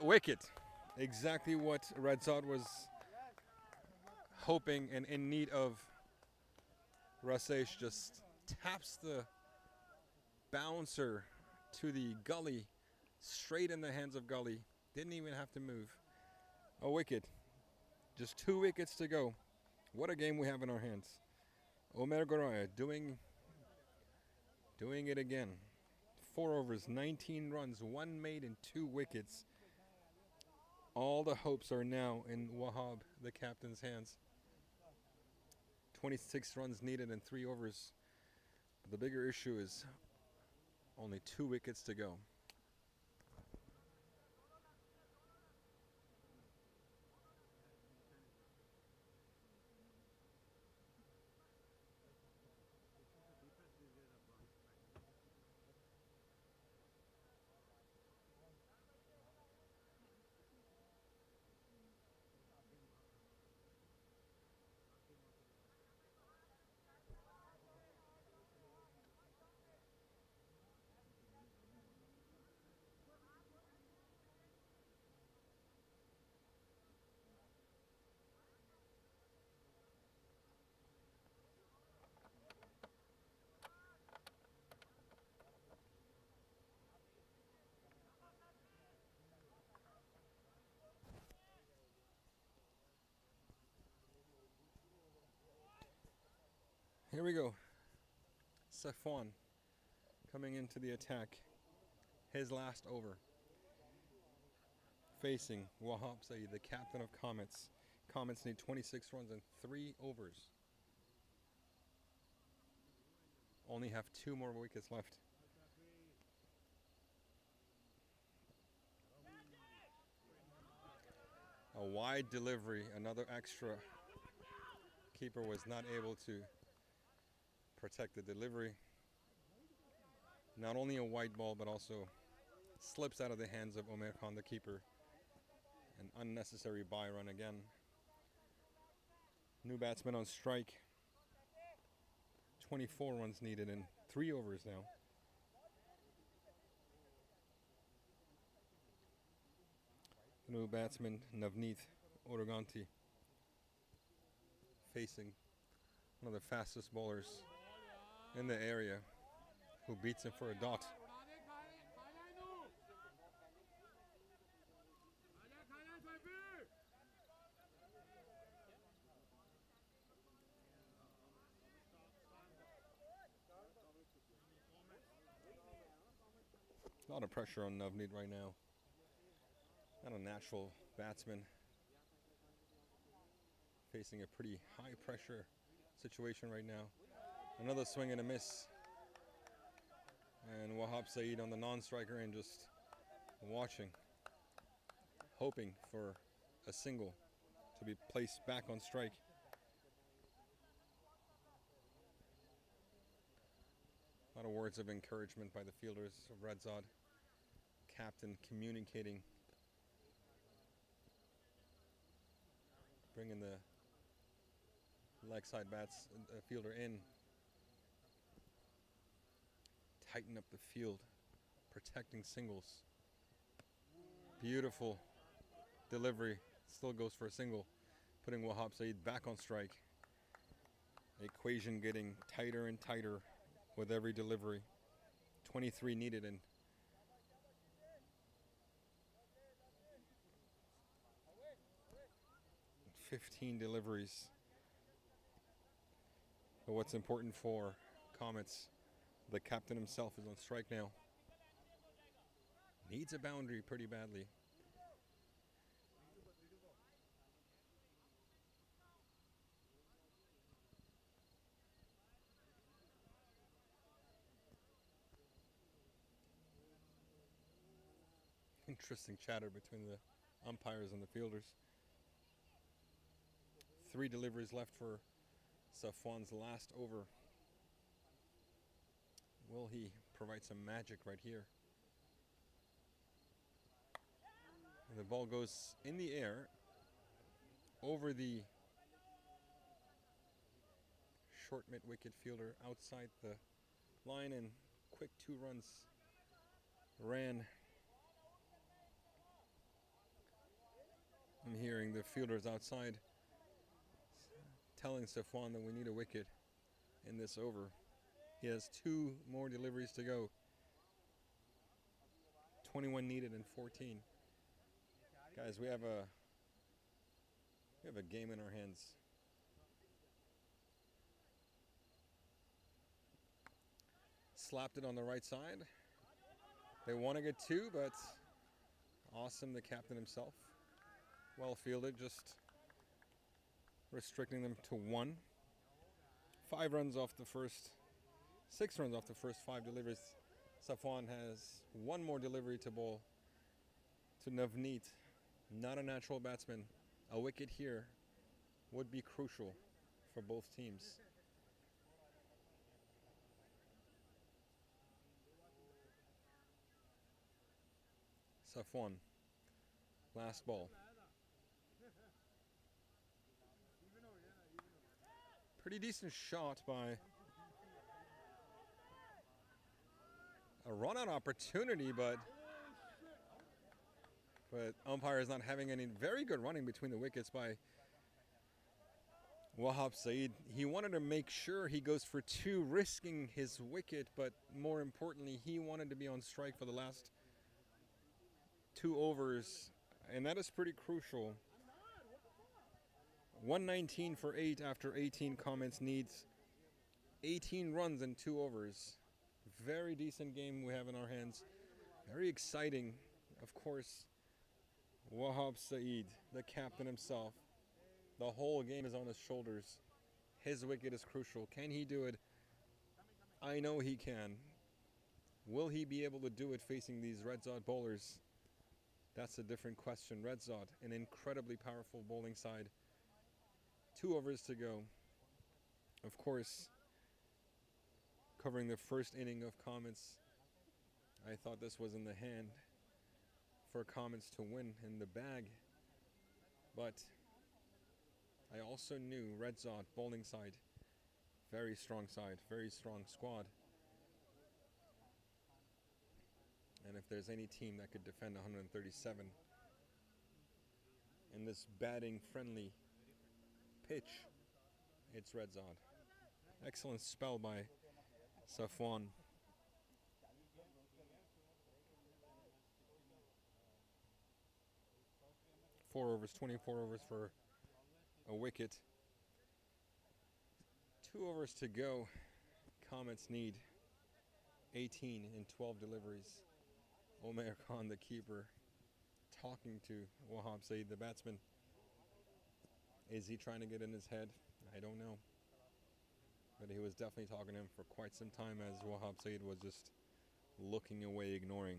Wicket. Exactly what RedZod was hoping and in need of. Rasesh just taps the bouncer to the gully, straight in the hands of Gully. Didn't even have to move. A wicket. Just 2 wickets to go. What a game we have in our hands. Omer Gorayo doing it again. 4 overs, 19 runs, 1 made and 2 wickets. All the hopes are now in Wahab, the captain's hands. 26 runs needed in 3 overs. But the bigger issue is only 2 wickets to go. Here we go. Safwan coming into the attack. His last over. Facing Wahab Saeed, the captain of Comets. Comets need 26 runs in 3 overs. Only have 2 more wickets left. A wide delivery, another extra. Keeper was not able to protect the delivery. Not only a white ball, but also slips out of the hands of Umer Khan, the keeper. An unnecessary bye run again. New batsman on strike. 24 runs needed in 3 overs now. New batsman Navneet Oroganti facing one of the fastest bowlers in the area, who beats him for a dot. A lot of pressure on Navneet right now. Not a natural batsman. Facing a pretty high pressure situation right now. Another swing and a miss. And Wahab Saeed on the non-striker end, just watching, hoping for a single to be placed back on strike. A lot of words of encouragement by the fielders of RedZod. Captain communicating, bringing the leg side fielder in. Tighten up the field, protecting singles. Beautiful delivery, still goes for a single, putting Wahab Saeed back on strike. Equation getting tighter and tighter with every delivery. 23 needed and 15 deliveries. But what's important for Comets, the captain himself is on strike now. Needs a boundary pretty badly. Interesting chatter between the umpires and the fielders. 3 deliveries left for Safwan's last over. Will he provide some magic right here? And the ball goes in the air over the short mid-wicket fielder outside the line, and quick 2 runs ran. I'm hearing the fielders outside telling Safwan that we need a wicket in this over. He has 2 more deliveries to go. 21 needed in 14. Guys, we have a game in our hands. Slapped it on the right side. They want to get 2, but Awesome, the captain himself. Well fielded, just restricting them to 1. 5 runs off the first, 6 runs off the first 5 deliveries. Safwan has 1 more delivery to bowl to Navneet. Not a natural batsman. A wicket here would be crucial for both teams. Safwan, last ball. Pretty decent shot by a run-out opportunity, but umpire is not having any. Very good running between the wickets by Wahab Saeed. He wanted to make sure he goes for 2, risking his wicket, but more importantly, he wanted to be on strike for the last 2 overs, and that is pretty crucial. 119 for 8 after 18. Comets needs 18 runs in 2 overs. Very decent game we have in our hands. Very exciting. Of course, Wahab Saeed, the captain himself, The whole game is on his shoulders. His wicket is crucial. Can he do it? I know he can. Will he be able to do it facing these RedZod bowlers? That's a different question. RedZod, an incredibly powerful bowling side. 2 overs to go. Of course, covering the first inning of Comets, I thought this was in the hand for Comets to win in the bag. But I also knew RedZod bowling side, very strong squad. And if there's any team that could defend 137 in this batting friendly pitch, it's RedZod. Excellent spell by Safwan. 4 overs, 24 overs for a wicket. 2 overs to go. Comets need 18 in 12 deliveries. Omer Khan, the keeper, talking to Wahab Saeed, the batsman. Is he trying to get in his head? I don't know. But he was definitely talking to him for quite some time as Wahab Saeed was just looking away, ignoring.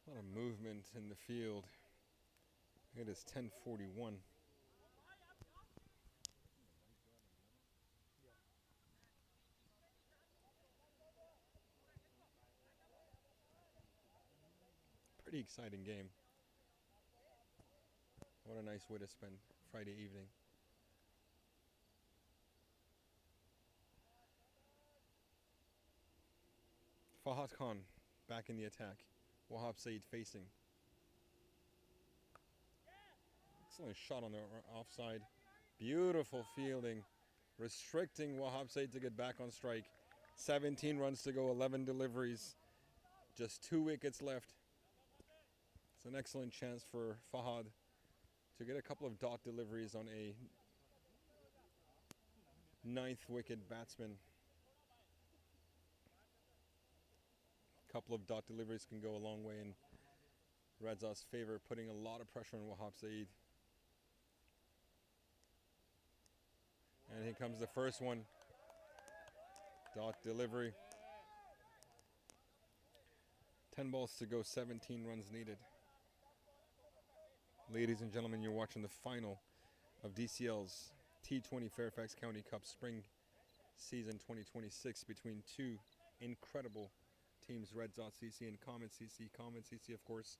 A lot of movement in the field. It is 10:41. Pretty exciting game. What a nice way to spend Friday evening. Fahad Khan back in the attack. Wahab Saeed facing. Excellent shot on the offside. Beautiful fielding. Restricting Wahab Saeed to get back on strike. 17 runs to go, 11 deliveries. Just 2 wickets left. It's an excellent chance for Fahad to get a couple of dot deliveries on a 9th wicket batsman. A couple of dot deliveries can go a long way in RedZod's favor, putting a lot of pressure on Wahab Saeed. And here comes the first one. Dot delivery. 10 balls to go, 17 runs needed. Ladies and gentlemen, you're watching the final of DCL's T20 Fairfax County Cup Spring Season 2026 between 2 incredible teams, RedZod CC and Comets CC. Comets CC, of course,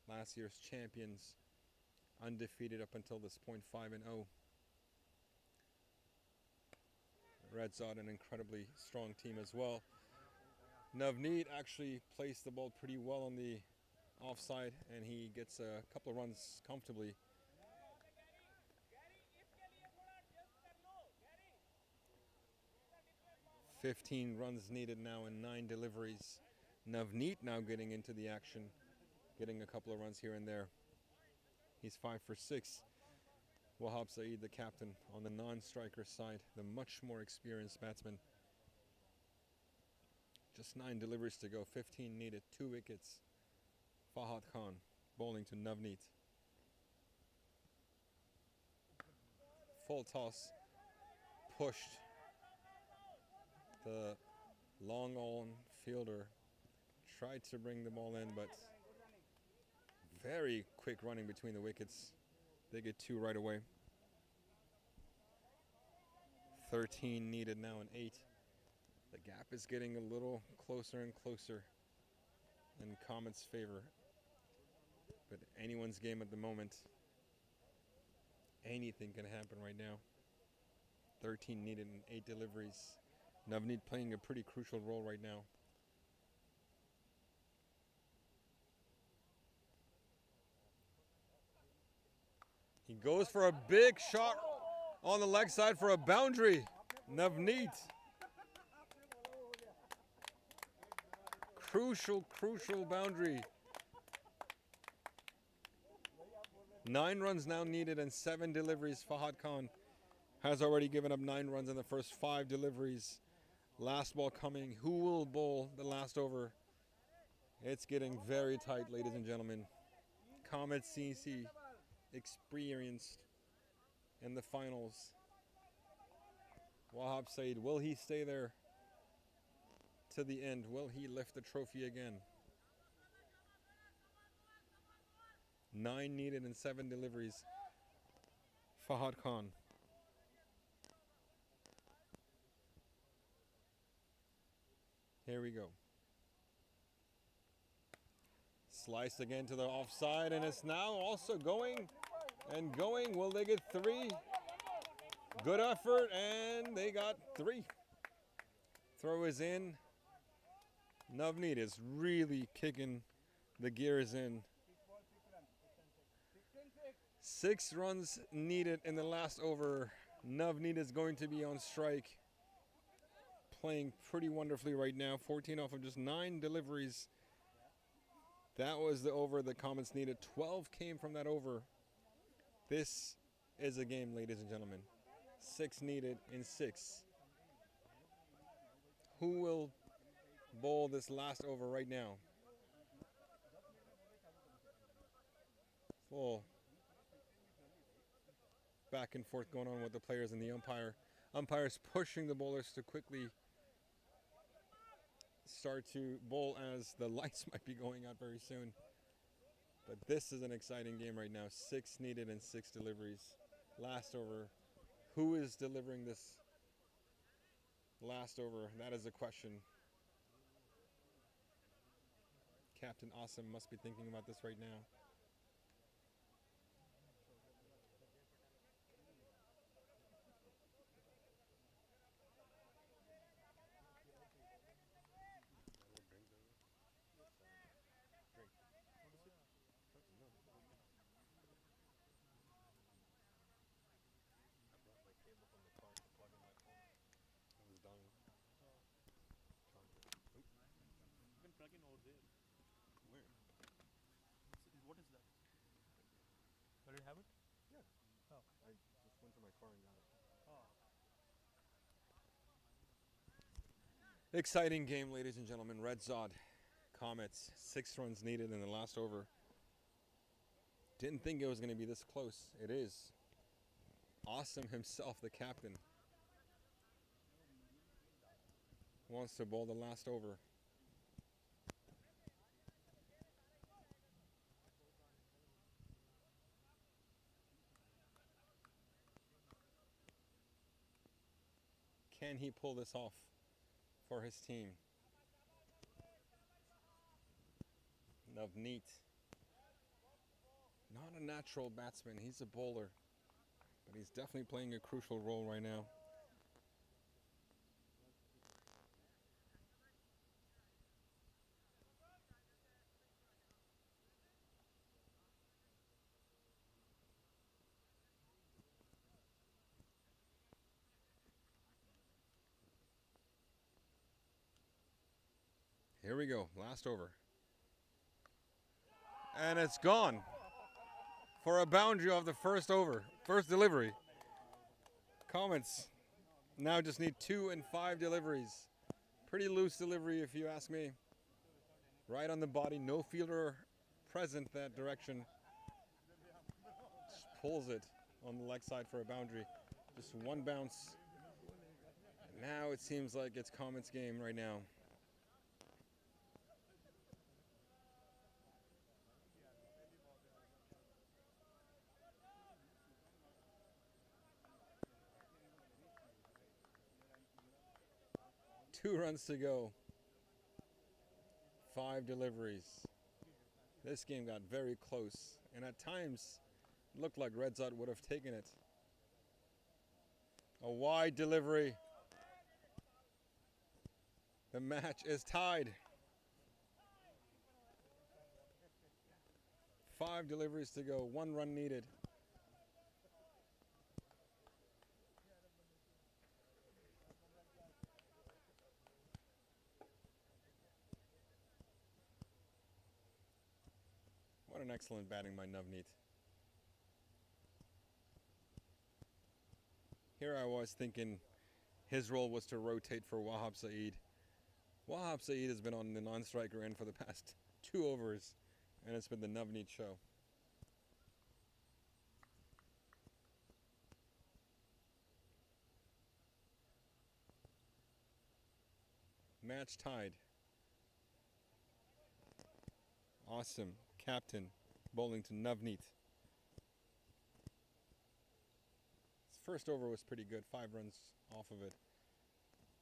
last year's champions, undefeated up until this point, 5-0. RedZod, an incredibly strong team as well. Navneet actually placed the ball pretty well on the offside, and he gets a couple of runs comfortably. "15 runs needed now in 9 deliveries. Navneet now getting into the action, getting a couple of runs here and there. He's 5 for 6. Wahab Saeed, the captain, on the non-striker side, the much more experienced batsman. Just 9 deliveries to go, 15 needed, 2 wickets. Fahad Khan bowling to Navneet. Full toss, pushed. The long on fielder tried to bring the ball in, but very quick running between the wickets. They get 2 right away. 13 needed now and 8. The gap is getting a little closer and closer in Comets' favor. But anyone's game at the moment. Anything can happen right now. 13 needed and 8 deliveries. Navneet playing a pretty crucial role right now. He goes for a big shot on the leg side for a boundary. Navneet. Crucial boundary. 9 runs now needed and 7 deliveries. Fahad Khan has already given up 9 runs in the first 5 deliveries. Last ball coming. Who will bowl the last over? It's getting very tight, ladies and gentlemen. Comets CC experienced in the finals. Wahab Saeed, will he stay there to the end? Will he lift the trophy again? 9 needed and 7 deliveries. Fahad Khan. Here we go. Slice again to the offside, and it's now also going and going. Will they get 3? Good effort, and they got 3. Throw is in. Navneet is really kicking the gears in. 6 runs needed in the last over. Navneet is going to be on strike. Playing pretty wonderfully right now. 14 off of just 9 deliveries. That was the over the Comets needed. 12 came from that over. This is a game, ladies and gentlemen. 6 needed in 6. Who will bowl this last over right now? Full back and forth going on with the players and the umpire. Umpires pushing the bowlers to quickly start to bowl as the lights might be going out very soon. But this is an exciting game right now. 6 needed and 6 deliveries. Last over. Who is delivering this last over? That is a question. Captain Awesome must be thinking about this right now. What is that? Do you have it? Yeah. Oh. I just went to my car and got it. Oh. Exciting game, ladies and gentlemen. RedZod, Comets, 6 runs needed in the last over. Didn't think it was going to be this close. It is. Awesome himself, the captain, wants to bowl the last over. Can he pull this off for his team? Navneet. Not a natural batsman. He's a bowler. But he's definitely playing a crucial role right now. Here we go, last over. And it's gone for a boundary of the first over, first delivery. Comets now just need 2 and 5 deliveries. Pretty loose delivery if you ask me. Right on the body, no fielder present that direction. Just pulls it on the leg side for a boundary. Just one bounce. And now it seems like it's Comets' game right now. Two runs to go. 5 deliveries. This game got very close, and at times looked like RedZod would have taken it. A wide delivery. The match is tied. 5 deliveries to go, 1 run needed. What an excellent batting by Navneet. Here I was thinking his role was to rotate for Wahab Saeed. Wahab Saeed has been on the non-striker end for the past 2 overs, and it's been the Navneet show. Match tied. Awesome. Captain bowling to Navneet. His first over was pretty good, 5 runs off of it.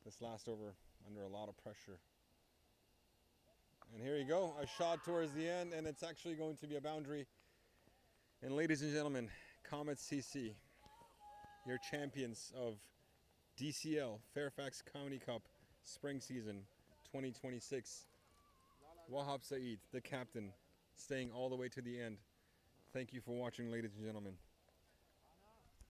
This last over under a lot of pressure. And here you go, a shot towards the end, and it's actually going to be a boundary. And ladies and gentlemen, Comets CC, your champions of DCL, Fairfax County Cup, spring season 2026. Wahab Saeed, the captain, staying all the way to the end. Thank you for watching, ladies and gentlemen.